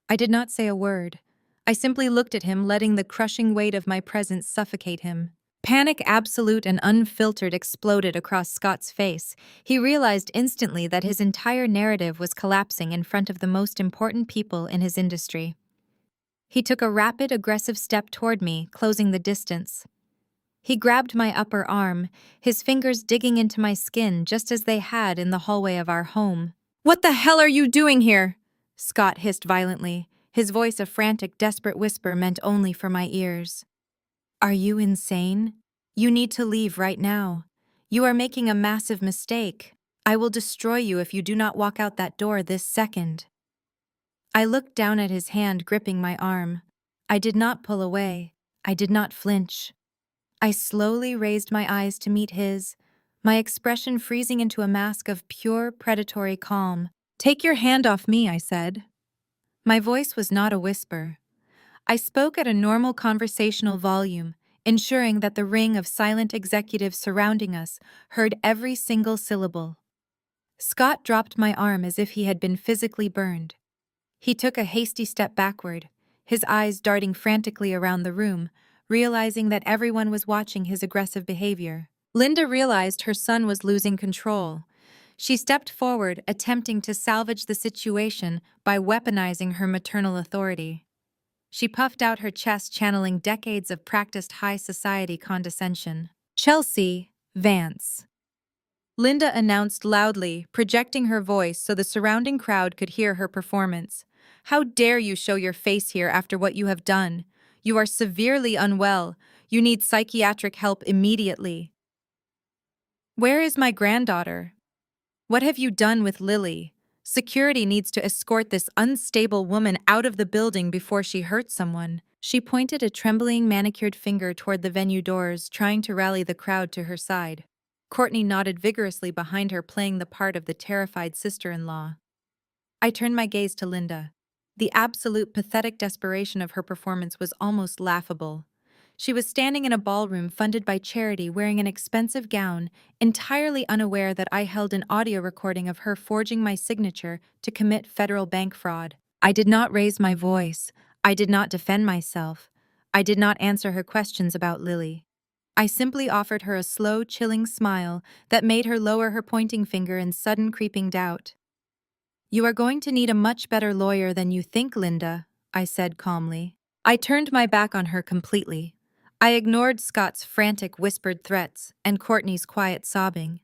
I did not say a word. I simply looked at him, letting the crushing weight of my presence suffocate him. Panic absolute and unfiltered exploded across Scott's face. He realized instantly that his entire narrative was collapsing in front of the most important people in his industry. He took a rapid, aggressive step toward me, closing the distance. He grabbed my upper arm, his fingers digging into my skin just as they had in the hallway of our home. "What the hell are you doing here?" Scott hissed violently, his voice a frantic, desperate whisper meant only for my ears. "Are you insane? You need to leave right now. You are making a massive mistake. I will destroy you if you do not walk out that door this second." I looked down at his hand gripping my arm. I did not pull away. I did not flinch. I slowly raised my eyes to meet his, my expression freezing into a mask of pure predatory calm. "Take your hand off me," I said. My voice was not a whisper. I spoke at a normal conversational volume, ensuring that the ring of silent executives surrounding us heard every single syllable. Scott dropped my arm as if he had been physically burned. He took a hasty step backward, his eyes darting frantically around the room, realizing that everyone was watching his aggressive behavior. Linda realized her son was losing control. She stepped forward, attempting to salvage the situation by weaponizing her maternal authority. She puffed out her chest, channeling decades of practiced high society condescension. "Chelsea Vance," Linda announced loudly, projecting her voice so the surrounding crowd could hear her performance. "How dare you show your face here after what you have done? You are severely unwell. You need psychiatric help immediately." "Where is my granddaughter? What have you done with Lily? Security needs to escort this unstable woman out of the building before she hurts someone." She pointed a trembling, manicured finger toward the venue doors, trying to rally the crowd to her side. Courtney nodded vigorously behind her, playing the part of the terrified sister-in-law. I turned my gaze to Linda. The absolute pathetic desperation of her performance was almost laughable. She was standing in a ballroom funded by charity, wearing an expensive gown, entirely unaware that I held an audio recording of her forging my signature to commit federal bank fraud. I did not raise my voice. I did not defend myself. I did not answer her questions about Lily. I simply offered her a slow, chilling smile that made her lower her pointing finger in sudden creeping doubt. "You are going to need a much better lawyer than you think, Linda," I said calmly. I turned my back on her completely. I ignored Scott's frantic whispered threats and Courtney's quiet sobbing.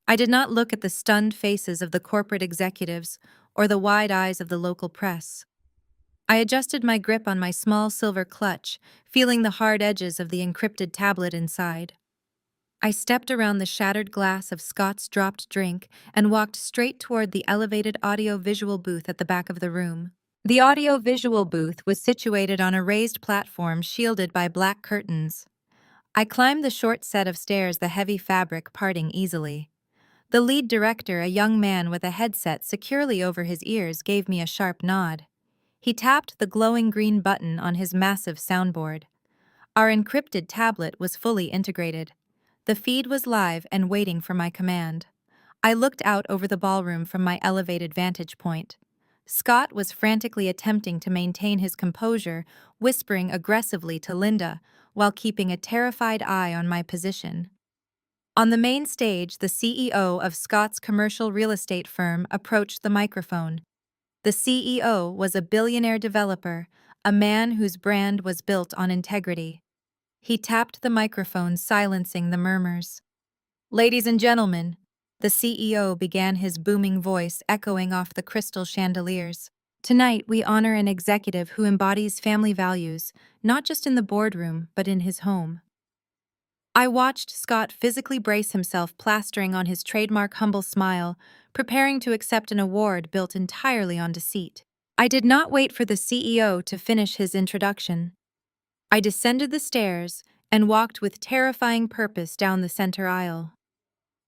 I did not look at the stunned faces of the corporate executives or the wide eyes of the local press. I adjusted my grip on my small silver clutch, feeling the hard edges of the encrypted tablet inside. I stepped around the shattered glass of Scott's dropped drink and walked straight toward the elevated audio-visual booth at the back of the room. The audio-visual booth was situated on a raised platform shielded by black curtains. I climbed the short set of stairs, the heavy fabric parting easily. The lead director, a young man with a headset securely over his ears, gave me a sharp nod. He tapped the glowing green button on his massive soundboard. Our encrypted tablet was fully integrated. The feed was live and waiting for my command. I looked out over the ballroom from my elevated vantage point. Scott was frantically attempting to maintain his composure, whispering aggressively to Linda, while keeping a terrified eye on my position. On the main stage, the CEO of Scott's commercial real estate firm approached the microphone. The CEO was a billionaire developer, a man whose brand was built on integrity. He tapped the microphone, silencing the murmurs. "Ladies and gentlemen," the CEO began, his booming voice echoing off the crystal chandeliers. "Tonight we honor an executive who embodies family values, not just in the boardroom, but in his home." I watched Scott physically brace himself, plastering on his trademark humble smile, preparing to accept an award built entirely on deceit. I did not wait for the CEO to finish his introduction. I descended the stairs and walked with terrifying purpose down the center aisle.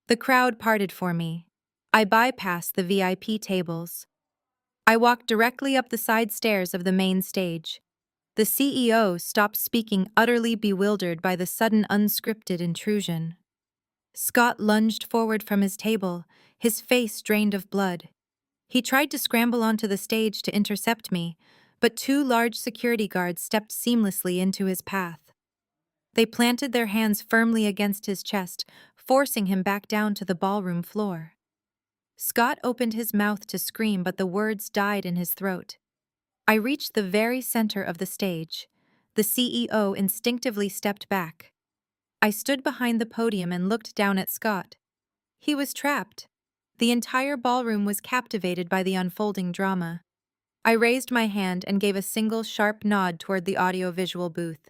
The crowd parted for me. I bypassed the VIP tables. I walked directly up the side stairs of the main stage. The CEO stopped speaking, utterly bewildered by the sudden unscripted intrusion. Scott lunged forward from his table, his face drained of blood. He tried to scramble onto the stage to intercept me, but two large security guards stepped seamlessly into his path. They planted their hands firmly against his chest, forcing him back down to the ballroom floor. Scott opened his mouth to scream, but the words died in his throat. I reached the very center of the stage. The CEO instinctively stepped back. I stood behind the podium and looked down at Scott. He was trapped. The entire ballroom was captivated by the unfolding drama. I raised my hand and gave a single sharp nod toward the audiovisual booth.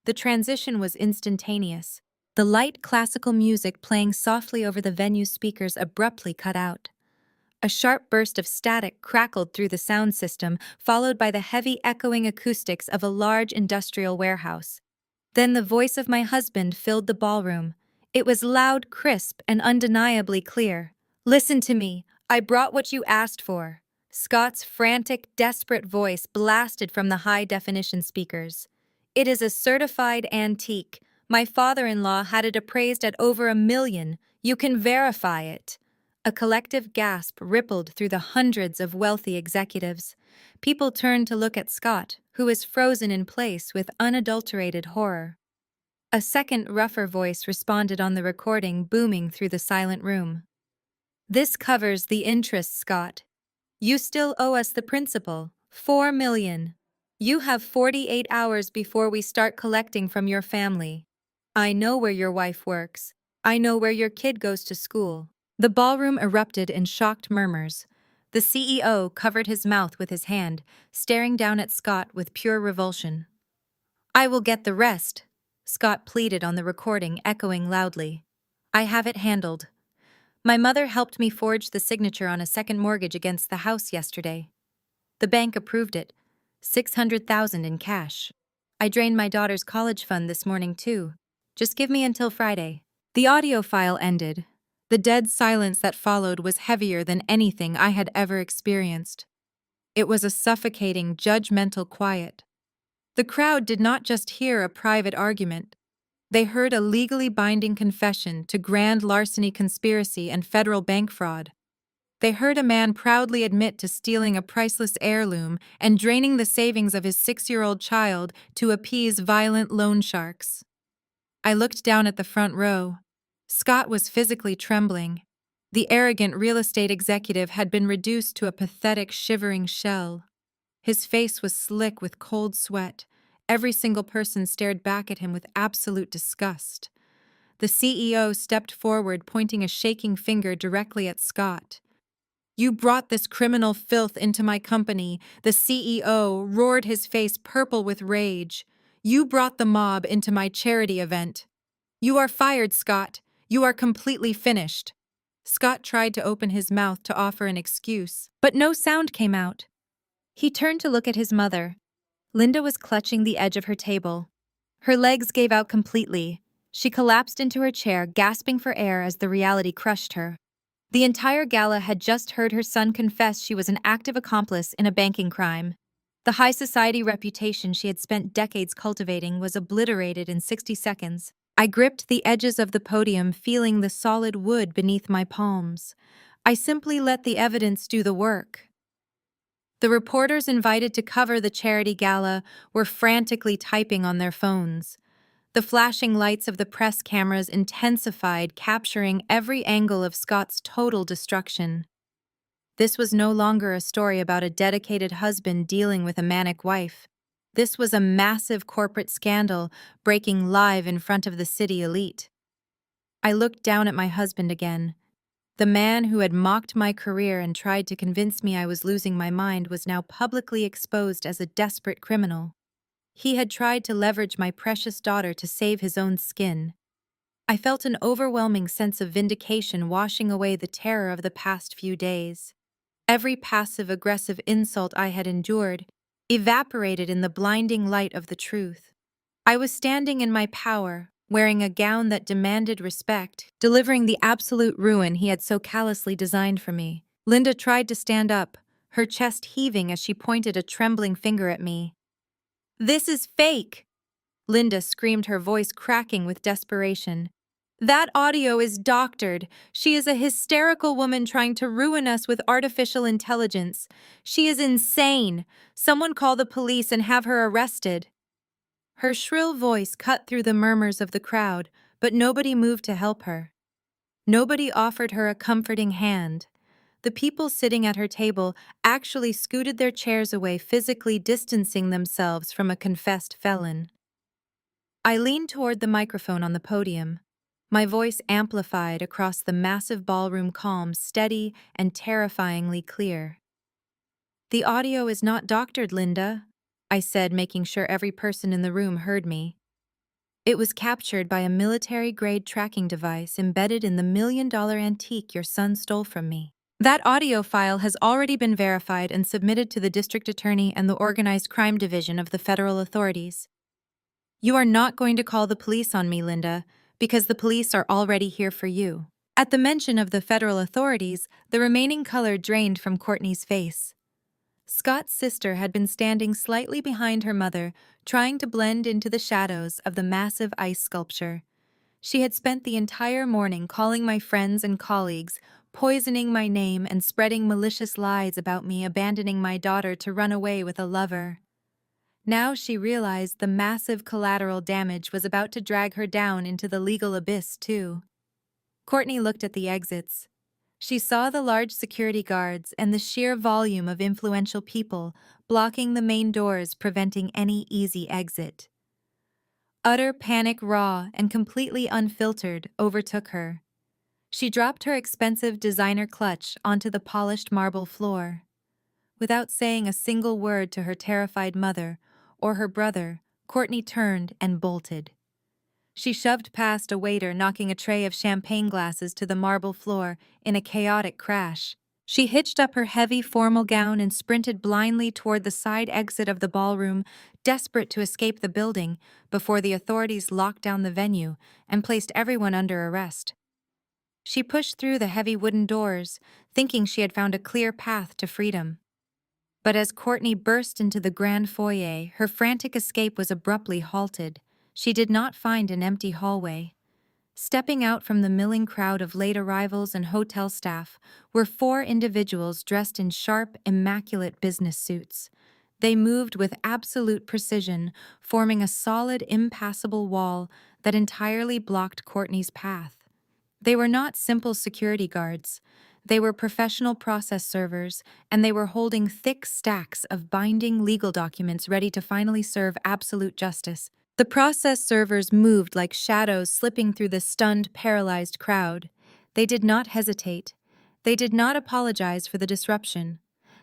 The transition was instantaneous. The light classical music playing softly over the venue's speakers abruptly cut out. A sharp burst of static crackled through the sound system, followed by the heavy echoing acoustics of a large industrial warehouse. Then the voice of my husband filled the ballroom. It was loud, crisp, and undeniably clear. "Listen to me. I brought what you asked for." Scott's frantic, desperate voice blasted from the high-definition speakers. "It is a certified antique. My father-in-law had it appraised at over $1 million. You can verify it." A collective gasp rippled through the hundreds of wealthy executives. People turned to look at Scott, who was frozen in place with unadulterated horror. A second, rougher voice responded on the recording, booming through the silent room. "This covers the interest, Scott. You still owe us the principal, $4 million. You have 48 hours before we start collecting from your family. I know where your wife works. I know where your kid goes to school." The ballroom erupted in shocked murmurs. The CEO covered his mouth with his hand, staring down at Scott with pure revulsion. "I will get the rest," Scott pleaded on the recording, echoing loudly. "I have it handled. My mother helped me forge the signature on a second mortgage against the house yesterday. The bank approved it, $600,000 in cash. I drained my daughter's college fund this morning too. Just give me until Friday." The audio file ended. The dead silence that followed was heavier than anything I had ever experienced. It was a suffocating, judgmental quiet. The crowd did not just hear a private argument. They heard a legally binding confession to grand larceny conspiracy and federal bank fraud. They heard a man proudly admit to stealing a priceless heirloom and draining the savings of his 6-year-old child to appease violent loan sharks. I looked down at the front row. Scott was physically trembling. The arrogant real estate executive had been reduced to a pathetic, shivering shell. His face was slick with cold sweat. Every single person stared back at him with absolute disgust. The CEO stepped forward, pointing a shaking finger directly at Scott. "You brought this criminal filth into my company," the CEO roared, his face purple with rage. "You brought the mob into my charity event. You are fired, Scott. You are completely finished." Scott tried to open his mouth to offer an excuse, but no sound came out. He turned to look at his mother. Linda was clutching the edge of her table. Her legs gave out completely. She collapsed into her chair, gasping for air as the reality crushed her. The entire gala had just heard her son confess she was an active accomplice in a banking crime. The high society reputation she had spent decades cultivating was obliterated in 60 seconds. I gripped the edges of the podium, feeling the solid wood beneath my palms. I simply let the evidence do the work. The reporters invited to cover the charity gala were frantically typing on their phones. The flashing lights of the press cameras intensified, capturing every angle of Scott's total destruction. This was no longer a story about a dedicated husband dealing with a manic wife. This was a massive corporate scandal breaking live in front of the city elite. I looked down at my husband again. The man who had mocked my career and tried to convince me I was losing my mind was now publicly exposed as a desperate criminal. He had tried to leverage my precious daughter to save his own skin. I felt an overwhelming sense of vindication washing away the terror of the past few days. Every passive-aggressive insult I had endured evaporated in the blinding light of the truth. I was standing in my power, wearing a gown that demanded respect, delivering the absolute ruin he had so callously designed for me. Linda tried to stand up, her chest heaving as she pointed a trembling finger at me. "This is fake!" Linda screamed, her voice cracking with desperation. "That audio is doctored. She is a hysterical woman trying to ruin us with artificial intelligence. She is insane. Someone call the police and have her arrested." Her shrill voice cut through the murmurs of the crowd, but nobody moved to help her. Nobody offered her a comforting hand. The people sitting at her table actually scooted their chairs away, physically distancing themselves from a confessed felon. I leaned toward the microphone on the podium. My voice amplified across the massive ballroom, calm, steady, and terrifyingly clear. "The audio is not doctored, Linda," I said, making sure every person in the room heard me. "It was captured by a military-grade tracking device embedded in the $1 million antique your son stole from me. That audio file has already been verified and submitted to the district attorney and the organized crime division of the federal authorities. You are not going to call the police on me, Linda, because the police are already here for you." At the mention of the federal authorities, the remaining color drained from Courtney's face. Scott's sister had been standing slightly behind her mother, trying to blend into the shadows of the massive ice sculpture. She had spent the entire morning calling my friends and colleagues, poisoning my name and spreading malicious lies about me abandoning my daughter to run away with a lover. Now she realized the massive collateral damage was about to drag her down into the legal abyss, too. Courtney looked at the exits. She saw the large security guards and the sheer volume of influential people blocking the main doors, preventing any easy exit. Utter panic, raw and completely unfiltered, overtook her. She dropped her expensive designer clutch onto the polished marble floor. Without saying a single word to her terrified mother or her brother, Courtney turned and bolted. She shoved past a waiter, knocking a tray of champagne glasses to the marble floor in a chaotic crash. She hitched up her heavy formal gown and sprinted blindly toward the side exit of the ballroom, desperate to escape the building before the authorities locked down the venue and placed everyone under arrest. She pushed through the heavy wooden doors, thinking she had found a clear path to freedom. But as Courtney burst into the grand foyer, her frantic escape was abruptly halted. She did not find an empty hallway. Stepping out from the milling crowd of late arrivals and hotel staff were 4 individuals dressed in sharp, immaculate business suits. They moved with absolute precision, forming a solid, impassable wall that entirely blocked Courtney's path. They were not simple security guards. They were professional process servers, and they were holding thick stacks of binding legal documents ready to finally serve absolute justice. The process servers moved like shadows slipping through the stunned, paralyzed crowd. They did not hesitate. They did not apologize for the disruption.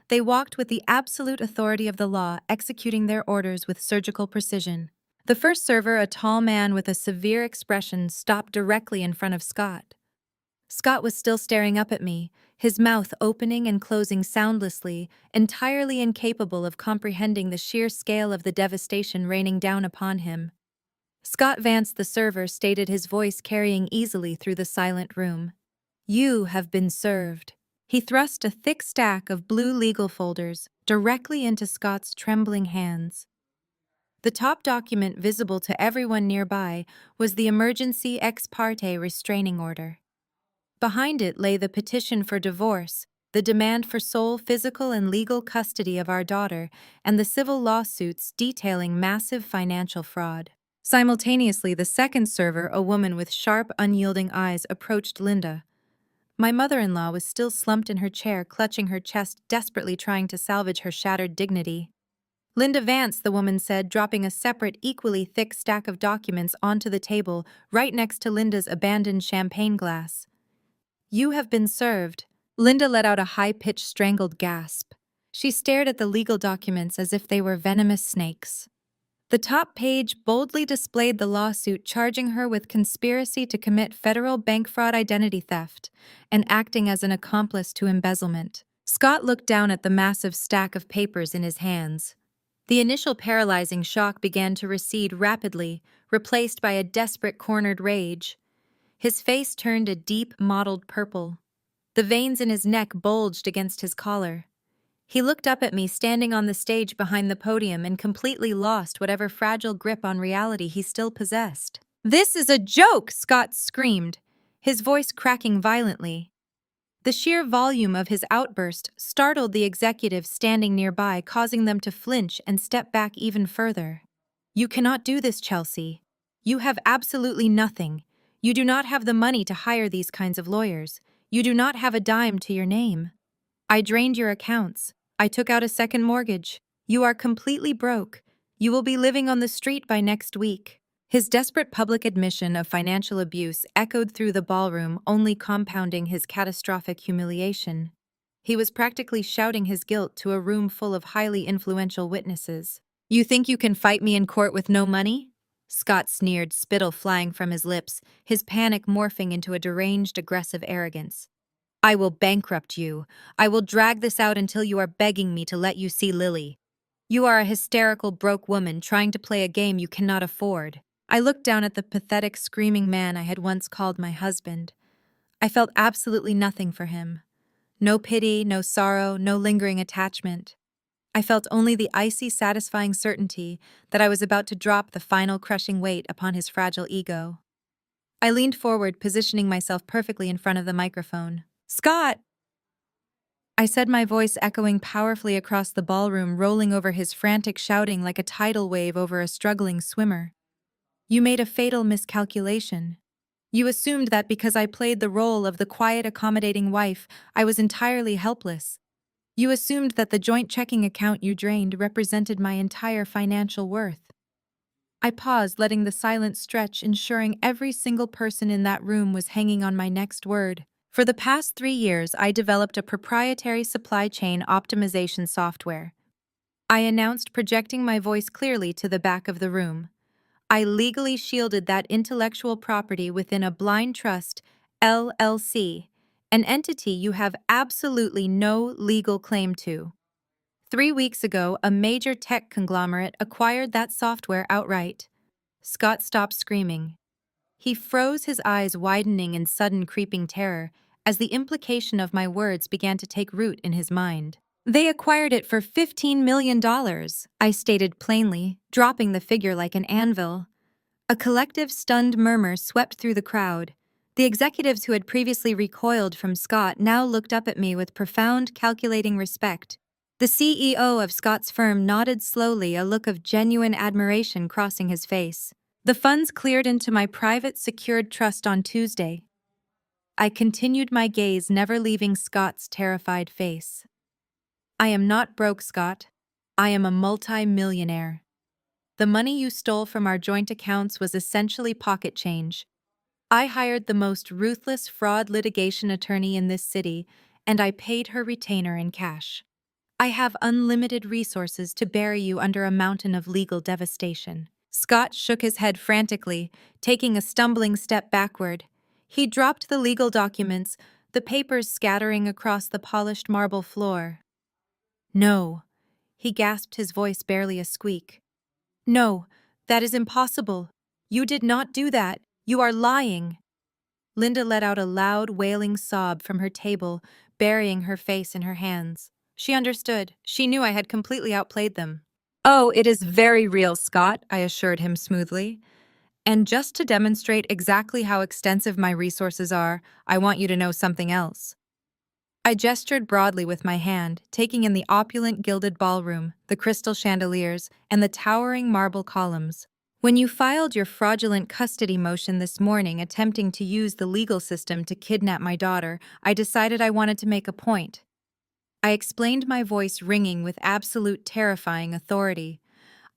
They walked with the absolute authority of the law, executing their orders with surgical precision. The first server, a tall man with a severe expression, stopped directly in front of Scott. Scott was still staring up at me, his mouth opening and closing soundlessly, entirely incapable of comprehending the sheer scale of the devastation raining down upon him. Scott Vance, the server, stated, his voice carrying easily through the silent room. "You have been served." He thrust a thick stack of blue legal folders directly into Scott's trembling hands. The top document, visible to everyone nearby, was the emergency ex parte restraining order. Behind it lay the petition for divorce, the demand for sole physical and legal custody of our daughter, and the civil lawsuits detailing massive financial fraud. Simultaneously, the second server, a woman with sharp, unyielding eyes, approached Linda. My mother-in-law was still slumped in her chair, clutching her chest, desperately trying to salvage her shattered dignity. "Linda Vance," the woman said, dropping a separate, equally thick stack of documents onto the table right next to Linda's abandoned champagne glass. "You have been served." Linda let out a high-pitched, strangled gasp. She stared at the legal documents as if they were venomous snakes. The top page boldly displayed the lawsuit charging her with conspiracy to commit federal bank fraud, identity theft, and acting as an accomplice to embezzlement. Scott looked down at the massive stack of papers in his hands. The initial paralyzing shock began to recede rapidly, replaced by a desperate cornered rage. His face turned a deep, mottled purple. The veins in his neck bulged against his collar. He looked up at me standing on the stage behind the podium and completely lost whatever fragile grip on reality he still possessed. "This is a joke!" Scott screamed, his voice cracking violently. The sheer volume of his outburst startled the executives standing nearby, causing them to flinch and step back even further. "You cannot do this, Chelsea. You have absolutely nothing. You do not have the money to hire these kinds of lawyers. You do not have a dime to your name. I drained your accounts. I took out a second mortgage. You are completely broke. You will be living on the street by next week." His desperate public admission of financial abuse echoed through the ballroom, only compounding his catastrophic humiliation. He was practically shouting his guilt to a room full of highly influential witnesses. "You think you can fight me in court with no money?" Scott sneered, spittle flying from his lips, his panic morphing into a deranged, aggressive arrogance. "I will bankrupt you. I will drag this out until you are begging me to let you see Lily. You are a hysterical, broke woman trying to play a game you cannot afford." I looked down at the pathetic, screaming man I had once called my husband. I felt absolutely nothing for him. No pity, no sorrow, no lingering attachment. I felt only the icy, satisfying certainty that I was about to drop the final crushing weight upon his fragile ego. I leaned forward, positioning myself perfectly in front of the microphone. "Scott!" I said, my voice echoing powerfully across the ballroom, rolling over his frantic shouting like a tidal wave over a struggling swimmer. "You made a fatal miscalculation. You assumed that because I played the role of the quiet, accommodating wife, I was entirely helpless. You assumed that the joint checking account you drained represented my entire financial worth." I paused, letting the silence stretch, ensuring every single person in that room was hanging on my next word. For the past 3 years, I developed a proprietary supply chain optimization software. I announced, projecting my voice clearly to the back of the room. I legally shielded that intellectual property within a blind trust, LLC, an entity you have absolutely no legal claim to. 3 weeks ago, a major tech conglomerate acquired that software outright. Scott stopped screaming. He froze, his eyes widening in sudden creeping terror as the implication of my words began to take root in his mind. "They acquired it for $15 million, I stated plainly, dropping the figure like an anvil. A collective stunned murmur swept through the crowd. The executives who had previously recoiled from Scott now looked up at me with profound, calculating respect. The CEO of Scott's firm nodded slowly, a look of genuine admiration crossing his face. "The funds cleared into my private secured trust on Tuesday." I continued, my gaze never leaving Scott's terrified face. "I am not broke, Scott. I am a multi-millionaire. The money you stole from our joint accounts was essentially pocket change. I hired the most ruthless fraud litigation attorney in this city, and I paid her retainer in cash. I have unlimited resources to bury you under a mountain of legal devastation." Scott shook his head frantically, taking a stumbling step backward. He dropped the legal documents, the papers scattering across the polished marble floor. "No," he gasped, his voice barely a squeak. "No, that is impossible. You did not do that. You are lying." Linda let out a loud, wailing sob from her table, burying her face in her hands. She understood. She knew I had completely outplayed them. "Oh, it is very real, Scott," I assured him smoothly. "And just to demonstrate exactly how extensive my resources are, I want you to know something else." I gestured broadly with my hand, taking in the opulent gilded ballroom, the crystal chandeliers, and the towering marble columns. "When you filed your fraudulent custody motion this morning attempting to use the legal system to kidnap my daughter, I decided I wanted to make a point." I explained, my voice ringing with absolute terrifying authority.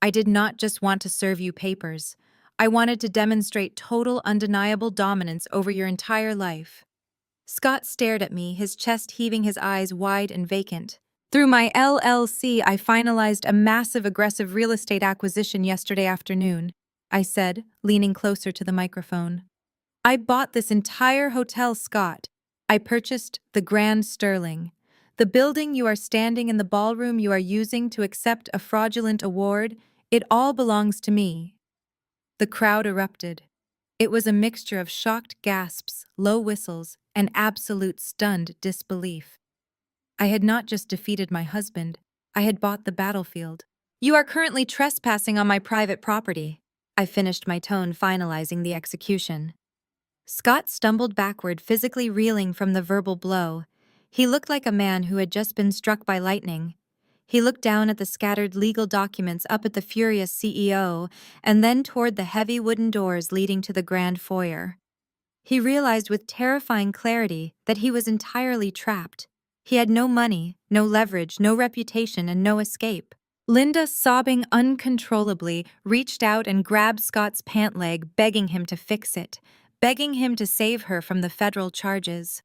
"I did not just want to serve you papers. I wanted to demonstrate total, undeniable dominance over your entire life." Scott stared at me, his chest heaving, his eyes wide and vacant. "Through my LLC, I finalized a massive, aggressive real estate acquisition yesterday afternoon," I said, leaning closer to the microphone. "I bought this entire hotel, Scott. I purchased the Grand Sterling. The building you are standing in, the ballroom you are using to accept a fraudulent award, it all belongs to me." The crowd erupted. It was a mixture of shocked gasps, low whistles, and absolute stunned disbelief. I had not just defeated my husband, I had bought the battlefield. "You are currently trespassing on my private property." I finished my tone, finalizing the execution. Scott stumbled backward, physically reeling from the verbal blow. He looked like a man who had just been struck by lightning. He looked down at the scattered legal documents, up at the furious CEO, and then toward the heavy wooden doors leading to the grand foyer. He realized with terrifying clarity that he was entirely trapped. He had no money, no leverage, no reputation, and no escape. Linda, sobbing uncontrollably, reached out and grabbed Scott's pant leg, begging him to fix it, begging him to save her from the federal charges.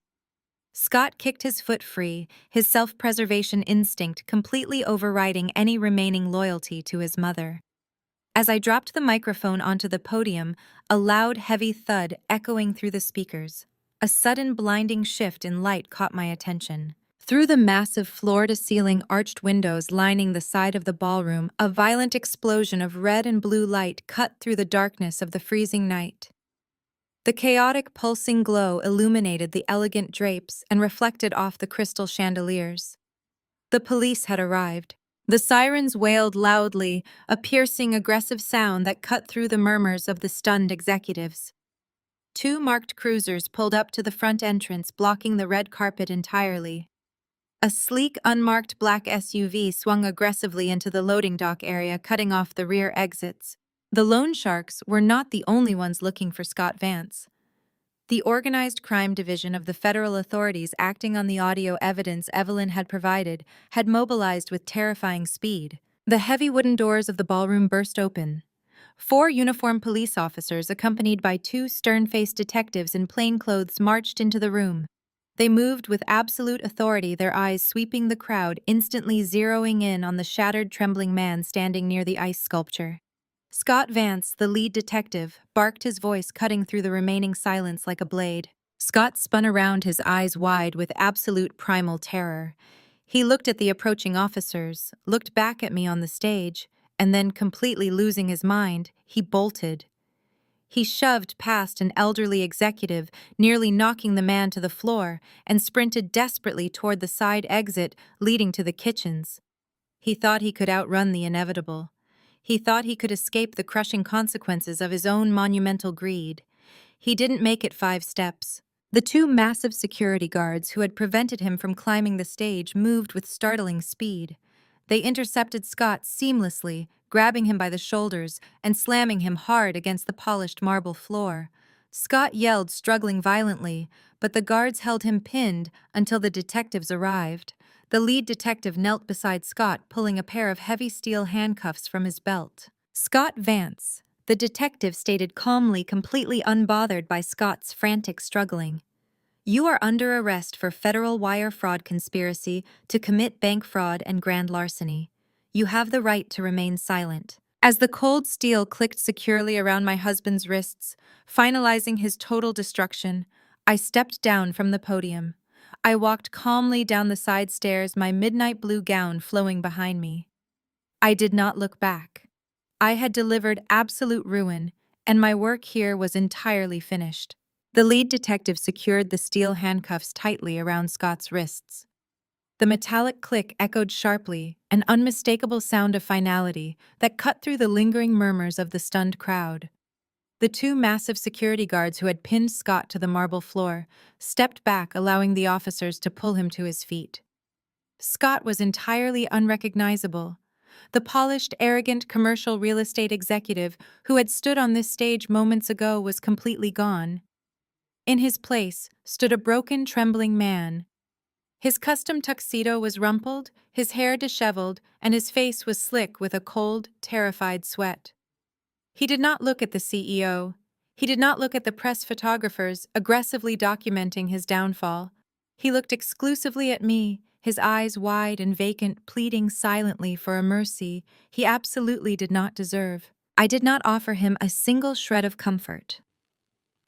Scott kicked his foot free, his self-preservation instinct completely overriding any remaining loyalty to his mother. As I dropped the microphone onto the podium, a loud, heavy thud echoing through the speakers. A sudden blinding shift in light caught my attention. Through the massive floor-to-ceiling arched windows lining the side of the ballroom, a violent explosion of red and blue light cut through the darkness of the freezing night. The chaotic, pulsing glow illuminated the elegant drapes and reflected off the crystal chandeliers. The police had arrived. The sirens wailed loudly, a piercing, aggressive sound that cut through the murmurs of the stunned executives. Two marked cruisers pulled up to the front entrance, blocking the red carpet entirely. A sleek, unmarked black SUV swung aggressively into the loading dock area, cutting off the rear exits. The loan sharks were not the only ones looking for Scott Vance. The Organized Crime Division of the federal authorities, acting on the audio evidence Evelyn had provided, had mobilized with terrifying speed. The heavy wooden doors of the ballroom burst open. 4 uniformed police officers, accompanied by 2 stern-faced detectives in plain clothes, marched into the room. They moved with absolute authority, their eyes sweeping the crowd, instantly zeroing in on the shattered, trembling man standing near the ice sculpture. Scott Vance, the lead detective, barked, his voice cutting through the remaining silence like a blade. Scott spun around, his eyes wide with absolute primal terror. He looked at the approaching officers, looked back at me on the stage, and then, completely losing his mind, he bolted. He shoved past an elderly executive, nearly knocking the man to the floor, and sprinted desperately toward the side exit leading to the kitchens. He thought he could outrun the inevitable. He thought he could escape the crushing consequences of his own monumental greed. He didn't make it 5 steps. The 2 massive security guards who had prevented him from climbing the stage moved with startling speed. They intercepted Scott seamlessly, grabbing him by the shoulders and slamming him hard against the polished marble floor. Scott yelled, struggling violently, but the guards held him pinned until the detectives arrived. The lead detective knelt beside Scott, pulling a pair of heavy steel handcuffs from his belt. "Scott Vance," the detective stated calmly, completely unbothered by Scott's frantic struggling. "You are under arrest for federal wire fraud conspiracy to commit bank fraud and grand larceny. You have the right to remain silent." As the cold steel clicked securely around my husband's wrists, finalizing his total destruction, I stepped down from the podium. I walked calmly down the side stairs, my midnight blue gown flowing behind me. I did not look back. I had delivered absolute ruin, and my work here was entirely finished. The lead detective secured the steel handcuffs tightly around Scott's wrists. The metallic click echoed sharply, an unmistakable sound of finality that cut through the lingering murmurs of the stunned crowd. The 2 massive security guards who had pinned Scott to the marble floor stepped back, allowing the officers to pull him to his feet. Scott was entirely unrecognizable. The polished, arrogant commercial real estate executive who had stood on this stage moments ago was completely gone. In his place stood a broken, trembling man. His custom tuxedo was rumpled, his hair disheveled, and his face was slick with a cold, terrified sweat. He did not look at the CEO. He did not look at the press photographers aggressively documenting his downfall. He looked exclusively at me, his eyes wide and vacant, pleading silently for a mercy he absolutely did not deserve. I did not offer him a single shred of comfort.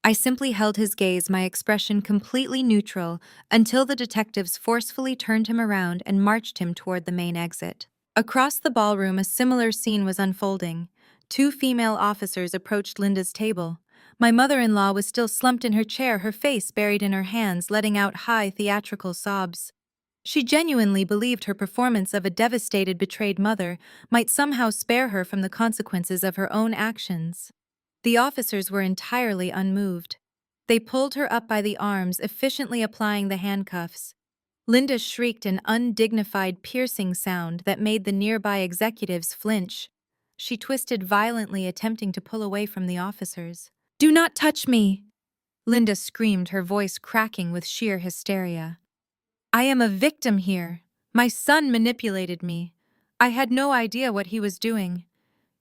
I simply held his gaze, my expression completely neutral, until the detectives forcefully turned him around and marched him toward the main exit. Across the ballroom, a similar scene was unfolding. Two female officers approached Linda's table. My mother-in-law was still slumped in her chair, her face buried in her hands, letting out high theatrical sobs. She genuinely believed her performance of a devastated, betrayed mother might somehow spare her from the consequences of her own actions. The officers were entirely unmoved. They pulled her up by the arms, efficiently applying the handcuffs. Linda shrieked an undignified, piercing sound that made the nearby executives flinch. She twisted violently, attempting to pull away from the officers. "Do not touch me!" Linda screamed, her voice cracking with sheer hysteria. "I am a victim here. My son manipulated me. I had no idea what he was doing.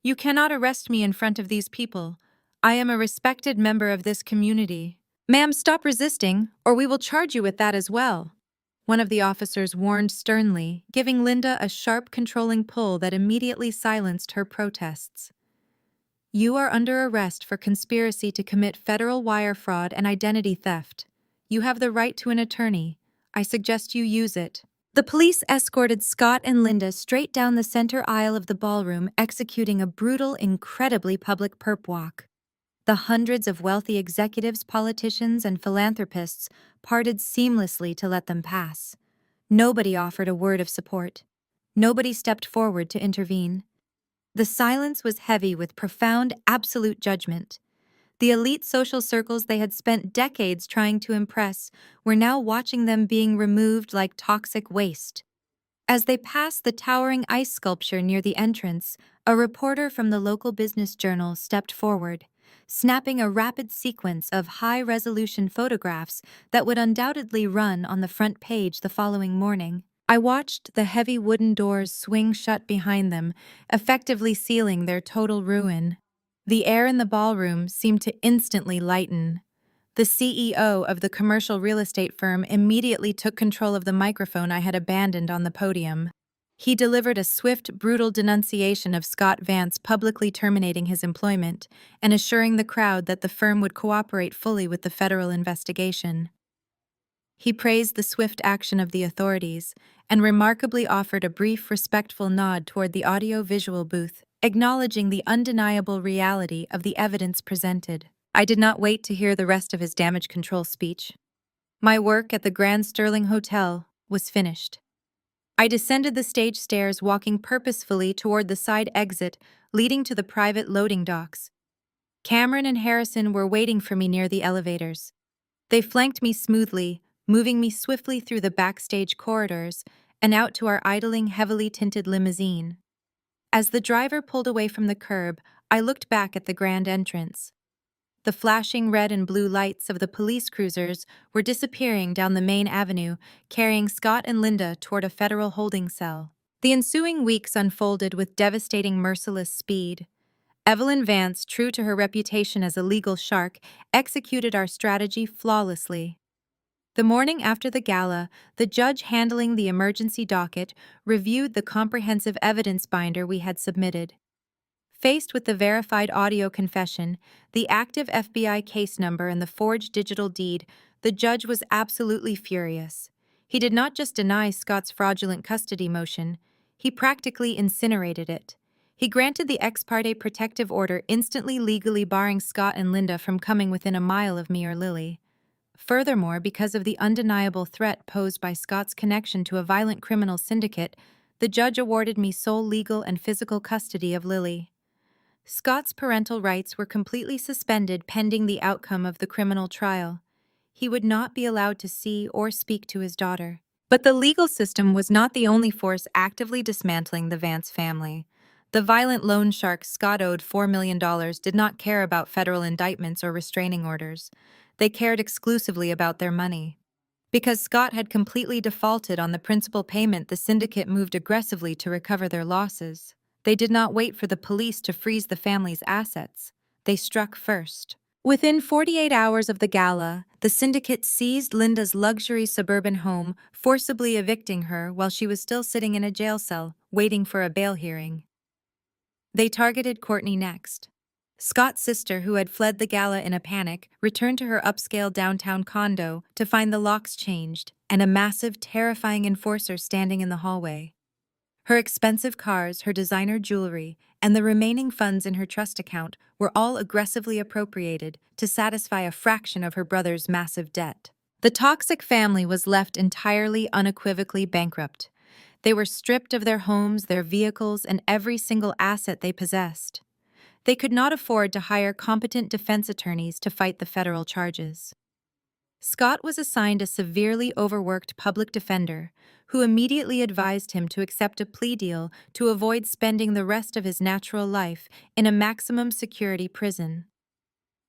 You cannot arrest me in front of these people. I am a respected member of this community." "Ma'am, stop resisting, or we will charge you with that as well," one of the officers warned sternly, giving Linda a sharp, controlling pull that immediately silenced her protests. "You are under arrest for conspiracy to commit federal wire fraud and identity theft. You have the right to an attorney. I suggest you use it." The police escorted Scott and Linda straight down the center aisle of the ballroom, executing a brutal, incredibly public perp walk. The hundreds of wealthy executives, politicians, and philanthropists parted seamlessly to let them pass. Nobody offered a word of support. Nobody stepped forward to intervene. The silence was heavy with profound, absolute judgment. The elite social circles they had spent decades trying to impress were now watching them being removed like toxic waste. As they passed the towering ice sculpture near the entrance, a reporter from the local business journal stepped forward, snapping a rapid sequence of high-resolution photographs that would undoubtedly run on the front page the following morning. I watched the heavy wooden doors swing shut behind them, effectively sealing their total ruin. The air in the ballroom seemed to instantly lighten. The CEO of the commercial real estate firm immediately took control of the microphone I had abandoned on the podium. He delivered a swift, brutal denunciation of Scott Vance, publicly terminating his employment and assuring the crowd that the firm would cooperate fully with the federal investigation. He praised the swift action of the authorities and remarkably offered a brief, respectful nod toward the audio-visual booth, acknowledging the undeniable reality of the evidence presented. I did not wait to hear the rest of his damage control speech. My work at the Grand Sterling Hotel was finished. I descended the stage stairs, walking purposefully toward the side exit leading to the private loading docks. Cameron and Harrison were waiting for me near the elevators. They flanked me smoothly, moving me swiftly through the backstage corridors and out to our idling, heavily tinted limousine. As the driver pulled away from the curb, I looked back at the grand entrance. The flashing red and blue lights of the police cruisers were disappearing down the main avenue, carrying Scott and Linda toward a federal holding cell. The ensuing weeks unfolded with devastating, merciless speed. Evelyn Vance, true to her reputation as a legal shark, executed our strategy flawlessly. The morning after the gala, the judge handling the emergency docket reviewed the comprehensive evidence binder we had submitted. Faced with the verified audio confession, the active FBI case number, and the forged digital deed, the judge was absolutely furious. He did not just deny Scott's fraudulent custody motion, he practically incinerated it. He granted the ex parte protective order, instantly legally barring Scott and Linda from coming within a mile of me or Lily. Furthermore, because of the undeniable threat posed by Scott's connection to a violent criminal syndicate, the judge awarded me sole legal and physical custody of Lily. Scott's parental rights were completely suspended pending the outcome of the criminal trial. He would not be allowed to see or speak to his daughter. But the legal system was not the only force actively dismantling the Vance family. The violent loan shark Scott owed $4 million did not care about federal indictments or restraining orders. They cared exclusively about their money. Because Scott had completely defaulted on the principal payment, the syndicate moved aggressively to recover their losses. They did not wait for the police to freeze the family's assets. They struck first. Within 48 hours of the gala, the syndicate seized Linda's luxury suburban home, forcibly evicting her while she was still sitting in a jail cell, waiting for a bail hearing. They targeted Courtney next. Scott's sister, who had fled the gala in a panic, returned to her upscale downtown condo to find the locks changed and a massive, terrifying enforcer standing in the hallway. Her expensive cars, her designer jewelry, and the remaining funds in her trust account were all aggressively appropriated to satisfy a fraction of her brother's massive debt. The toxic family was left entirely unequivocally bankrupt. They were stripped of their homes, their vehicles, and every single asset they possessed. They could not afford to hire competent defense attorneys to fight the federal charges. Scott was assigned a severely overworked public defender who immediately advised him to accept a plea deal to avoid spending the rest of his natural life in a maximum security prison.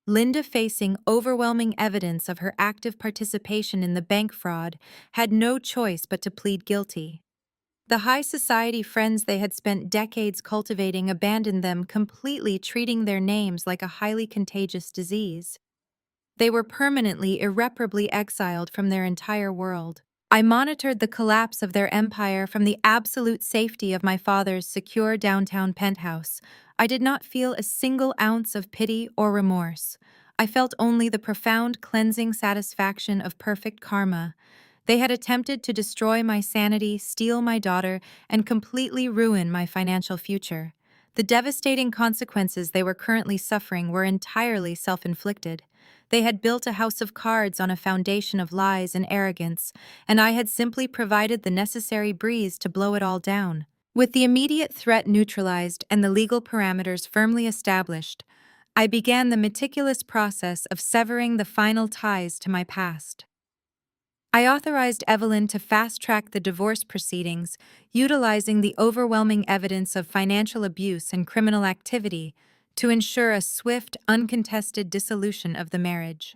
Linda, facing overwhelming evidence of her active participation in the bank fraud, had no choice but to plead guilty. The high society friends they had spent decades cultivating abandoned them completely, treating their names like a highly contagious disease. They were permanently, irreparably exiled from their entire world. I monitored the collapse of their empire from the absolute safety of my father's secure downtown penthouse. I did not feel a single ounce of pity or remorse. I felt only the profound cleansing satisfaction of perfect karma. They had attempted to destroy my sanity, steal my daughter, and completely ruin my financial future. The devastating consequences they were currently suffering were entirely self-inflicted. They had built a house of cards on a foundation of lies and arrogance, and I had simply provided the necessary breeze to blow it all down. With the immediate threat neutralized and the legal parameters firmly established, I began the meticulous process of severing the final ties to my past. I authorized Evelyn to fast-track the divorce proceedings, utilizing the overwhelming evidence of financial abuse and criminal activity to ensure a swift, uncontested dissolution of the marriage.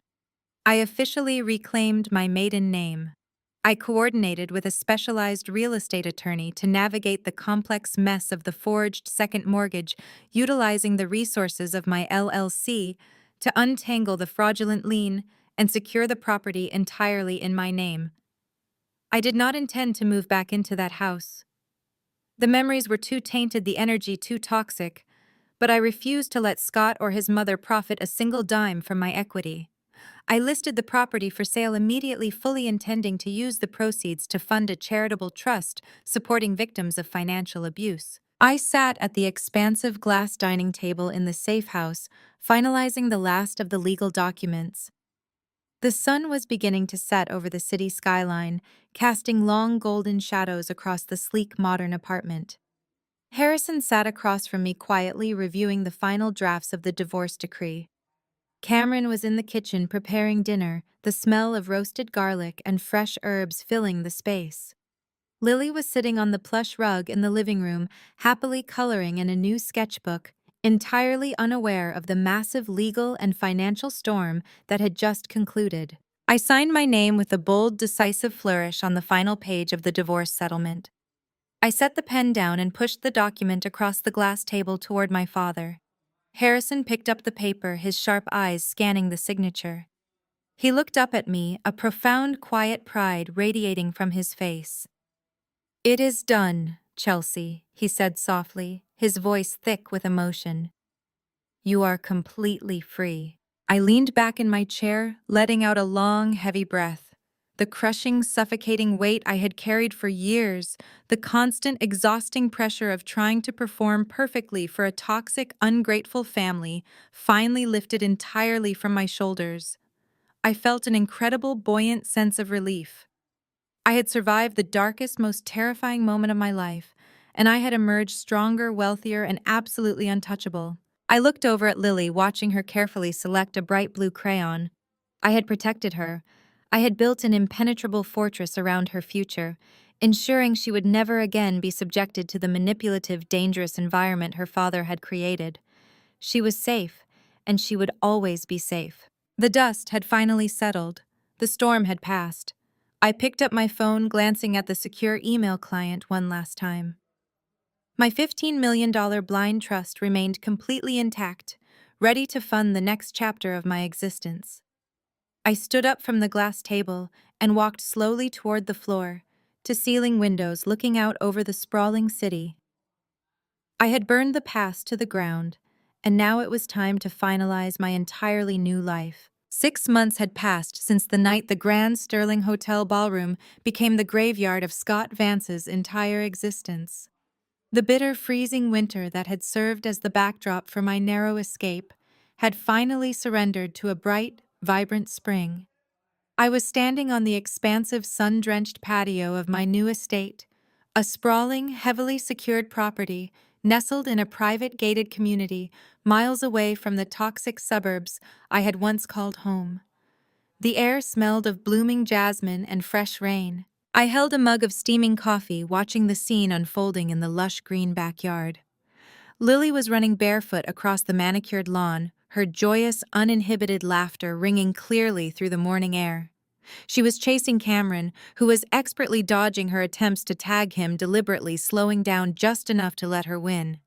I officially reclaimed my maiden name. I coordinated with a specialized real estate attorney to navigate the complex mess of the forged second mortgage, utilizing the resources of my LLC to untangle the fraudulent lien and secure the property entirely in my name. I did not intend to move back into that house. The memories were too tainted, the energy too toxic, but I refused to let Scott or his mother profit a single dime from my equity. I listed the property for sale immediately, fully intending to use the proceeds to fund a charitable trust supporting victims of financial abuse. I sat at the expansive glass dining table in the safe house, finalizing the last of the legal documents. The sun was beginning to set over the city skyline, casting long golden shadows across the sleek modern apartment. Harrison sat across from me, quietly reviewing the final drafts of the divorce decree. Cameron was in the kitchen preparing dinner, the smell of roasted garlic and fresh herbs filling the space. Lily was sitting on the plush rug in the living room, happily coloring in a new sketchbook, entirely unaware of the massive legal and financial storm that had just concluded. I signed my name with a bold, decisive flourish on the final page of the divorce settlement. I set the pen down and pushed the document across the glass table toward my father. Harrison picked up the paper, his sharp eyes scanning the signature. He looked up at me, a profound, quiet pride radiating from his face. "It is done, Chelsea," he said softly, his voice thick with emotion. "You are completely free." I leaned back in my chair, letting out a long, heavy breath. The crushing, suffocating weight I had carried for years, the constant, exhausting pressure of trying to perform perfectly for a toxic, ungrateful family, finally lifted entirely from my shoulders. I felt an incredible, buoyant sense of relief. I had survived the darkest, most terrifying moment of my life, and I had emerged stronger, wealthier, and absolutely untouchable. I looked over at Lily, watching her carefully select a bright blue crayon. I had protected her. I had built an impenetrable fortress around her future, ensuring she would never again be subjected to the manipulative, dangerous environment her father had created. She was safe, and she would always be safe. The dust had finally settled. The storm had passed. I picked up my phone, glancing at the secure email client one last time. My $15 million blind trust remained completely intact, ready to fund the next chapter of my existence. I stood up from the glass table and walked slowly toward the floor, to ceiling windows looking out over the sprawling city. I had burned the past to the ground, and now it was time to finalize my entirely new life. 6 months had passed since the night the Grand Sterling Hotel ballroom became the graveyard of Scott Vance's entire existence. The bitter, freezing winter that had served as the backdrop for my narrow escape had finally surrendered to a bright, vibrant spring. I was standing on the expansive, sun-drenched patio of my new estate, a sprawling, heavily secured property nestled in a private gated community miles away from the toxic suburbs I had once called home. The air smelled of blooming jasmine and fresh rain. I held a mug of steaming coffee, watching the scene unfolding in the lush green backyard. Lily was running barefoot across the manicured lawn, her joyous, uninhibited laughter ringing clearly through the morning air. She was chasing Cameron, who was expertly dodging her attempts to tag him, deliberately slowing down just enough to let her win.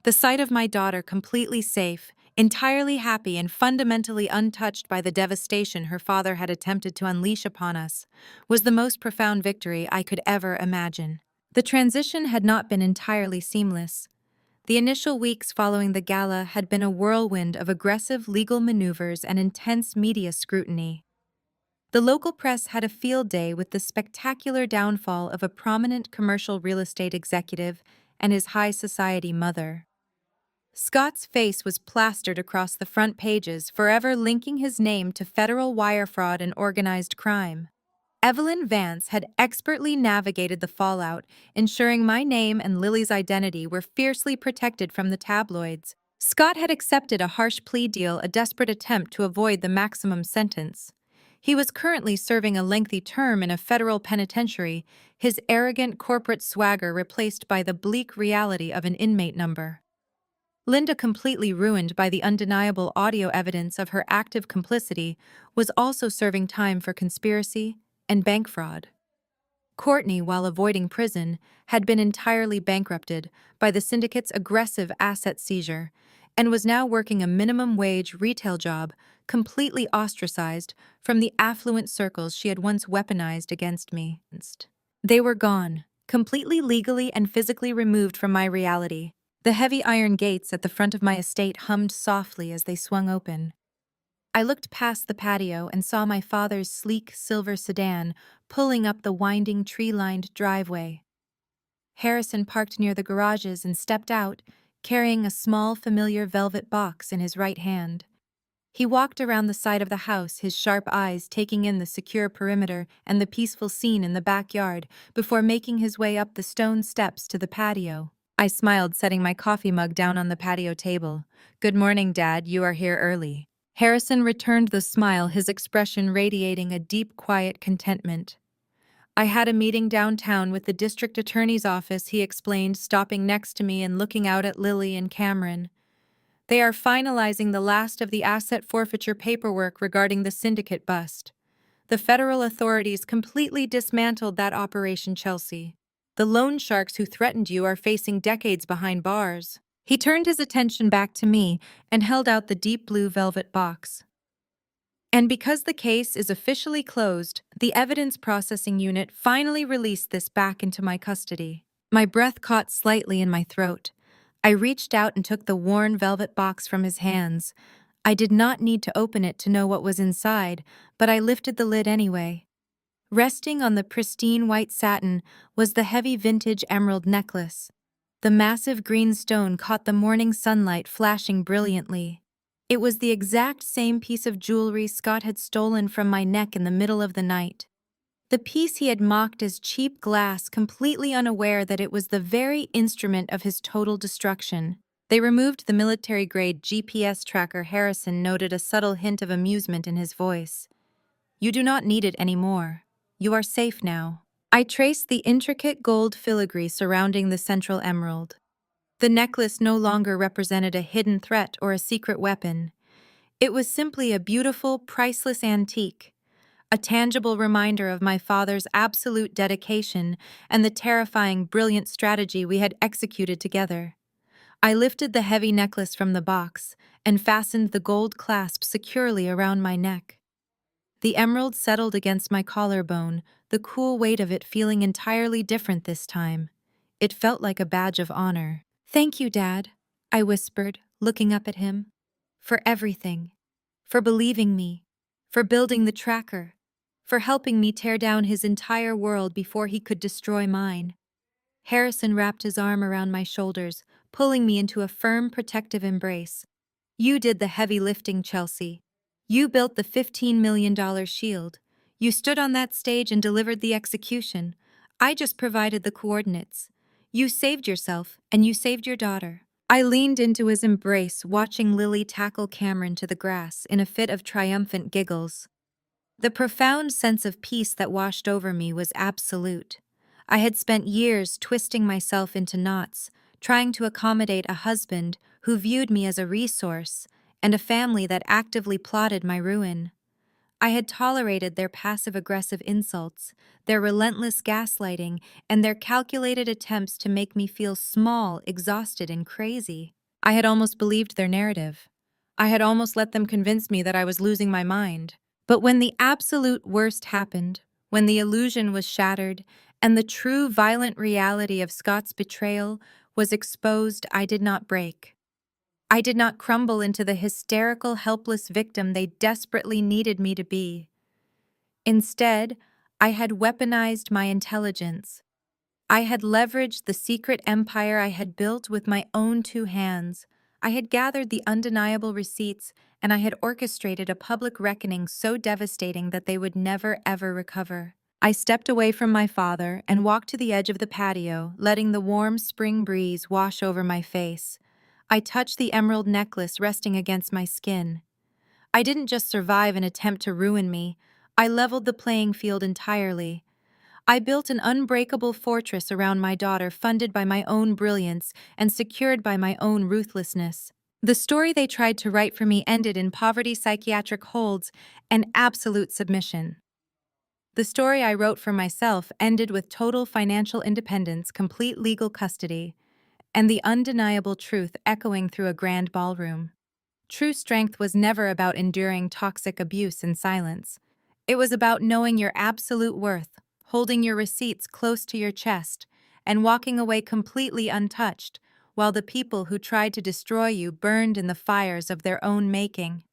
The sight of my daughter completely safe, entirely happy and fundamentally untouched by the devastation her father had attempted to unleash upon us, was the most profound victory I could ever imagine. The transition had not been entirely seamless. The initial weeks following the gala had been a whirlwind of aggressive legal maneuvers and intense media scrutiny. The local press had a field day with the spectacular downfall of a prominent commercial real estate executive and his high society mother. Scott's face was plastered across the front pages, forever linking his name to federal wire fraud and organized crime. Evelyn Vance had expertly navigated the fallout, ensuring my name and Lily's identity were fiercely protected from the tabloids. Scott had accepted a harsh plea deal, a desperate attempt to avoid the maximum sentence. He was currently serving a lengthy term in a federal penitentiary, his arrogant corporate swagger replaced by the bleak reality of an inmate number. Linda, completely ruined by the undeniable audio evidence of her active complicity, was also serving time for conspiracy and bank fraud. Courtney, while avoiding prison, had been entirely bankrupted by the syndicate's aggressive asset seizure and was now working a minimum-wage retail job, completely ostracized from the affluent circles she had once weaponized against me. They were gone, completely legally and physically removed from my reality. The heavy iron gates at the front of my estate hummed softly as they swung open. I looked past the patio and saw my father's sleek silver sedan pulling up the winding tree-lined driveway. Harrison parked near the garages and stepped out, carrying a small, familiar velvet box in his right hand. He walked around the side of the house, his sharp eyes taking in the secure perimeter and the peaceful scene in the backyard before making his way up the stone steps to the patio. I smiled, setting my coffee mug down on the patio table. "Good morning, Dad. You are here early." Harrison returned the smile, his expression radiating a deep, quiet contentment. "I had a meeting downtown with the district attorney's office," he explained, stopping next to me and looking out at Lily and Cameron. "They are finalizing the last of the asset forfeiture paperwork regarding the syndicate bust. The federal authorities completely dismantled that operation, Chelsea. The loan sharks who threatened you are facing decades behind bars." He turned his attention back to me and held out the deep blue velvet box. "And because the case is officially closed, the evidence processing unit finally released this back into my custody." My breath caught slightly in my throat. I reached out and took the worn velvet box from his hands. I did not need to open it to know what was inside, but I lifted the lid anyway. Resting on the pristine white satin was the heavy vintage emerald necklace. The massive green stone caught the morning sunlight, flashing brilliantly. It was the exact same piece of jewelry Scott had stolen from my neck in the middle of the night. The piece he had mocked as cheap glass, completely unaware that it was the very instrument of his total destruction. They removed the military-grade GPS tracker. Harrison noted a subtle hint of amusement in his voice. "You do not need it anymore. You are safe now." I traced the intricate gold filigree surrounding the central emerald. The necklace no longer represented a hidden threat or a secret weapon. It was simply a beautiful, priceless antique, a tangible reminder of my father's absolute dedication and the terrifying, brilliant strategy we had executed together. I lifted the heavy necklace from the box and fastened the gold clasp securely around my neck. The emerald settled against my collarbone, the cool weight of it feeling entirely different this time. It felt like a badge of honor. "Thank you, Dad," I whispered, looking up at him. For everything. For believing me. For building the tracker. For helping me tear down his entire world before he could destroy mine. Harrison wrapped his arm around my shoulders, pulling me into a firm, protective embrace. You did the heavy lifting, Chelsea. You built the $15 million shield. You stood on that stage and delivered the execution. I just provided the coordinates. You saved yourself, and you saved your daughter. I leaned into his embrace, watching Lily tackle Cameron to the grass in a fit of triumphant giggles. The profound sense of peace that washed over me was absolute. I had spent years twisting myself into knots, trying to accommodate a husband who viewed me as a resource and a family that actively plotted my ruin. I had tolerated their passive-aggressive insults, their relentless gaslighting, and their calculated attempts to make me feel small, exhausted, and crazy. I had almost believed their narrative. I had almost let them convince me that I was losing my mind. But when the absolute worst happened, when the illusion was shattered, and the true violent reality of Scott's betrayal was exposed, I did not break. I did not crumble into the hysterical, helpless victim they desperately needed me to be. Instead, I had weaponized my intelligence. I had leveraged the secret empire I had built with my own two hands. I had gathered the undeniable receipts, and I had orchestrated a public reckoning so devastating that they would never ever recover. I stepped away from my father and walked to the edge of the patio, letting the warm spring breeze wash over my face. I touched the emerald necklace resting against my skin. I didn't just survive an attempt to ruin me, I leveled the playing field entirely. I built an unbreakable fortress around my daughter, funded by my own brilliance and secured by my own ruthlessness. The story they tried to write for me ended in poverty, psychiatric holds, and absolute submission. The story I wrote for myself ended with total financial independence, complete legal custody, and the undeniable truth echoing through a grand ballroom. True strength was never about enduring toxic abuse in silence. It was about knowing your absolute worth, holding your receipts close to your chest, and walking away completely untouched, while the people who tried to destroy you burned in the fires of their own making.